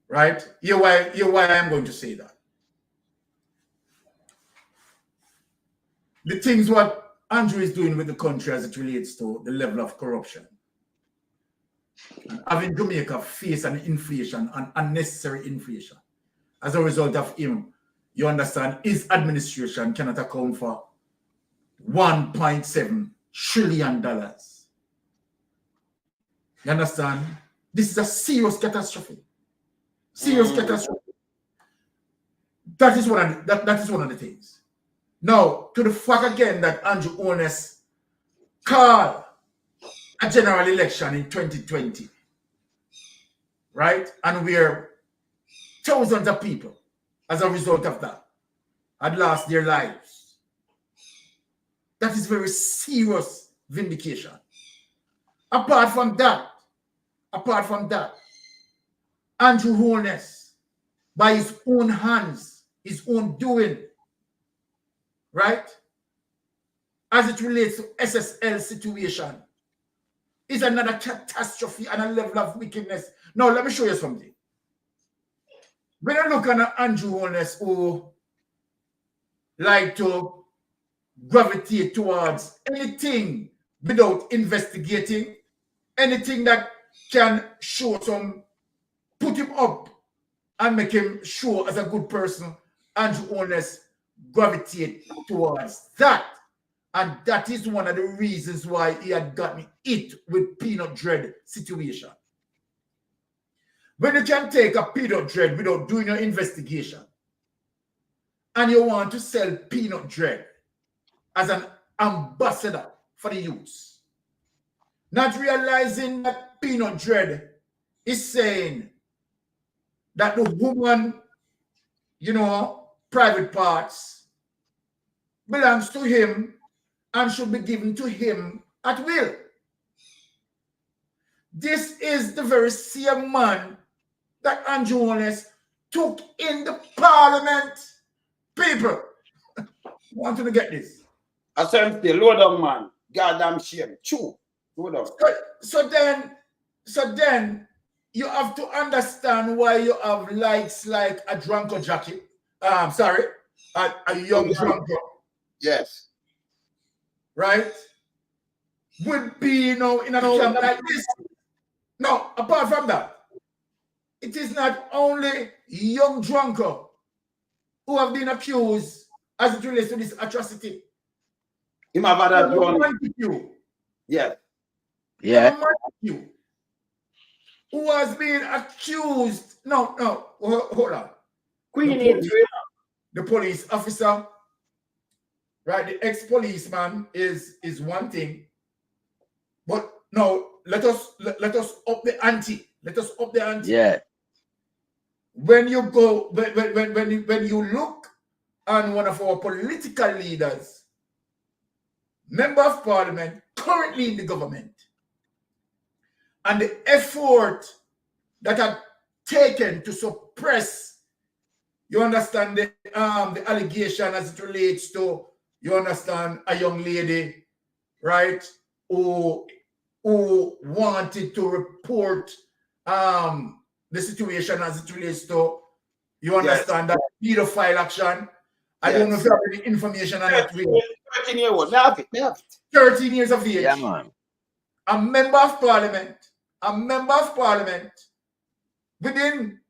Right? Here's why I'm going to say that. The things what Andrew is doing with the country as it relates to the level of corruption. And having Jamaica face an inflation, an unnecessary inflation. As a result of him, you understand, his administration cannot account for $1.7 trillion. You understand? This is a serious catastrophe. Serious catastrophe. That is one of the things. Now, to the fact again that Andrew Holness called a general election in 2020, right? And where thousands of people, as a result of that, had lost their lives. That is very serious vindication. Apart from that, Andrew Holness, by his own hands, his own doing, right? As it relates to SSL situation, is another catastrophe and a level of wickedness. Now, let me show you something. When I look at Andrew Holness, who like to gravitate towards anything without investigating, anything that can show some, put him up and make him show as a good person, Andrew Holness gravitate towards that. And that is one of the reasons why he had gotten hit with peanut dread situation. When you can take a peanut dread without doing your investigation, and you want to sell peanut dread as an ambassador for the youth, not realizing that peanut dread is saying that the woman, you know, private parts belongs to him and should be given to him at will. This is the very same man that Andrew Holness took in the parliament. People, want to get this. I said, low down, man. Goddamn shame. True. Low down. So then you have to understand why you have likes like a drunker jacket. A young drunker. Yes. Right? Would be, you know, in a camp like this. No, apart from that, it is not only young drunker who have been accused as it relates to this atrocity. Him have had that you. Yes. Yeah. who has been accused. No, hold on. The police officer, right? The ex-policeman is one thing, but no, let us up the ante. Let us up the ante. Yeah. When you go, when you look on one of our political leaders, member of parliament, currently in the government, and the effort that are taken to suppress, you understand, the allegation as it relates to, you understand, a young lady, right, who wanted to report the situation as it relates to, you understand, that pedophile action. I don't know if you have any information on that. 13 years old. 13 years of age. Yeah, man. A member of parliament within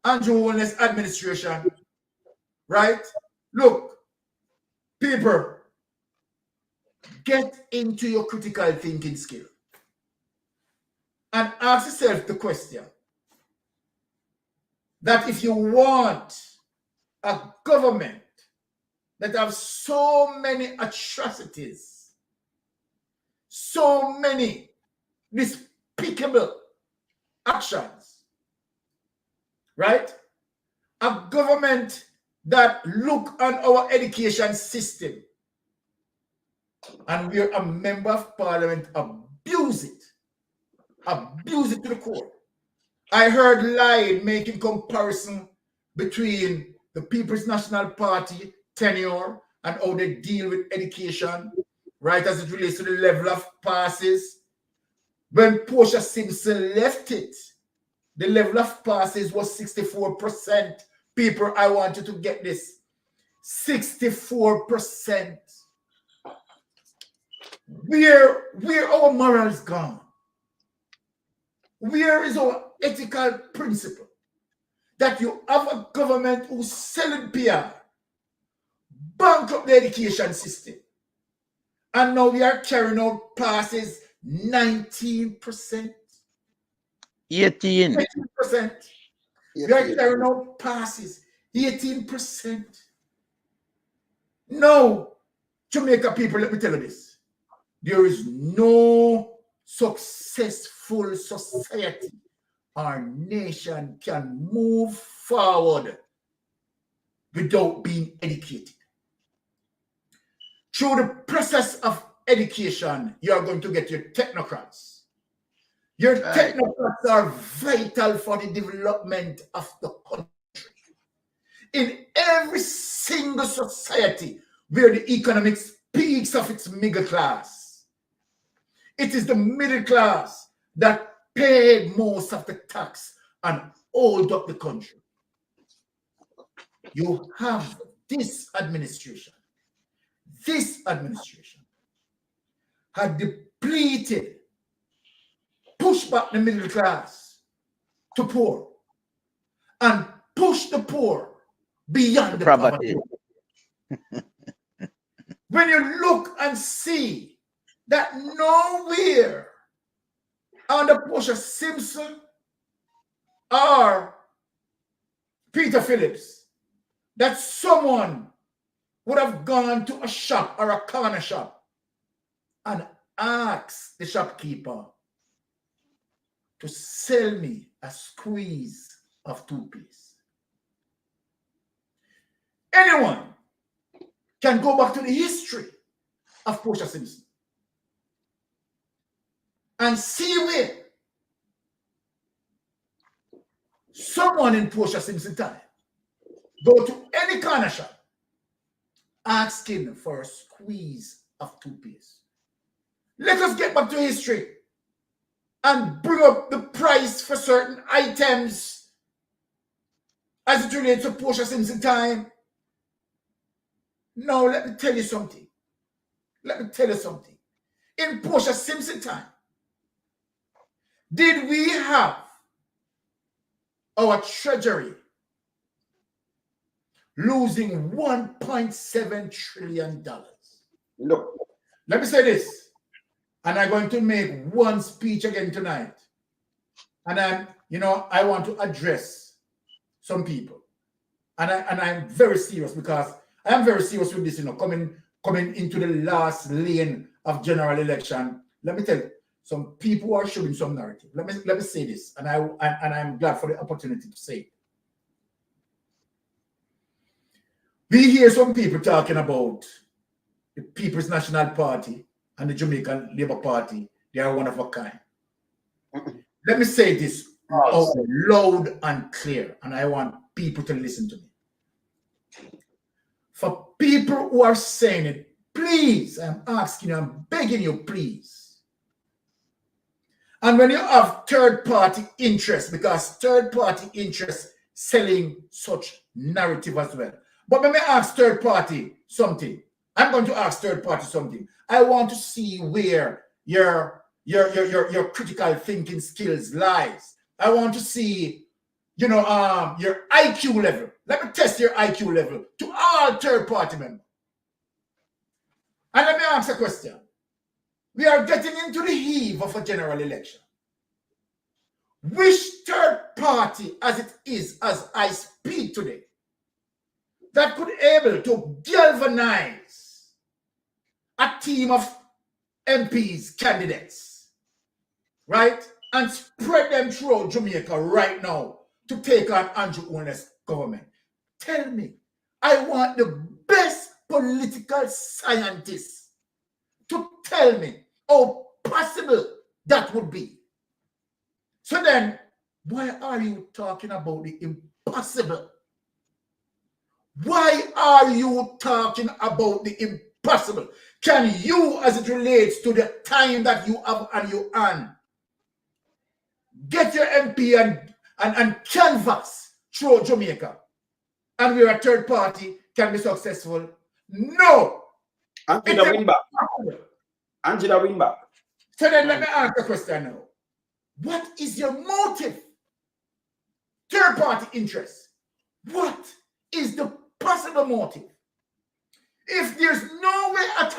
Andrew Holness administration, right? Look, people, get into your critical thinking skill and ask yourself the question that if you want a government that have so many atrocities, so many despicable actions, right? A government that look on our education system and where a member of parliament abuse it to the core. I heard Lyde making comparison between the People's National Party tenure and how they deal with education, right, as it relates to the level of passes. When Portia Simpson left it, the level of passes was 64%. People, I want you to get this. 64%. Where our morals gone? Where is our ethical principle? That you have a government who's selling PR, bankrupt the education system, and now we are carrying out passes 19%. 18%. We are carrying out passes 18%. No, Jamaica people, let me tell you this. There is no successful society or nation can move forward without being educated. Through the process of education, you are going to get your technocrats. Your technocrats are vital for the development of the country. In every single society where the economy speaks of its middle class, it is the middle class that paid most of the tax and hold up the country. You have this administration had depleted, pushed back the middle class to poor, and pushed the poor beyond the poverty. When you look and see that nowhere under Portia Simpson or Peter Phillips that someone would have gone to a shop or a corner shop and asked the shopkeeper to sell me a squeeze of toothpaste. Anyone can go back to the history of Portia Simpson and see where someone in Portia Simpson time go to any corner shop asking for a squeeze of toothpaste. Let us get back to history and bring up the price for certain items as it relates to Portia Simpson time. Now, let me tell you something. In Portia Simpson time, did we have our treasury losing $1.7 trillion? No. Let me say this, and I'm going to make one speech again tonight. And I want to address some people. And I'm very serious because I am very serious with this, coming into the last lane of general election. Let me tell you, some people are showing some narrative. Let me say this, and I'm glad for the opportunity to say it. We hear some people talking about the People's National Party and the Jamaican Labour Party. They are one of a kind. Let me say this out loud and clear, and I want people to listen to me. For people who are saying it, please, I'm asking you, I'm begging you, please. And when you have third-party interest, because third-party interest selling such narrative as well. But let me ask third-party something. I'm going to ask third-party something. I want to see where your critical thinking skills lies. I want to see, your IQ level. Let me test your IQ level to all third-party members. And let me ask a question. We are getting into the eve of a general election. Which third party, as it is, as I speak today, that could able to galvanize a team of MPs, candidates, right? And spread them throughout Jamaica right now to take on Andrew Holness government? Tell me. I want the best political scientists to tell me how possible that would be. So then, why are you talking about the impossible? Why are you talking about the impossible? Can you, as it relates to the time that you have on your hand, get your MP and canvass through Jamaica, and we're a third party can be successful? No. Angela win back. Angela win back. So then let me ask the question now. What is your motive? Third party interest. What is the possible motive? If there's no way at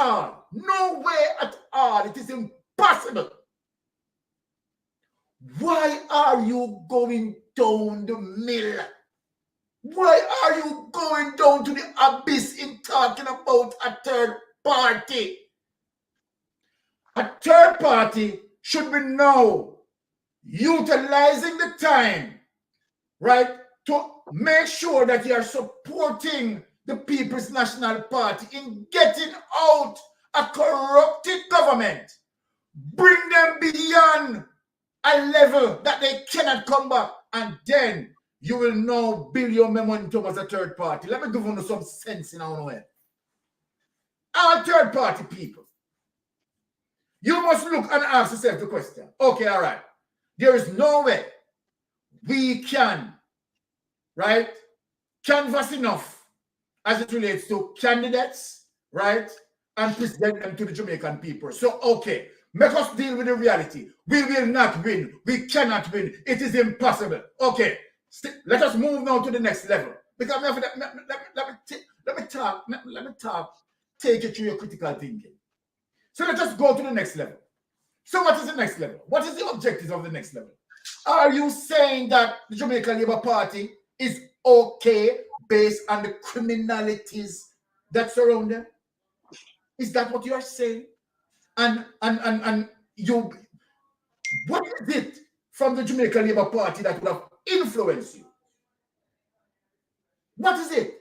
all, it is impossible. Why are you going down the mill? Why are you going down to the abyss in talking about a third party? A third party should be now utilizing the time, right, to make sure that you are supporting the People's National Party in getting out a corrupted government. Bring them beyond a level that they cannot come back, and then you will now build your momentum as a third party. Let me give you some sense in our way. Our third party people, you must look and ask yourself the question. Okay, all right. There is no way we can, right, canvass enough as it relates to candidates, right, and present them to the Jamaican people. So, okay, make us deal with the reality. We will not win. We cannot win. It is impossible. Okay, let us move now to the next level. Because let me talk. Take it to your critical thinking. So let us go to the next level. So what is the next level? What is the objective of the next level? Are you saying that the Jamaica Labour Party is okay based on the criminalities that surround them? Is that what you are saying? And you, what is it from the Jamaica Labour Party that would have influenced you? What is it?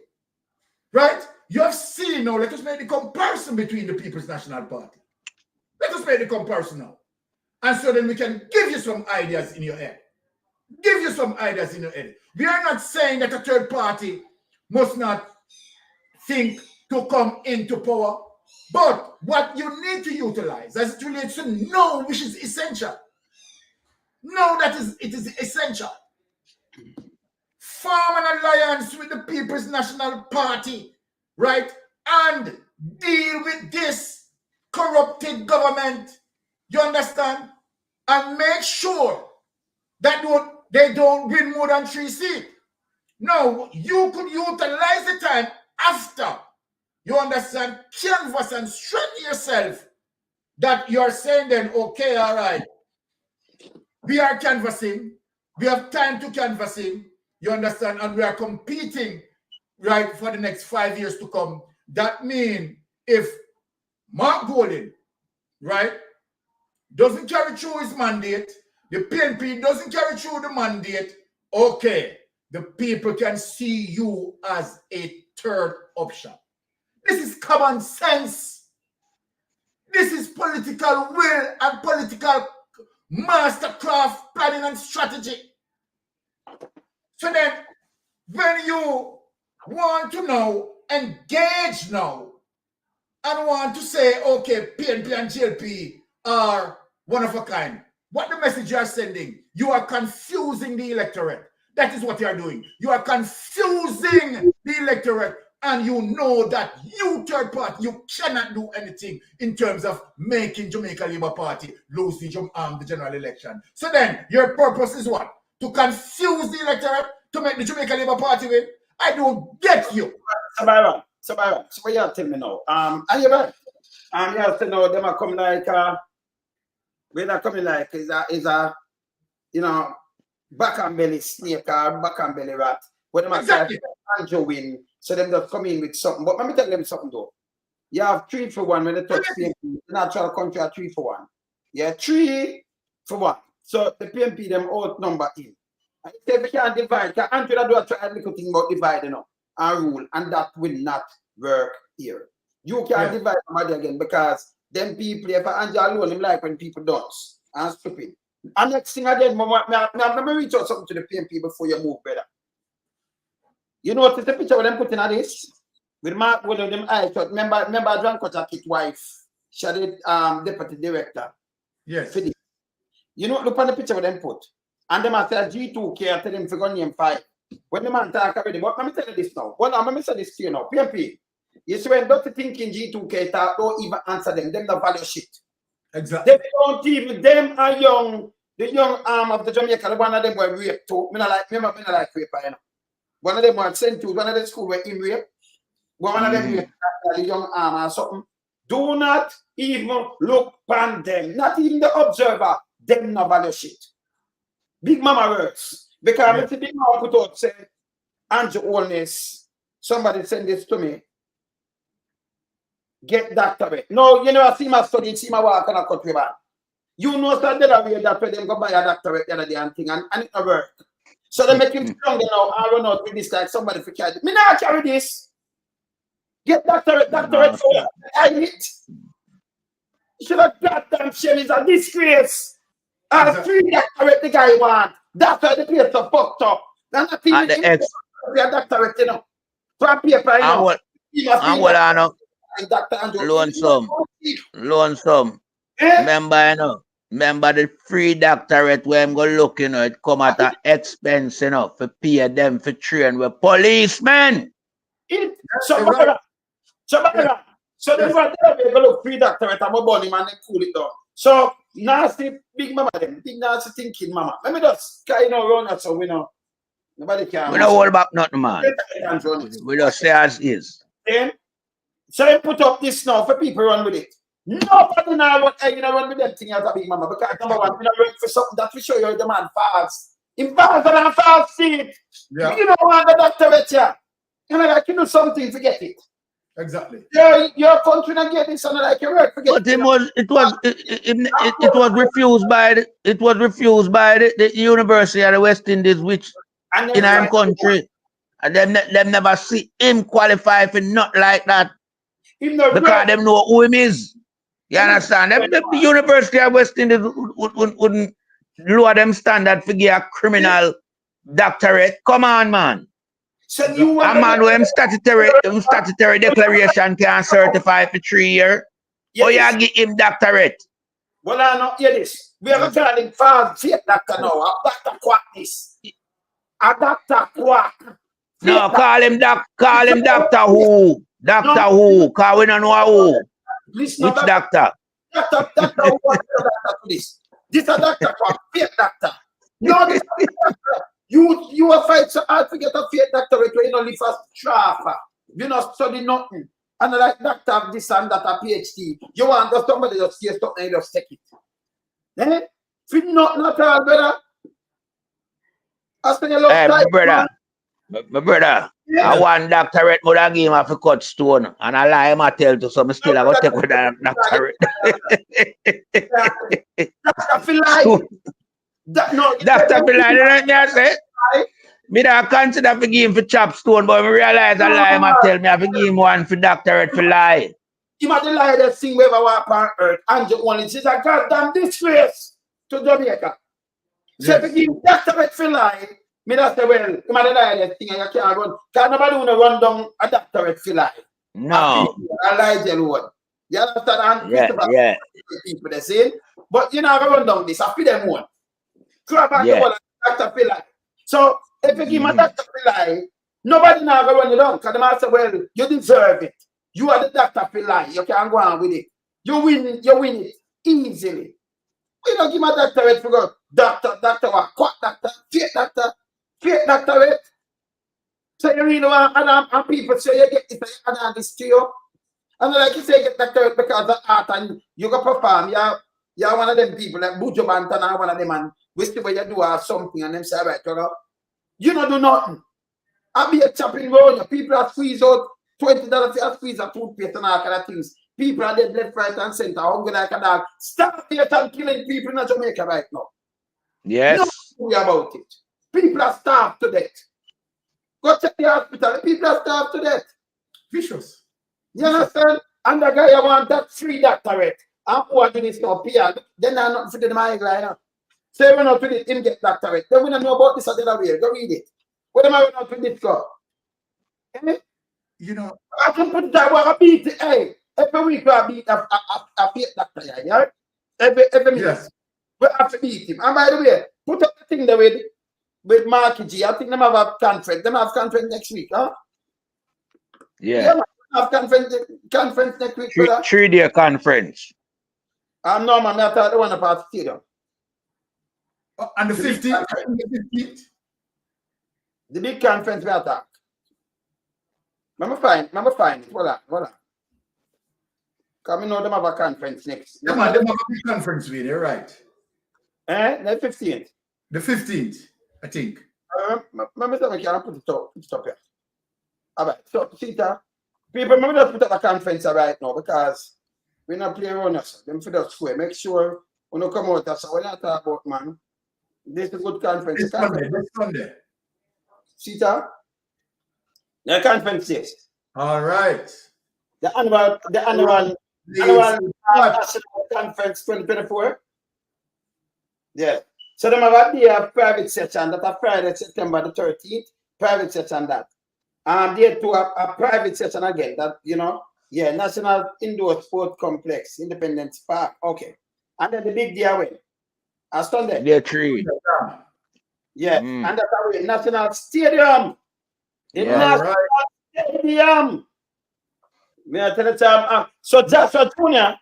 Right? You have seen now, let us make the comparison between the People's National Party. Let us make the comparison now. And so then we can give you some ideas in your head. Give you some ideas in your head. We are not saying that a third party must not think to come into power, but what you need to utilize as it relates to know, which is essential. Know that it is essential. Form an alliance with the People's National Party, right? And deal with this corrupted government. You understand? And make sure that they don't win more than 3 seats. No, you could utilize the time after. You understand? Canvas and strengthen yourself. That you are saying then, okay, all right. we are canvassing. We have time to canvassing. You understand? And we are competing, right, for the next 5 years to come. That means if Mark Golden, right, doesn't carry through his mandate, the PNP doesn't carry through the mandate, okay, the people can see you as a third option. This is common sense. This is political will and political mastercraft planning and strategy. So then, when you want to now engage now and want to say, okay, PNP and GLP are one of a kind, what the message you are sending? You are confusing the electorate. That is what you are doing. You are confusing the electorate, and you know that you, third party, you cannot do anything in terms of making Jamaica Labour Party lose the general election. So then, your purpose is what? To confuse the electorate, to make the Jamaica Labour Party win? I don't get you. So what you tell me now? And you're right. You have to know them are coming like where they're coming like is a you know, back and belly snake or back and belly rat. When them exactly. Andrew win, so them just come in with something. But let me tell them something though. You have 3 for 1 when they touch PNP. The natural country are 3 for 1. Yeah, 3 for 1. So the PNP them outnumber him. And if we can't divide, because Andrew do a try a little thing about dividing up and rule, and that will not work here. You can't divide somebody again because them people, if Andrew alone, him like when people dance and stupid. And next thing again, let me reach out something to the PNP before you move, brother. You notice the picture of them putting at this? With Mark, one of them eyes shot. Remember John Kotchak's wife? She had the deputy director. Yes. You know, look on the picture of them put. And them say G2K, I tell them for name 5. When the man talk already, but let me tell you this now. Well, let me say this to you now. PNP, you see when Dr. thinking G2K talk, don't even answer them. Them the value shit. Exactly. They don't even, them are young, the young arm of the Jamaica, one of them were raped too. I like rape, you know. One of them was sent to one of the school where in rape. One of them raped the young arm or something. Do not even look on them. Not even the observer. Them no value shit. Big Mama works. Because if the Big Mama put out, say, Andrew Holness, somebody send this to me. Get doctorate. No, you never see my study, see my work on a country man. You know that the other way that way them go buy a doctorate the other day and thing, and it no work. So they make him stronger now. I run out with this like somebody for carry. Me not carry this. Get doctorate for I hit. You should have got damn shame. It's a disgrace. And free doctorate the guy want. That's why the place are fucked up. That's not even the doctorate, you know. For paper, you know. And what I know. Lonesome. Remember, you know. Remember the free doctorate where I'm going to look, you know, it come at an expense, you know, for pay them for train with policemen. So they want to look free doctorate, I'm going to and then cool it down. So, nasty big mama, them, big nasty thinking mama. Let me just, you know, run that so we know. Nobody can. We don't hold back nothing, man. We just say as is. Then, so they put up this now for people run with it. Nobody now want to run with that thing as a big mama because number one, we don't run for something that we show you the man fast. In faster than fast seat. Yeah. You don't want the doctorate here. You know, like you do something, forget it. Exactly. Your country not get this and like your work, forget but it was refused by the University of the West Indies, which in our country, and them never see him qualify for not like that. Because them know who him is. You understand? The University of West Indies wouldn't lower them standard for give a criminal doctorate. Come on, man. So you a man who statutory declaration can certify for 3 years. Or you give him doctorate. Well, I know hear this. We are calling fast fake doctor now. A doctor quack this. A doctor quack. No, call him Doctor Who. Doctor Who. Because we don't know who. Listen, which doctor? Doctor who wants doctor to this. This is a doctor quack. Fake doctor. No, this is a doctor. You will fight so hard to get a fake doctorate where you don't live as traffer. You not study nothing. And like doctor have this and that a PhD. You want somebody just say something and just take it. Eh? Fit not all, brother. I say you love Hey, type, my brother. Yeah. I want doctorate would have give him a cut stone and I lie him a tell to some still I go take with that doctorate. Doctor feel like Doctor feel like I say. Me don't consider for give him for chop stone, but I realize I lie him a tell me I for give him one for doctorate for lie. You might lie that thing where I walk on earth and just only she's a goddamn disgrace to Jamaica. So if you give doctorate for lie, me that say, well, you might lie that thing and you can't run. Because nobody want to run down a doctorate for lie. No. I lie the Lord. You understand? Yeah. People they say, but you know, I run down this. I feel them one. Crap on the wall and doctor for lie. So if you give my doctor for lie, nobody now go run you down. Because the man say, well, you deserve it. You are the doctor for lie. You can't go on with it. You win it easily. We don't give my doctorate for go. Doctor, what? Quack doctor, fake doctorate. So you really want and people say you get this and this to you. And like you say, you get doctorate because of art and you go perform. You're one of them people like Bujo Bantana, one of them, and we see where you do something and them say, right, you don't do nothing. I'll be a chopping road. People are squeeze out $20 for a squeeze of toothpaste and all kind of things. People are dead left, right, and center, hungry like a dog. Stop here and killing people in Jamaica right now. Yes. No worry about it. People are starved to death. Go check the hospital. People are starved to death. Vicious. You understand? And the guy want that free doctorate. And who are doing this now, PR. Then they're not for the migraine. Say we're not with it, him get doctorate. Then we don't know about this other way. Go read it. What am I not with this for? You know, I can put that one, I beat it. Hey, every week I beat a fake doctor, yeah? Every minute. yes. We have to beat him. And by the way, put up the thing there with Marky G. I think they have a conference. They have conference next week, huh? Yeah. Have conference next week, brother. 3-day conference. No, man, I thought the one about stadium. And the 15th. The big conference we attack. Remember fine. Hold on. Because we know them have a conference next. Yeah, man, they have a big conference with you, right? The 15th. The 15th, I think. Remember that we can put it up here. All right. So, see that? People, remember to put up a conference right now because we're not playing around us. Them for the square. Make sure when you come out, so we're not talking about, man. This is a good conference. This Sunday. See that? The conference is. All right. The annual national conference 2024. Yeah. So them have a day of private session that are Friday, September the 13th. Private session that. They do a private session again. That National Indoor Sport Complex, Independence Park. Okay. And then the big day away. I Sunday. Day 3. Yeah. And that's away. National Stadium. National Stadium. May I tell you something? So Joshua Jr.,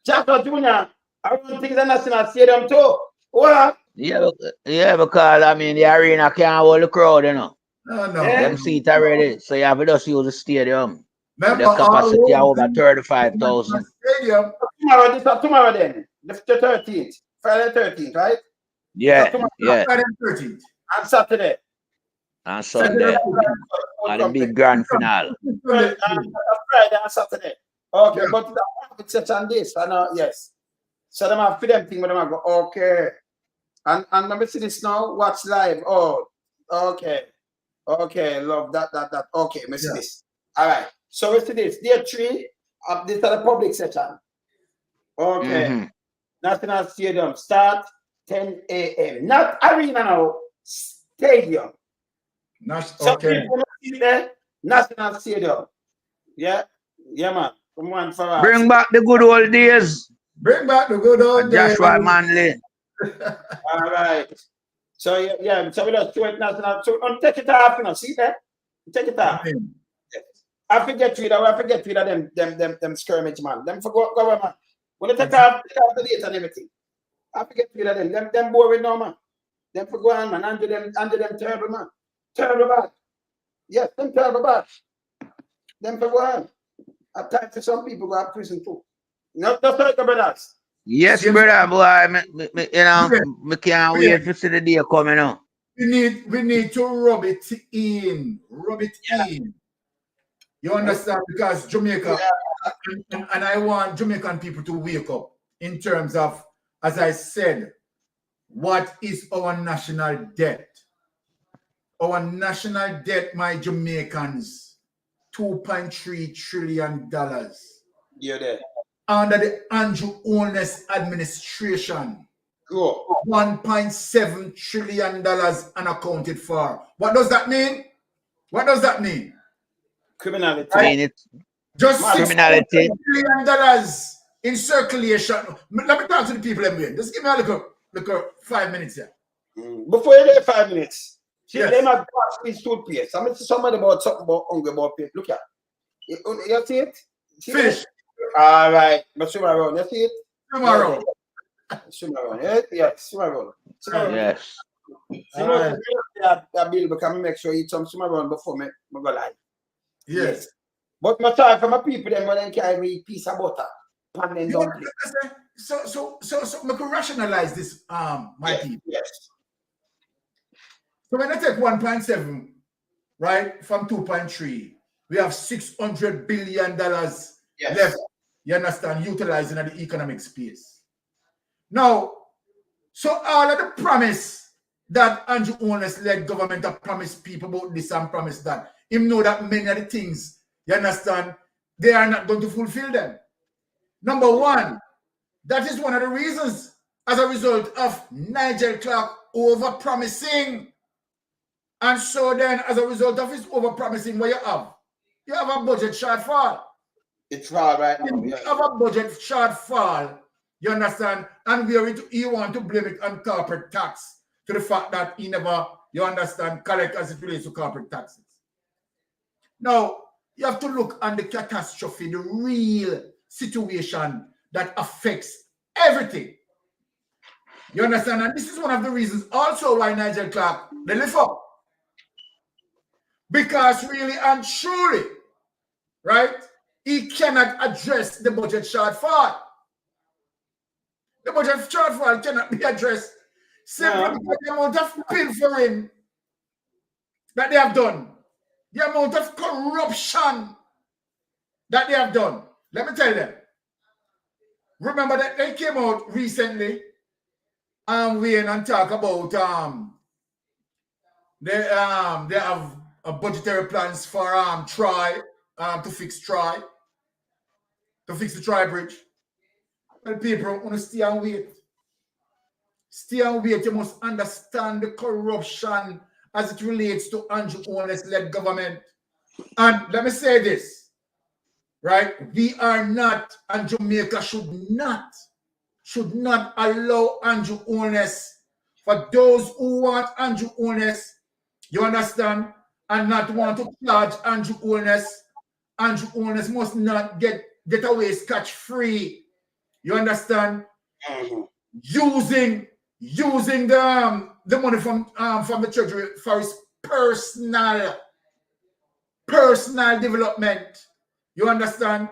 I don't think the National Stadium too. What? Yeah, because I mean the arena can't hold the crowd, you know. No. Them seats already, so you have to just use the stadium. Remember, the capacity of over 35,000. Stadium. Tomorrow then, the 13th, Friday 13th, right? Yeah. Friday 13th. And Saturday. And Sunday. And the big grand finale. Friday and Saturday. Okay, but the private session this, yes. So them have them thing where them go, okay. And let me see this now, watch live. Oh, okay. Okay, love that. Okay, let me see this. All right. So we see this. Day 3, this is the public session. Okay. National Stadium start 10 a.m. Not arena now, stadium. Okay. National Stadium. Yeah, man. Come on for us. Bring back the good old days. Bring back the good old days. Joshua Manley. All right. So yeah, so we just do it national. So take it off, see that? Take it off. I forget rid of them skirmish, man. Them for government. When they take off the dates and everything. I forget rid of them. Them boring now, man. Them for go on, man. Under them terrible, man. Terrible bad. Yes, them terrible bad. Them for go on. At times some people go to prison too. Not hurt the brothers. Yes, Same brother, boy. Me, you know, yeah, me can't yeah. wait to see the day coming up. We need to rub it in. Rub it in. You understand? Because Jamaica, and I want Jamaican people to wake up in terms of, as I said, what is our national debt? Our national debt, my Jamaicans, $2.3 trillion. You're there. Under the Andrew Holness administration, Go. $1.7 trillion unaccounted for. What does that mean? What does that mean? Criminality. I mean, it's Just criminality. $6 billion in circulation. Let me talk to the people. Just give me a little 5 minutes here. Before you get 5 minutes, see, Yes. them have passed these toothpaste. I'm going to somebody about something about hungry about paste. Look at it. You see it? See Fish. it? All right. But swim around. You see it? Tomorrow. Swim around. Yeah, swim around. Swim around. Yes. So that bill because I make sure you eat some swim around before me go live. Yes. But my time for my people, then when they carry me piece of butter, pan and dumpling. So we can rationalize this, my people. Yes. So when I take 1.7, right, from 2.3, we have $600 billion left. You understand? Utilizing the economic space. Now, so all of the promise that Andrew Holness led government have promised people about this and promised that, him know that many of the things, you understand, they are not going to fulfill them. Number one, that is one of the reasons as a result of Nigel Clark over-promising. And so then, as a result of his over-promising, what you have? You have a budget shortfall. It's all right now. You have a budget shortfall, you understand? And you want to blame it on corporate tax to the fact that he never, you understand, collect as it relates to corporate taxes. Now, you have to look on the catastrophe, the real situation that affects everything. You understand? And this is one of the reasons also why Nigel Clark, they lift up. Because really and truly, right, he cannot address the budget shortfall. The budget shortfall cannot be addressed simply by the amount of pilfering that they have done, the amount of corruption that they have done. Let me tell them. Remember that they came out recently and talk about they have budgetary plans for Troy to fix Troy, to fix the Troy Bridge. Well, people want to stay and wait. Stay and wait. You must understand the corruption as it relates to Andrew Holness-led government. And let me say this, right? We are not, and Jamaica should not allow Andrew Holness. For those who want Andrew Holness, you understand, and not want to charge Andrew Holness must not get away scotch-free. You understand? Using the money from the treasury for his personal development. You understand?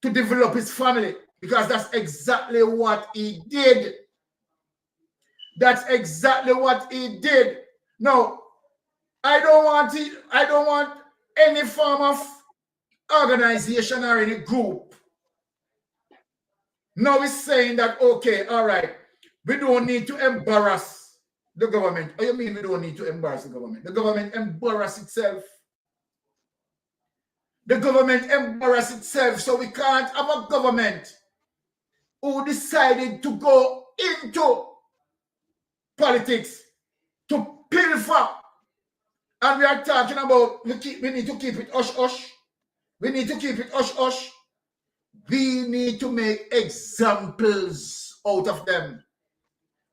To develop his family, because that's exactly what he did. That's exactly what he did. No, I don't want any form of organization or any group. Now it's saying that, okay, all right, we don't need to embarrass the government. What do you mean we don't need to embarrass the government? The government embarrassed itself. The government embarrassed itself, so we can't have a government who decided to go into politics to pilfer. And we are talking about we need to keep it hush-hush. We need to keep it hush-hush. We need to make examples out of them.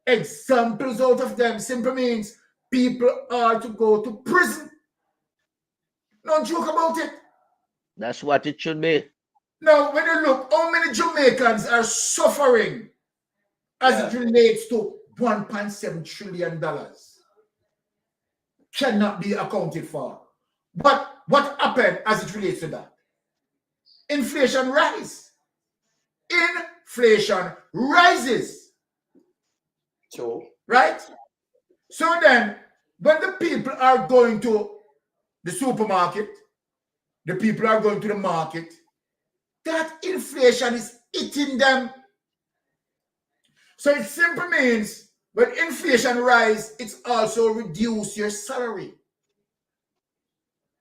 Examples out of them simply means people are to go to prison. Don't joke about it. That's what it should be. Now, when you look, how many Jamaicans are suffering as it relates to $1.7 trillion? Cannot be accounted for. But what happened as it relates to that? Inflation rise. inflation rises. True. Right? So then, when the people are going to the supermarket, the people are going to the market, that inflation is hitting them. So it simply means when inflation rises, it's also reduce your salary.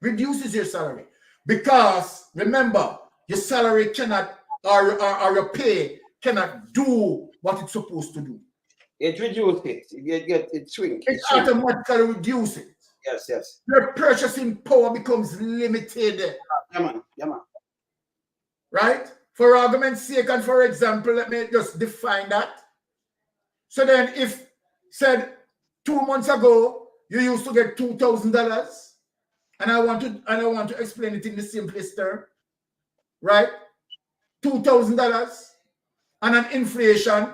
Reduces your salary. Because remember, your salary cannot, or your pay cannot do what it's supposed to do. It reduces it. It shrinks. It automatically reduces it. Yes, yes. Your purchasing power becomes limited. Yeah, man. Yeah, man. Right? For argument's sake, and for example, let me just define that. So then if, said 2 months ago, you used to get $2,000, and I want to explain it in the simplest term, right? $2,000, and an inflation,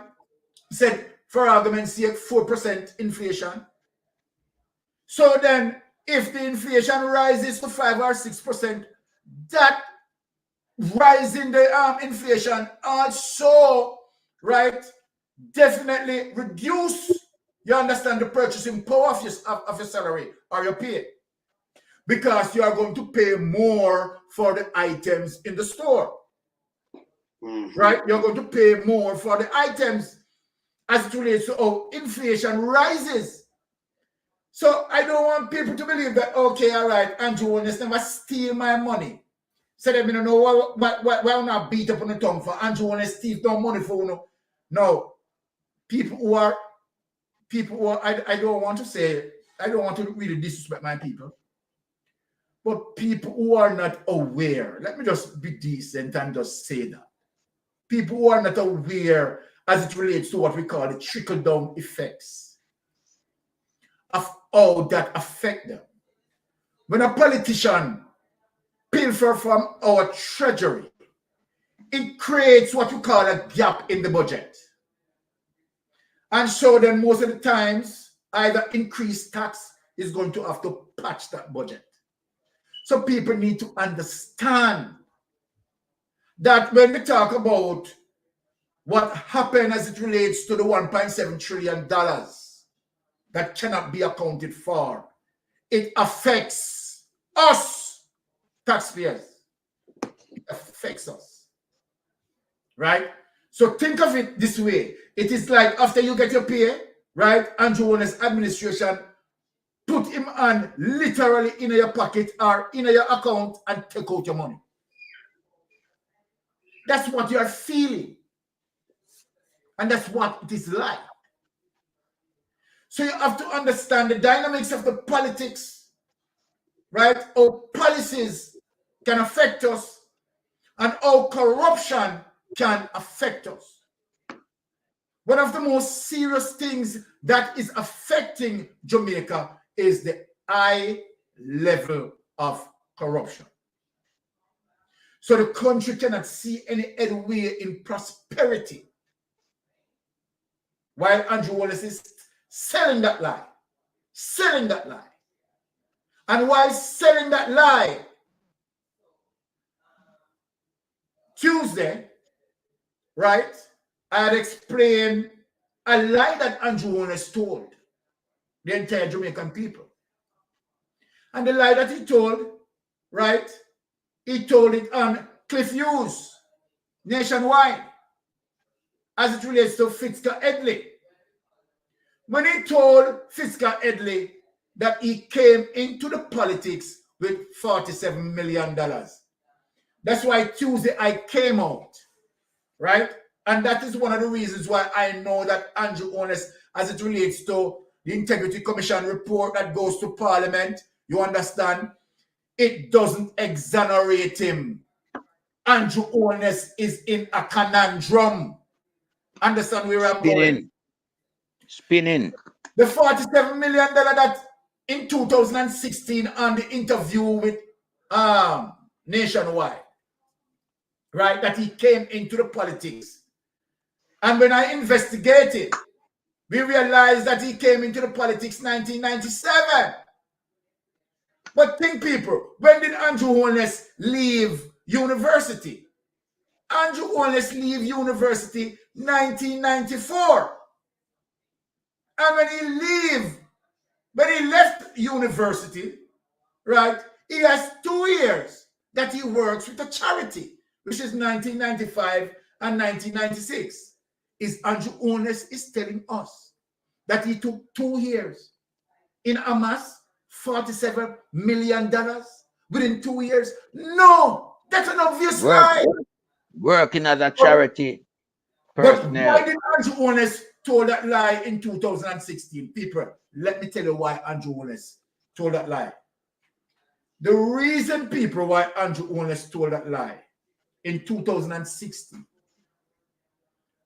said for argument's sake, 4% inflation. So then, if the inflation rises to 5 or 6%, that rise in the inflation also, right, definitely reduce, you understand, the purchasing power of your salary or your pay, because you are going to pay more for the items in the store. Right? You're going to pay more for the items as it relates to how inflation rises. So I don't want people to believe that, okay, all right, Andrew Holness never steal my money. So they don't know why I'm not beat up on the tongue for Andrew Holness steal no money for no. No. People who are, I don't want to say, I don't want to really disrespect my people. But people who are not aware, let me just be decent and just say that. People who are not aware as it relates to what we call the trickle-down effects of how that affect them. When a politician pilfer from our treasury, it creates what we call a gap in the budget. And so then most of the times, either increased tax is going to have to patch that budget. So people need to understand that when we talk about what happened as it relates to the $1.7 trillion that cannot be accounted for, it affects us, taxpayers. It affects us, right? So think of it this way. It is like after you get your pay, right? Andrew Holness administration put him on literally in your pocket or in your account and take out your money. That's what you are feeling. And that's what it is like. So you have to understand the dynamics of the politics, right? How policies can affect us and how corruption can affect us. One of the most serious things that is affecting Jamaica is the high level of corruption. So the country cannot see any headway in prosperity, while Andrew Holness is selling that lie. Selling that lie. And while selling that lie, Tuesday, right, I had explained a lie that Andrew Holness told the entire Jamaican people. And the lie that he told, right, he told it on Cliff Hughes, nationwide, as it relates to Fitzka Edley. When he told Fitzka Edley that he came into the politics with $47 million. That's why Tuesday I came out, right? And that is one of the reasons why I know that Andrew Holness, as it relates to the Integrity Commission report that goes to Parliament, you understand, it doesn't exonerate him. Andrew Holness is in a conundrum. Understand where I'm going? Spinning. The $47 million that in 2016 on the interview with Nationwide, right, that he came into the politics. And when I investigated, we realized that he came into the politics 1997. But think, people, when did Andrew Holness leave university? Andrew Holness leave university 1994. And when he left university, right, he has 2 years that he works with a charity, which is 1995 and 1996. Andrew Holness is telling us that he took 2 years in amass $47 million within 2 years. No, that's an obvious lie. Working as a charity personnel. But why did Andrew Holness told that lie in 2016? People, let me tell you why Andrew Holness told that lie. The reason, people, why Andrew Holness told that lie in 2016.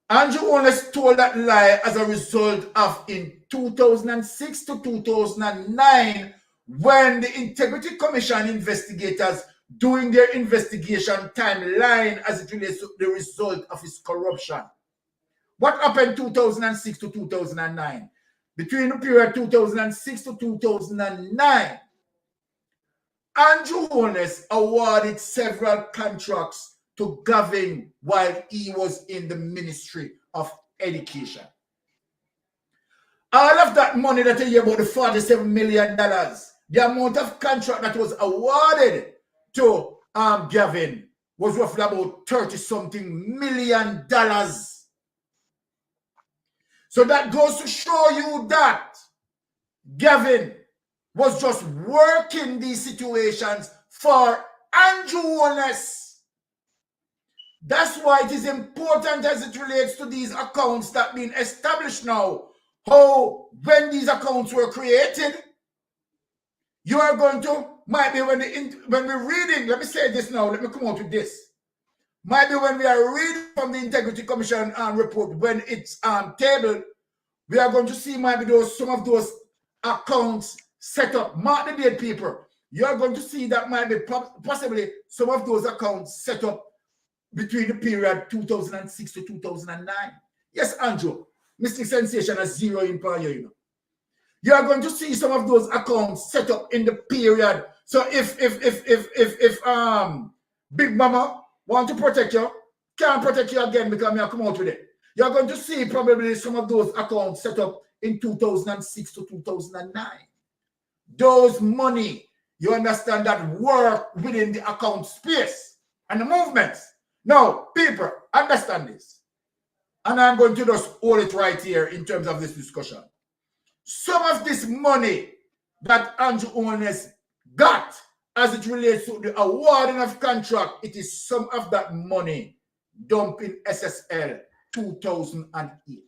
Andrew Holness told that lie as a result of in 2006 to 2009 when the Integrity Commission investigators doing their investigation timeline as it relates to the result of his corruption. What happened 2006 to 2009? Between the period 2006 to 2009, Andrew Holness awarded several contracts to Gavin while he was in the Ministry of Education. All of that money that you hear about, the $47 million, the amount of contract that was awarded to Gavin was roughly about $30-something million. So that goes to show you that Gavin was just working these situations for Andrew Holness. That's why it is important as it relates to these accounts that being established now. How, when these accounts were created, you are going to, might be when we're reading, let me say this now, let me come out with this. Might be when we are reading from the Integrity Commission report, when it's tabled, we are going to see might be some of those accounts set up. Mark the date, people. You are going to see that might be possibly some of those accounts set up between the period 2006 to 2009. Yes, Andrew, Mr. Sensation has 0 in per year, you know. You are going to see some of those accounts set up in the period. So if Big Mama want to protect you, can't protect you again because I come out with it. You're going to see probably some of those accounts set up in 2006 to 2009. Those money, you understand, that work within the account space and the movements. Now, people, understand this. And I'm going to just hold it right here in terms of this discussion. Some of this money that Andrew Holness got as it relates to the awarding of contract, it is some of that money dumped in SSL 2008.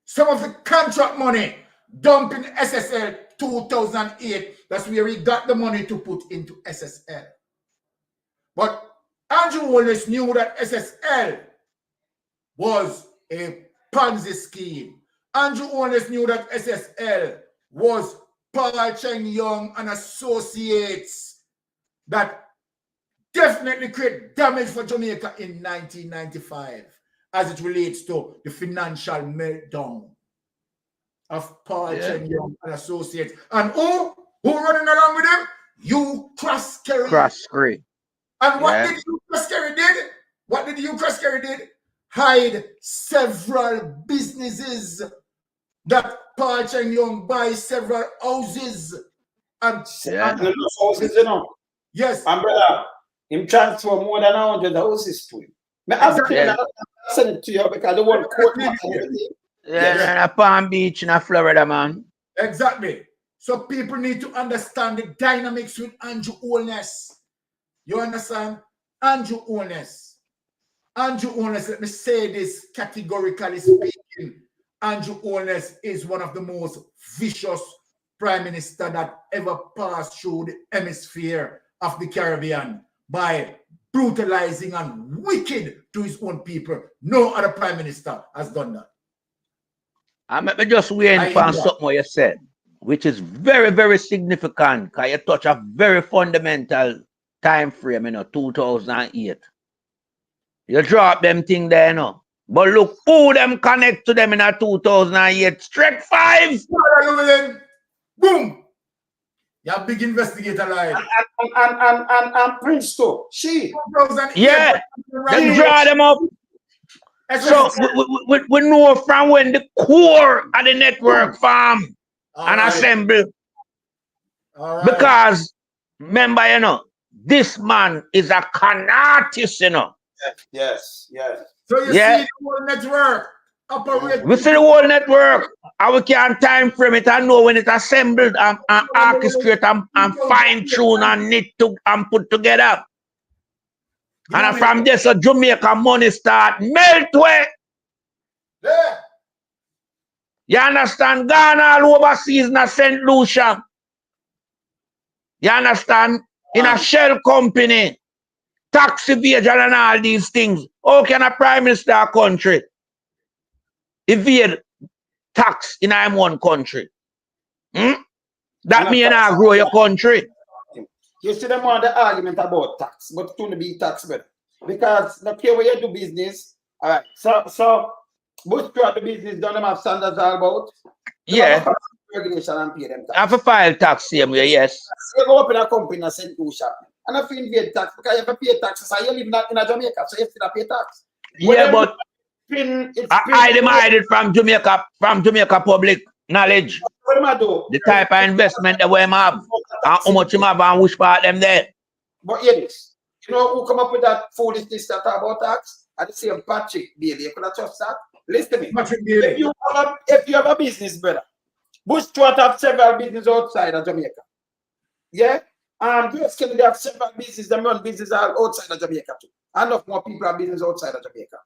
Some of the contract money dumped in SSL 2008. That's where he got the money to put into SSL. But Andrew Holness knew that SSL was a Ponzi scheme. Andrew Holness knew that SSL was Paul Cheng Young and Associates that definitely create damage for Jamaica in 1995 as it relates to the financial meltdown of Paul Cheng Young and Associates. And who running along with him? You Cross Kerry. Cross Kerry. And what did you Cross Kerry did? What did you Cross Kerry did? Hide several businesses that Paul Cheng Young buys several houses and houses, you know. Yes. And brother, him transfer more than 100 houses to him. I send it to you because the one court and everything. Yeah, in Palm Beach in Florida, man. Exactly. So people need to understand the dynamics with Andrew Holness. You understand? Andrew Holness. Andrew Holness, let me say this categorically speaking. Andrew Holness is one of the most vicious prime minister that ever passed through the hemisphere of the Caribbean by brutalizing and wicked to his own people. No other prime minister has done that. I'm just waiting for something what you said, which is very, very significant because you touch a very fundamental time frame, 2008. You drop them thing there, But look who them connect to them in a 2008. Strike 5. Boom. You have big investigator line. And Prince too. She. Yeah. Them draw them up. So we know from when the core of the network form and assemble. Because remember, you know, this man is a con artist, you know. Yes. So you see the whole network operate. We see the whole network. And we can time frame it and know when it's assembled and orchestrate and fine tune and knit to and put together. And from this, so Jamaica money start melt away. Yeah. You understand? Gone all overseas in a St. Lucia. You understand? In a shell company, tax evasion and all these things. How can a prime minister of a country evade tax in one country? That means you grow your country. You see them on the argument about tax, but it's going to be tax better. Because the care where you do business, all right. So both throughout the business, don't them have standards all about? Yeah. Regulation and pay them tax. I have to file tax same way, yes. You go up in a company and send two shop. And if you invade tax, because you have to pay taxes, so you live in a Jamaica, so you still have to pay tax. Yeah, but I hide it from Jamaica public knowledge. What am I do? The type of investment that we have, and how much you have and which part them there. But hear this. You know who come up with that foolishness that talk about tax? I the same Patrick Bailey. You could have trust that? Listen to me. Patrick Bailey. If you have a business, brother, Bush Stewart have several businesses outside of Jamaica. Yeah? Grace Kennedy have several businesses, them run businesses outside of Jamaica too. Enough more people have business outside of Jamaica.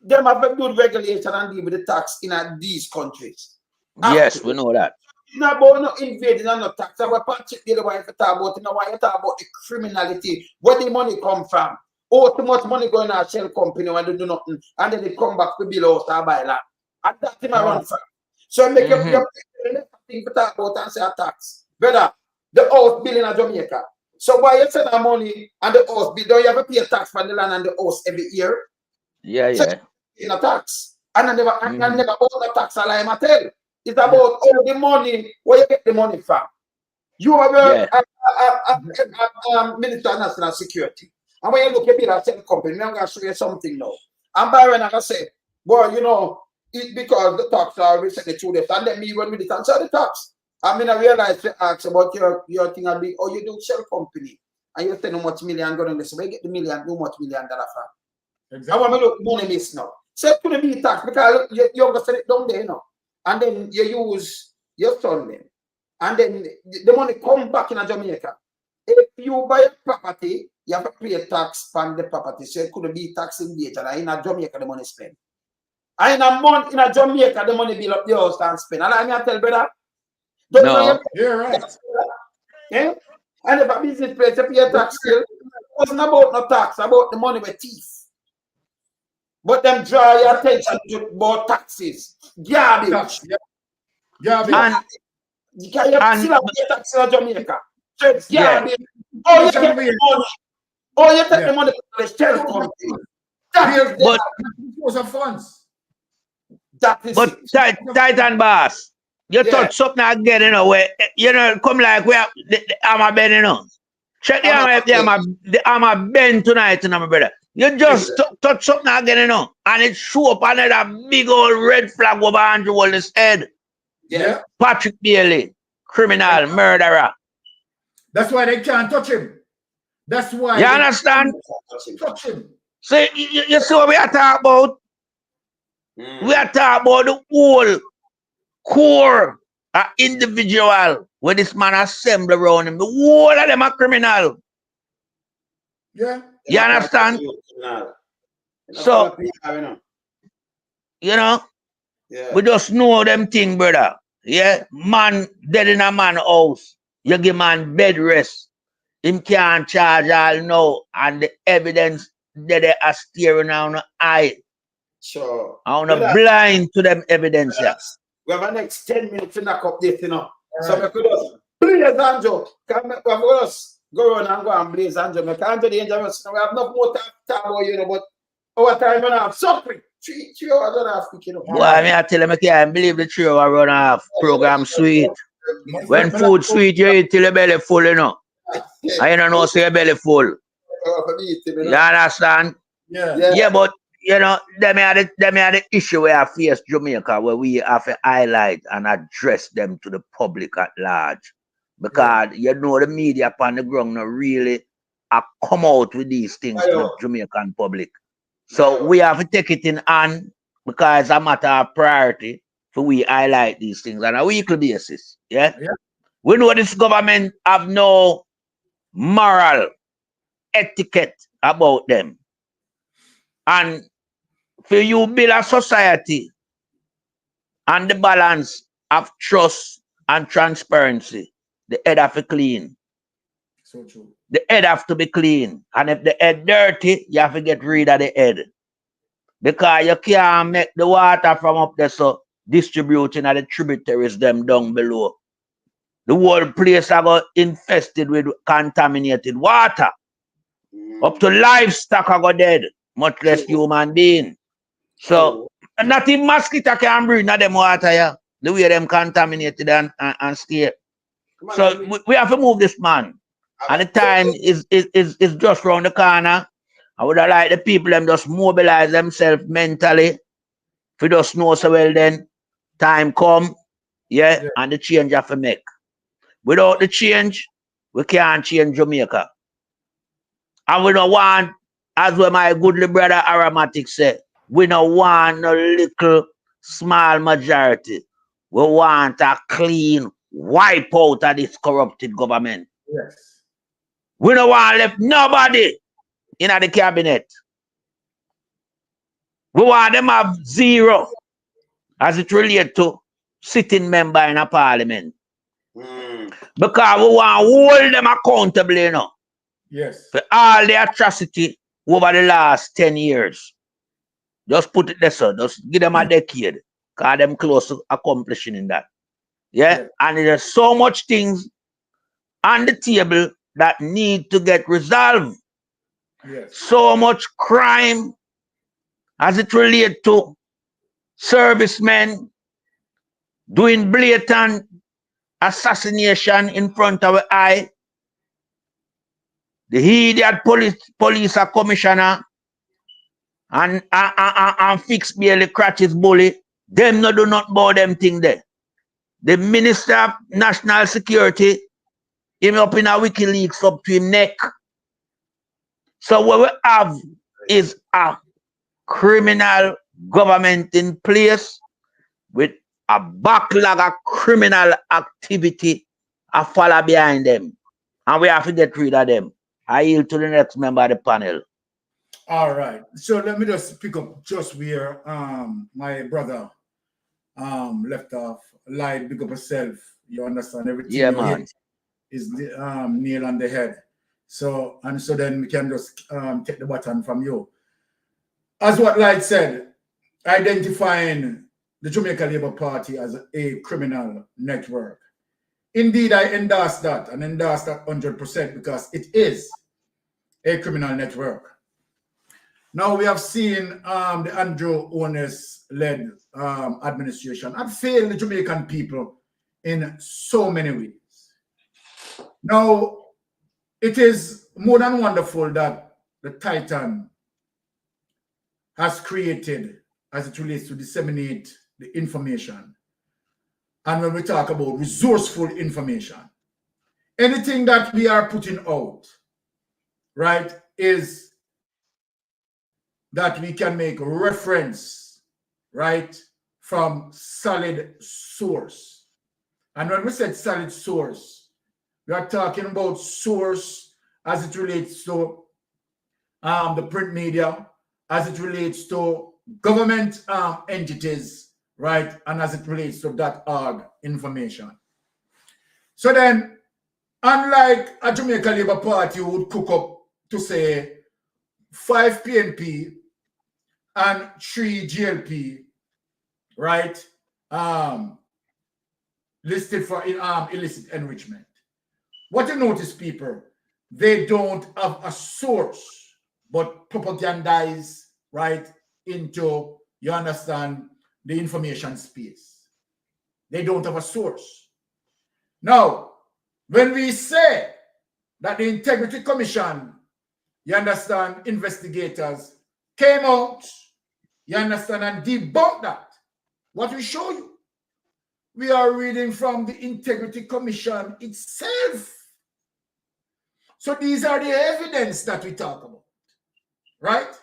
Them have a good regulation and deal with the tax in these countries. Yes, we know that. It's not about no invading and no tax. That's what Patrick Bailey want to talk about. You know why you talk about the criminality, where the money come from. Oh, too much money going to a shell company when they do nothing, and then they come back to build house or buy land. And that's him I run from. So make your thing to talk about and say a tax. Brother, the house bill in Jamaica. So why you send that money and the house bill? Don't you have to pay a tax for the land and the house every year? Yeah, so yeah. In a tax. And I never owe the tax a lie, I tell. It's about all the money, where you get the money from. You are Minister of National Security. And when you look at a shell company, I'm going to show you something now. And Byron, I say, boy, you know, it's because the tax are recently through this. And then me when we did answer the tax. I mean, I realized to ask about your thing, I'll be, oh, you do shell company. And you say how much million going on this. Where you get the million, how much $1 million from? Exactly. I want to look money miss now. So it couldn't be tax because you're going to set it down there, you know. And then you use your son then. And then the money come back in Jamaica. If you buy a property, you have to pay a tax on the property. So it couldn't be tax in Haiti. And in Jamaica, the money spent. And in Jamaica, the money build up the house and spend. And I tell brother, no, you're right. Yeah? And if a business place, you pay a tax still. It wasn't about no tax, about the money with teeth. But them draw your attention to about taxes. Garbage. Garbage. And you can still pay tax in Jamaica. So it's garbage. Oh, you take the money. Oh, you take the money from the shell company. But those are funds. That is but Titan Boss, you touch something again, you know, where you know, come like where the armor bend, you know. Check the armor bend tonight, you know, my brother. You just touch something again, you know, and it show up another big old red flag over Andrew Holness' head. Yeah. Patrick Bailey, criminal, murderer. That's why they can't touch him. That's why. You understand? Touch him. So you see what we are talking about? We are talking about the whole core individual where this man assembled around him. The whole of them are criminal. Yeah. You understand? So, you know, we just know them thing, brother. Yeah, man dead in a man house. You give man bed rest. Him can't charge all now. And the evidence that they are staring on the eye. Sure. I'm not blind to them evidence. Yes. We have the next 10 minutes to knock up this, you know. So we could just blaze Anjo. Come with us. Go on and go and blaze Anjo. We can't do the dangerous. We have no more time about you know, but our time we have suffering. 3 hours and a half, you know. Boy, I tell him I can't believe the 3 hour run off program sweet. When food sweet, you eat till your belly full, you know. I don't know, say your belly full. You understand? Yeah, but you know, them are the issue where I face Jamaica, where we have to highlight and address them to the public at large. Because you know the media upon the ground not really come out with these things to the Jamaican public. So we have to take it in hand because it's a matter of priority for we highlight these things on a weekly basis. Yeah? We know this government have no moral etiquette about them. And for you build a society and the balance of trust and transparency, the head have to clean. So true. The head have to be clean. And if the head dirty, you have to get rid of the head. Because you can't make the water from up there so distributing at the tributaries them down below. The whole place are got infested with contaminated water. Up to livestock are got dead, much less human being. So not even mosquito can breathe in them water, yeah. The way them contaminated and stay. So we have to move this man. And the time is just round the corner. I would have liked the people them just mobilize themselves mentally. If you just know so well then, time come, and the change have to make. Without the change, we can't change Jamaica. And we don't want, as well my goodly brother Aromatic said, we don't want no little small majority. We want a clean wipe out of this corrupted government. Yes. We don't want left nobody in the cabinet. We want them have zero as it relates to sitting member in a parliament. Because we want to hold them accountable, you know. Yes. For all the atrocity over the last 10 years. Just put it there, sir. Just give them a decade. Because them close to accomplishing in that. Yeah? And there's so much things on the table that need to get resolved. Yes. So much crime as it relates to servicemen doing blatant assassination in front of our eye. The idiot police commissioner and fix barely crutches bully. Them no do not about them thing there. The Minister of National Security, him up in a WikiLeaks up to him neck. So what we have is a criminal government in place with a backlog of criminal activity a follow behind them. And we have to get rid of them. I yield to the next member of the panel. All right. So let me just pick up just where my brother left off. Lied, big up yourself. You understand everything. Yeah, man. Is the nail on the head. So then we can just take the baton from you. As what Light said, identifying the Jamaica Labour Party as a criminal network. Indeed, I endorse that and endorse that 100% because it is a criminal network. Now we have seen the Andrew Holness-led administration have failed the Jamaican people in so many ways. Now, it is more than wonderful that the Titan has created as it relates to disseminate the information. And when we talk about resourceful information, anything that we are putting out, right, is that we can make reference, right, from solid source. And when we said solid source, we are talking about source as it relates to the print media, as it relates to government entities, right, and as it relates to .org information. So then, unlike a Jamaica Labour Party who would cook up to say 5 PNP and 3 GLP, right, listed for illicit enrichment. What you notice, people, they don't have a source, but propagandize, right, into, you understand, the information space. They don't have a source. Now, when we say that the Integrity Commission, you understand, investigators came out, you understand, and debunked that, what we show you, we are reading from the Integrity Commission itself. So these are the evidence that we talk about, right?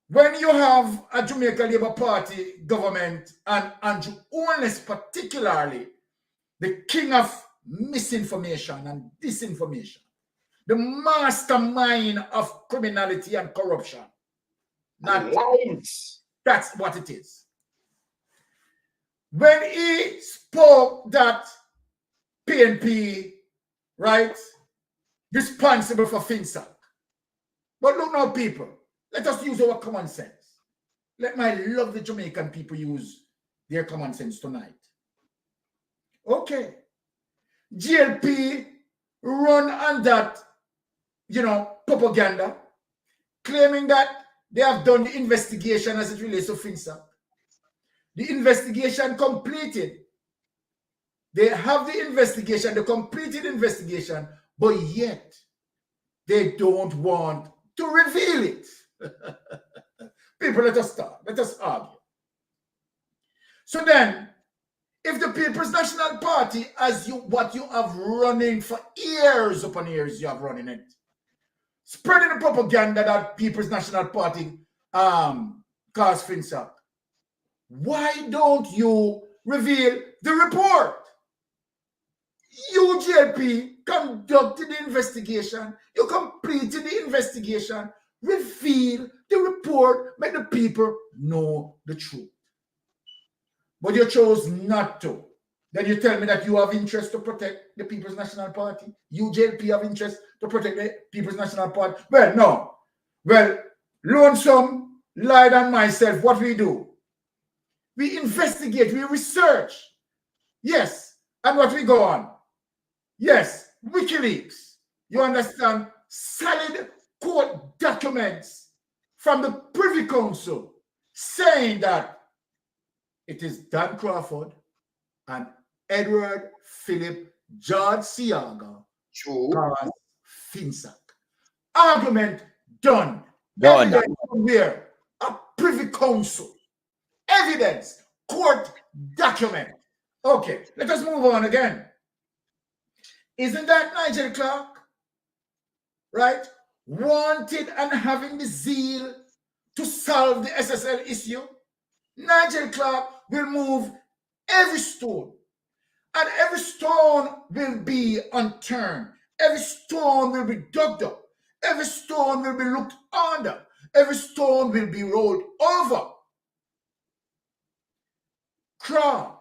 When you have a Jamaica Labour Party government and Andrew Holness particularly, the king of misinformation and disinformation, the mastermind of criminality and corruption. Not lies. That's what it is. When he spoke that PNP, right, responsible for FinSac. But look now, people, let us use our common sense. Let my lovely Jamaican people use their common sense tonight. Okay. GLP run on that, propaganda, claiming that they have done the investigation as it relates to FinSac. The investigation completed. They have the investigation, the completed investigation, but yet they don't want to reveal it. People, let us start. Let us argue. So then, if the People's National Party, what you have running for years upon years, you have running it, spreading the propaganda that People's National Party caused FinSac, why don't you reveal the report? You, JLP, conducted the investigation. You completed the investigation. Reveal the report. Make the people know the truth. But you chose not to. Then you tell me that you have interest to protect the People's National Party. You, JLP, have interest to protect the People's National Party. Well, no. Well, Lonesome, Lied, and myself, what we do? We investigate, we research. Yes. And what we go on? Yes, WikiLeaks. You understand? Solid court documents from the Privy Council saying that it is Dan Crawford and Edward Philip George Siaga caused FinSac. Argument done. Evidence from where? A Privy Council. Evidence. Court document. Okay, let us move on again. Isn't that Nigel Clark? Right? Wanted and having the zeal to solve the SSL issue. Nigel Clark will move every stone. And every stone will be unturned. Every stone will be dug up. Every stone will be looked under. Every stone will be rolled over. CRA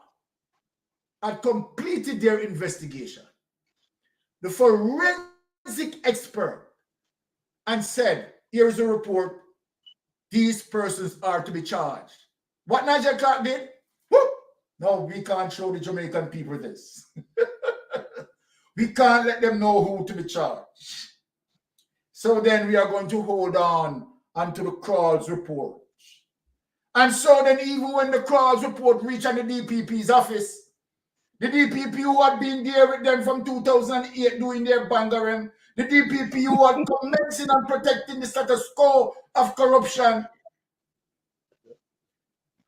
had completed their investigation. The forensic expert and said, here's a report. These persons are to be charged. What Nigel Clark did? Whoop! No, we can't show the Jamaican people this. We can't let them know who to be charged. So then we are going to hold on unto the CRA's report. And so then even when the CRA's report reached the DPP's office, the DPP who had been there with them from 2008 doing their bangarang, the DPP who had commencing and protecting the status quo of corruption,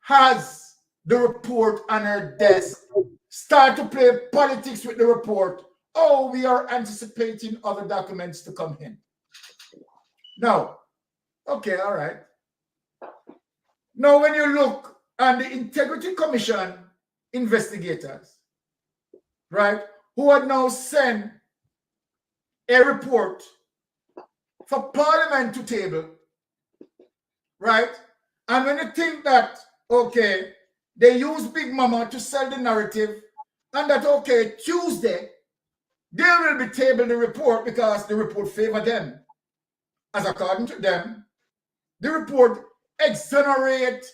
has the report on her desk, start to play politics with the report. Oh, we are anticipating other documents to come in. Now, okay, all right. Now, when you look at the Integrity Commission investigators, right, who had now sent a report for Parliament to table, right? And when you think that, okay, they use Big Mama to sell the narrative, and that, okay, Tuesday, they will be tabling the report because the report favor them. As according to them, the report exonerate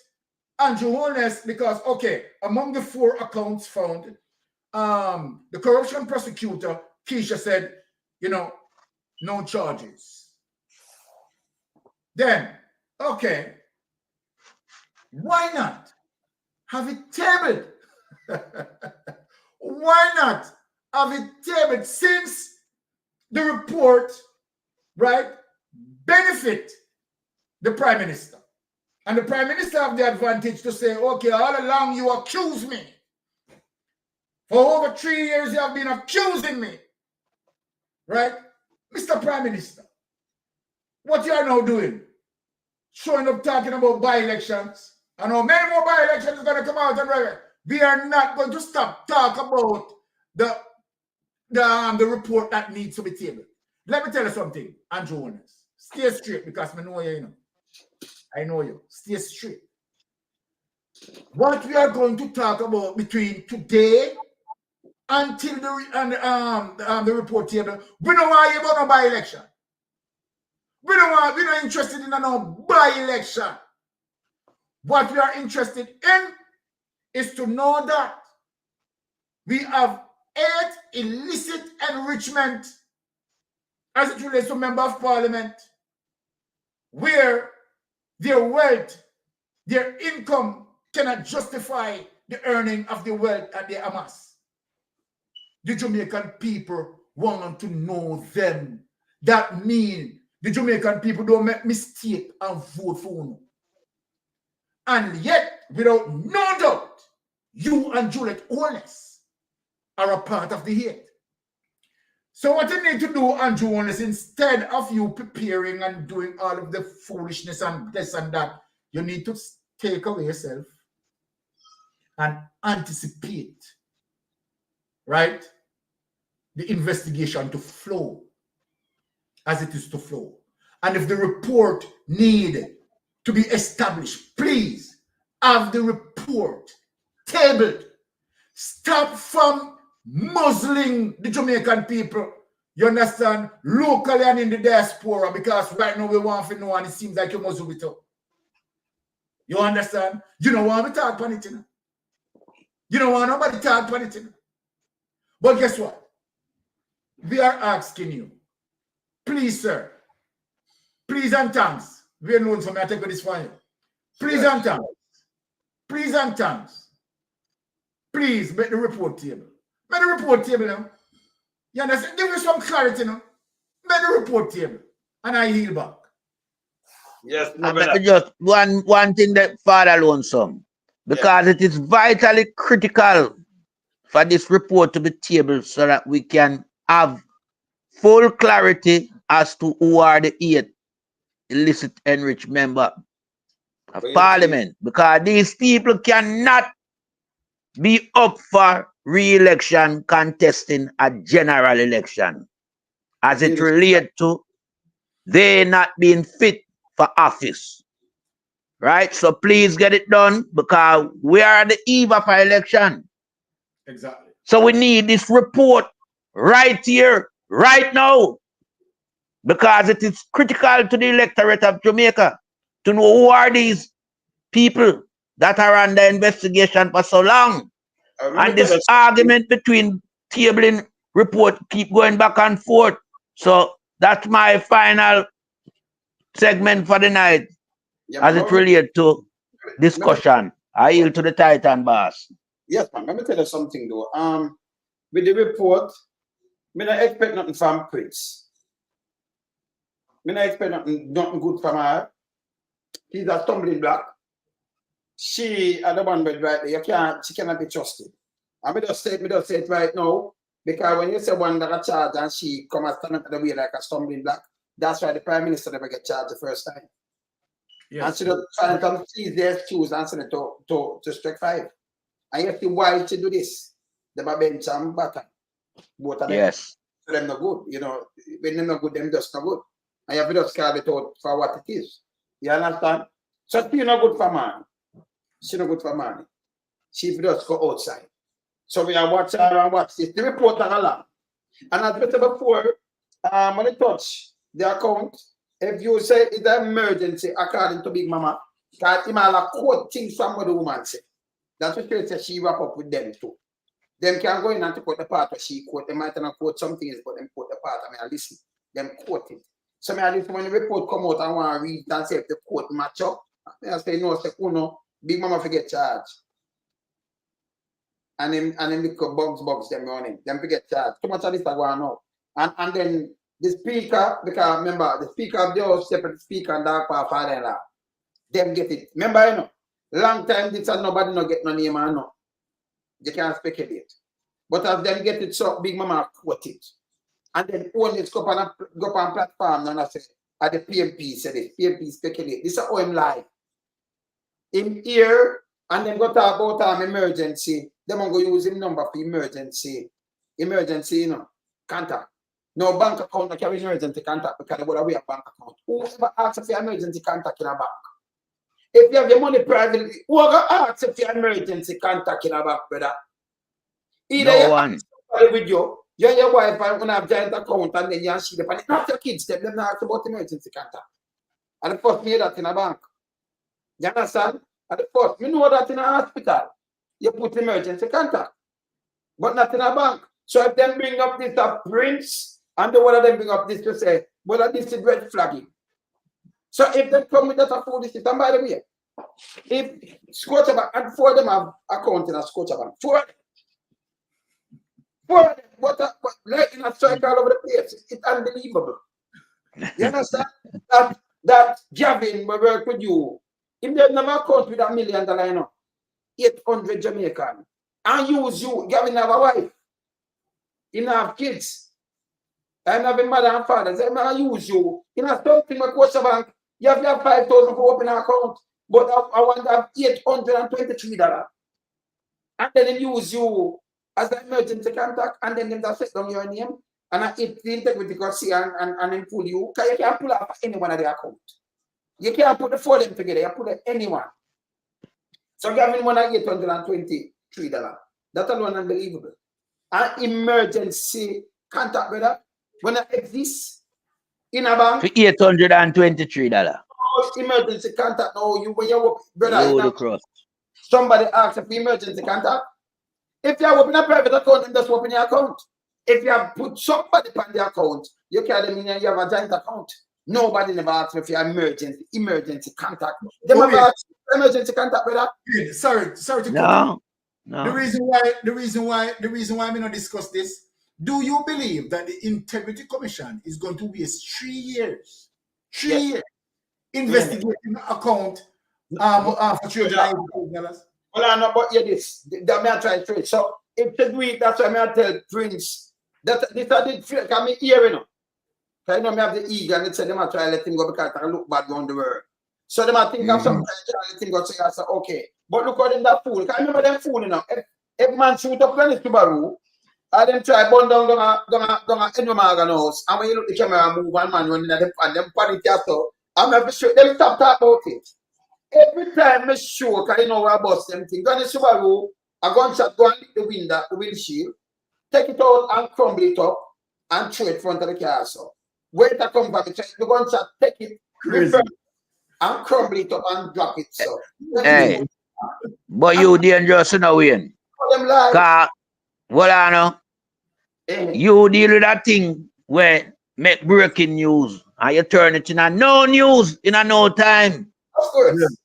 Andrew Holness because, okay, among the 4 accounts found, the corruption prosecutor, Keisha, said, no charges. Then, okay, why not have it tabled? Why not have it tabled since the report, right, benefit the Prime Minister. And the Prime Minister have the advantage to say, okay, all along you accuse me. For over 3 years you have been accusing me. Right? Mr. Prime Minister, what you are now doing? Showing up talking about by-elections. I know many more by-elections are going to come out and right. We are not going to stop talking about the report that needs to be tabled. Let me tell you something, Andrew Holness. Stay straight because I know you. I know you. Stay straight. What we are going to talk about between today until the report table, we don't want about no by-election. We're not interested in no by-election. What we are interested in is to know that we have 8 illicit enrichment as it relates to member of parliament, where their wealth, their income cannot justify the earning of the wealth that they amass. The Jamaican people want to know them. That means the Jamaican people don't make mistake and vote for them. And yet, without no doubt, you and Juliet Holness are a part of the hate. So what you need to do, Andrew Holness, instead of you preparing and doing all of the foolishness and this and that, you need to take away yourself and anticipate, right, the investigation to flow as it is to flow. And if the report need to be established, please have the report tabled. Stop from muzzling the Jamaican people, you understand, locally and in the diaspora, because right now we want to know and it seems like you muzzle it up. You understand? You don't want to talk about it, you know? You don't want nobody to talk about it, you know? But guess what? We are asking you, please, sir, please and thanks. We are known for me, I take this for you. Please and thanks. Please and thanks. Please make the report table. Make the report table now. You understand? Give me some clarity now. Make the report table. And I heal back. Yes, just one thing that Father Lonesome. Because it is vitally critical for this report to be tabled so that we can have full clarity as to who are the 8 illicit enriched members of parliament. Because these people cannot be up for re-election contesting a general election as it relates to they not being fit for office. Right? So please get it done because we are at the eve of an election. Exactly. So we need this report right here, right now, because it is critical to the electorate of Jamaica to know who are these people that are under investigation for so long. And this argument between tabling report keep going back and forth. So that's my final segment for the night as it relates to discussion. I yield to the Titan boss. Yes, man. Let me tell you something though. With the report, I don't expect nothing from Chris. I don't expect nothing good from her. She's a stumbling block. She are the one right there. She cannot be trusted. And we just say it right now, because when you say one that a charge and she come and stand up the way like a stumbling block, that's why the Prime Minister never get charged the first time. Yes. And she just trying to seize their excuse and send it to strike 5. And you see why she do this. They are bench and batter. Both of them. Yes. So them not good. You know, when they're not good, them just not good. And you have to just call it out for what it is. You understand? So she not good for man. She not good for money. She just go outside. So we are watching her and watch this. The report are along. And as I said before, when you touch the account, if you say it's an emergency according to Big Mama, because he might quote things from what the woman said. That's what she said she wrap up with them too. Them can go in and to quote the part where she quote. They might not quote something, but them quote the part. I mean, I listen. Them quote it. So I listen when the report come out, I want to read and say if the quote match up. I say no, say no. Big Mama forget charge. and him become bugs them running. Them forget charge. Too much of this are going on. And then the speaker, because remember, the speaker of the house, separate speaker and dark power father-in-law. Them get it. Remember, you know, long time this and nobody no get no name and no. They can't speculate. But as them get it, so Big Mama quote it. And then Holness go on platform and I say, at the PMP said it. PMP speculate. This is how him lie. Him here, and then go talk about emergency. Them going to use him number for emergency. Emergency, you know, contact. No bank account that carry emergency contact because they would have a bank account. Whoever asks for emergency contact in a bank? If you have your money privately, whoever asks for emergency contact in a bank, brother? Either No you one. have somebody with you and your wife are going to have joint account and then you see the money. Not your kids, them not ask about emergency contact. And the first me that in a bank. You understand? At the first, you know that in a hospital, you put emergency contact, but not in a bank. So if them bring up this prince, and the one of them bring up this to say, well, this is red flagging. So if they come with that food, this is, and by the way, if Scotiabank, and 4 of them have account in a Scotiabank, 4 of them, what like in a strike all over the place, it's unbelievable. You understand? That Gavin will work with you. If they never account with $1 million, you know, 800 Jamaican, and use you, Gavin have a wife, he have kids, and have a mother and father, they may use you. In a something with Scotiabank, you have 5,000 for open an account, but I want to have $823. And then they use you as an emergency contact, and then they set down your name, and if the integrity could see and then pull you, because you can't pull out anyone at the account. You can't put the 4 of them together, you put anyone. So Gavin won $823. That alone unbelievable. An emergency contact, brother, when it exists in a bank. For $823. Emergency contact. No, you when you brother. Somebody asks for emergency contact. If you open a private account, and just open your account. If you have put somebody on the account, you carry them in and you have a giant account. Nobody never asks for your emergency contact. They never ask for emergency contact, brother. Sorry to No. The reason why we not discuss this. Do you believe that the Integrity Commission is going to waste 3 years? 3 years investigating the account for children? Well, I know, but yeah, that may I try to. So if they do it, that's why I tell Prince that this I did feel like I'm here, you know. I know I have the ego and they say they might try to let him go because I look bad around the world. So they might think of something try to let him go. So I say, okay. But look at them that fool. I remember them fool, you know. If man shoot up when it's Subaru, and them try burn down any house, and when you look at the camera move and man running at them and them panic so I'm not sure them stop talking about it. Every time I show, because you know where I bust them thing, go in the Subaru, a gunshot go and lick the window, the windshield, take it out and crumble it up and throw it in front of the car. So wait to come back, the gunshot, take it, reverse, and crumble it up and drop it. So hey, but you dangerous in a way. Because what I know, you deal with that thing where make breaking news and you turn it in a no news in a no time. Of course.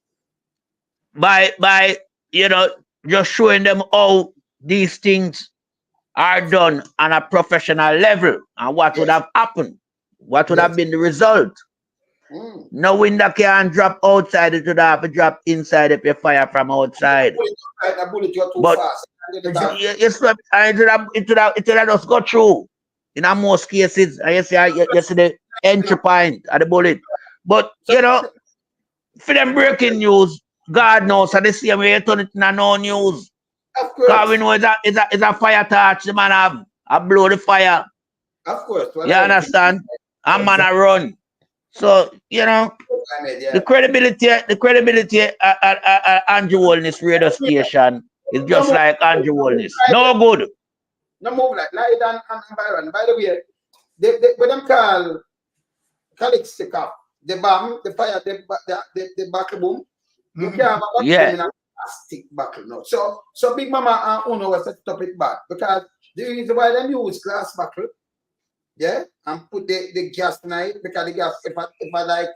By you know, just showing them how these things are done on a professional level and what would have happened, what would have been the result. Knowing that can't drop outside, it would have to drop inside if you fire from outside. But it would have just go through in most cases. I see the entry point of the bullet. But you know, for them breaking news, God knows, so the same way you turn it in a no news. Because we know it's a fire torch the man have. I blow the fire. Of course. You understand? And man I run. So, you know, the credibility at Andrew Holness radio station is just like Andrew Holness. No good. No move like Lydan and Byron. By the way, when them call CARICOM, the bomb, the fire, the buckle boom, you can't have a buckle in a plastic buckle now. So Big Mama and Uno was set up it back because the reason why they use glass buckle, and put the gas in it because the gas, if I like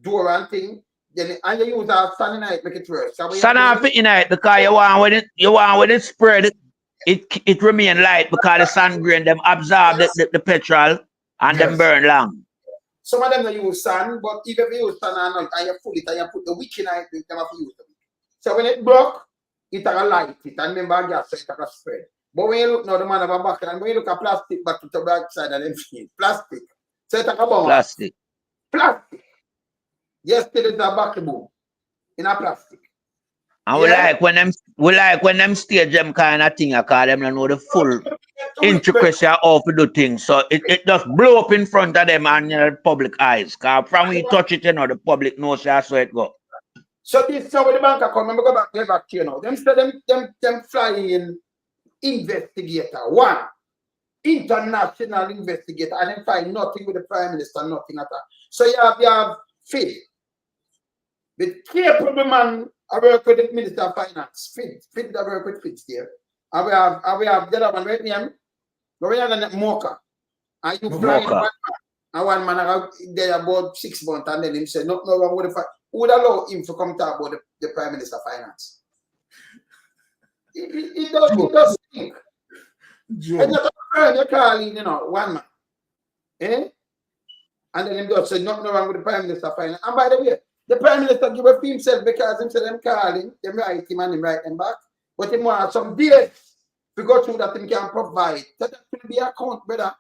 door and thing, then and you use a sun in it make it worse. So sun off in it because you want with it spread it remain light because the sun grain them absorb the petrol and them burn long. Some of them don't use sun, but even if you use sun and not, and you pull it and you put the wick in it, them have to use it. So when it broke, it a light it and remember gas, so it a spread. But when you look now, the man have a back, and when you look at plastic back to the back side of them feet, plastic. So it a bomb. Plastic. Plastic. Yesterday it's a back boom in a plastic. And we like when them stage them kind of thing, I call them know the full intricacy of how to do things. So it just blow up in front of them and public eyes. Cause from when you touch it, the public knows that's how it go. So this so when the bank account, remember go back to them flying in investigator. One international investigator, and then find nothing with the Prime Minister, nothing at all. So you have Phil. The capable man I work with the Minister of Finance. Fit I work with Fitz there. And we have the other one right name. We have the Mocha. And you fly in one man. And one man are there about 6 months and then him said, no wrong with the fight. Who would allow him to come talk about the Prime Minister of Finance? It does think. And you're calling, one man. Eh? And then him just said, nothing wrong with the Prime Minister of Finance. And by the way, the Prime Minister give up himself because him said them calling, them write him and him write them back. But him want some days to go through that him can provide. That could be account, brother.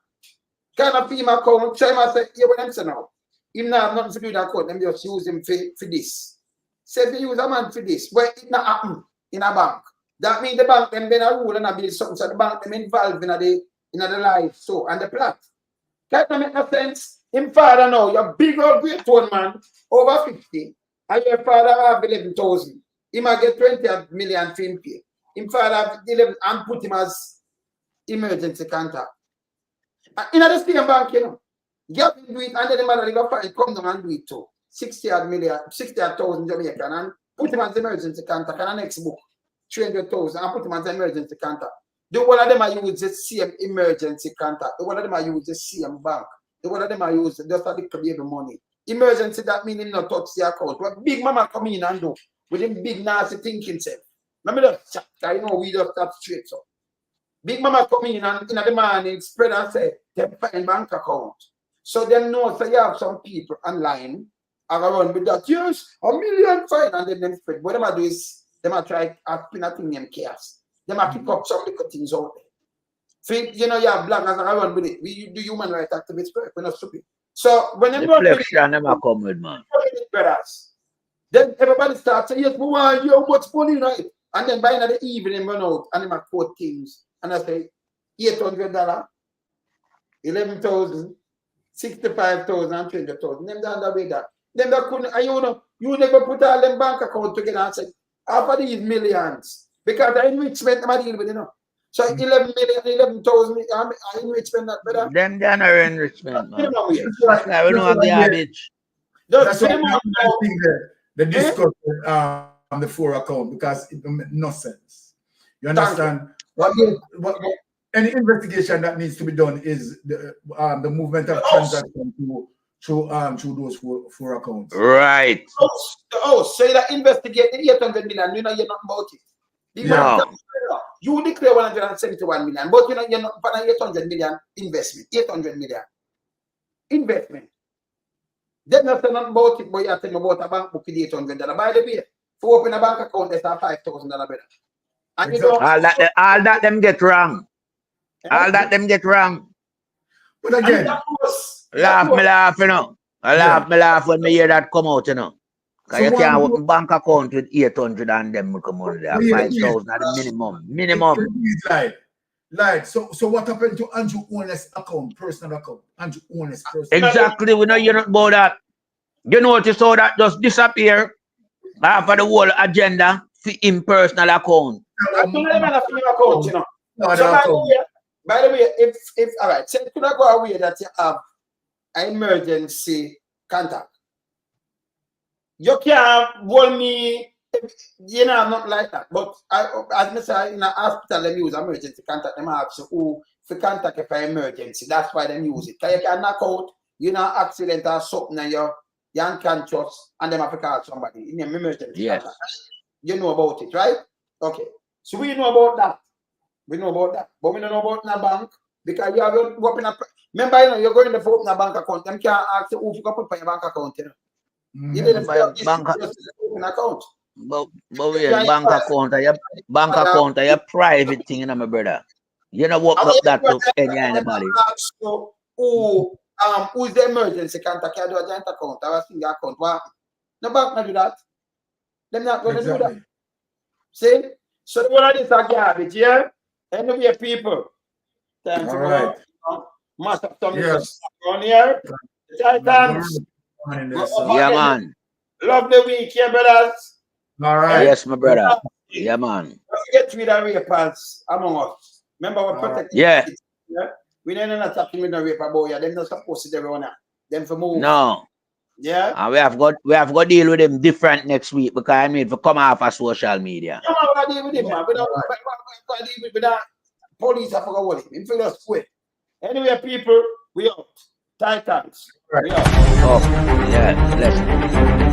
Kind of him account, try to say, yeah, what them say now. Him not have nothing to do with that account, them just use him for this. Say if you use a man for this, but it not happen in a bank. That means the bank them been a rule and a build something, so the bank them involved in the life, so and the plot. Can't make no sense. Him father now, you're big old great one man, over 50, and your father have 11,000. He might get 20 million for him pay. Him father have 11 and put him as emergency contact. And in the same bank, get him do it, and then the man go find come down and do it too. 60,000 Jamaican and put him as emergency contact and the next book, 300,000 and put him as emergency contact. The one of them I use the same emergency contact. The one of them I use the same bank. The one of them I use just a little baby money. Emergency, that means him not touch the account. What big mama come in and do with him big nasty thinking self. Let me just chat, we just start straight so. Big mama come in and in the morning spread and say, they find bank account. So them know so you have some people online around with that, yes, $1 million fine, and then them spread. What them do is them try to pin a thing them chaos. Them pick up some little things out there. So, you have black as I run with it. We do human rights activists, we're not stupid. So when them come with man. Then everybody starts saying, yes, we want you much money, right? And then by the evening run out and them quote things. And I say, $800, 11,000, 65,000, and 20,000. Them down the way that. Them that couldn't, you never put all them bank account together and say, half of these millions. Because the enrichment I'm dealing with, So 11,000 enrichment that better. Them they are enrichment, man. We know the garbage. That's what I think the discuss on the 4 account because it makes no sense. You understand? What any investigation that needs to be done is the movement of transactions through those 4 accounts. Right. So that investigate the 800 million, you're not about it. No. You declare 171 million, but you're not for 800 million investment. 800 million investment. They're not saying nothing about it, but you're telling about a bank book with $800. By the way, for open a bank account, they start $5,000 better. And exactly. All that them get wrong. All that them get wrong. But again, laugh, I laugh when me hear that come out, Because you can't open bank account with 800 and them come on there. 5,000 at the minimum. Like, so what happened to Andrew Holness account, personal account? Andrew Holness personal. Exactly, we know you're not about that. You notice how that just disappear after the whole agenda for impersonal account. I don't have a account, So by the way, if all right, so could I go away that you have an emergency contact? You can't hold me, not like that. But as I say, in a hospital, they use emergency contact. Them ask you who for contact for emergency. That's why they use it. Because you can knock out, accident or something, and you're unconscious, and them have to call somebody in an emergency contact. You know about it, right? Okay. So we know about that. We know about that. But we don't know about in a bank. Because you have to go up in a... Remember, you know, you're going to open a bank account. Them can't ask you who you put in your bank account, you know. You didn't Bank open account. But wait, bank account are your private thing, you know, my brother. You know what up that to anybody. Who's the emergency contact? You do a joint account or a single account. What? No bank not do that. They're not going to do that. See? So the one of this are garbage, yeah? Anyway, people. Time to go. Must have something on here. Titans. Yeah, man. Love the week, yeah, brothers. All right. Yes, my brother. Yeah, man. Get rid of rapers among us. Remember, we're protecting. Yeah. We don't know talking with no raper boy. They're not supposed to do that. Them for move. No. Yeah. And we have got to deal with them different next week because I mean for come off of social media. Come on, we deal with him, man. We don't deal with that. Police have forgot what him. Feel us quick. Anyway, people, we out. Titans. We out. Oh, yeah. Let's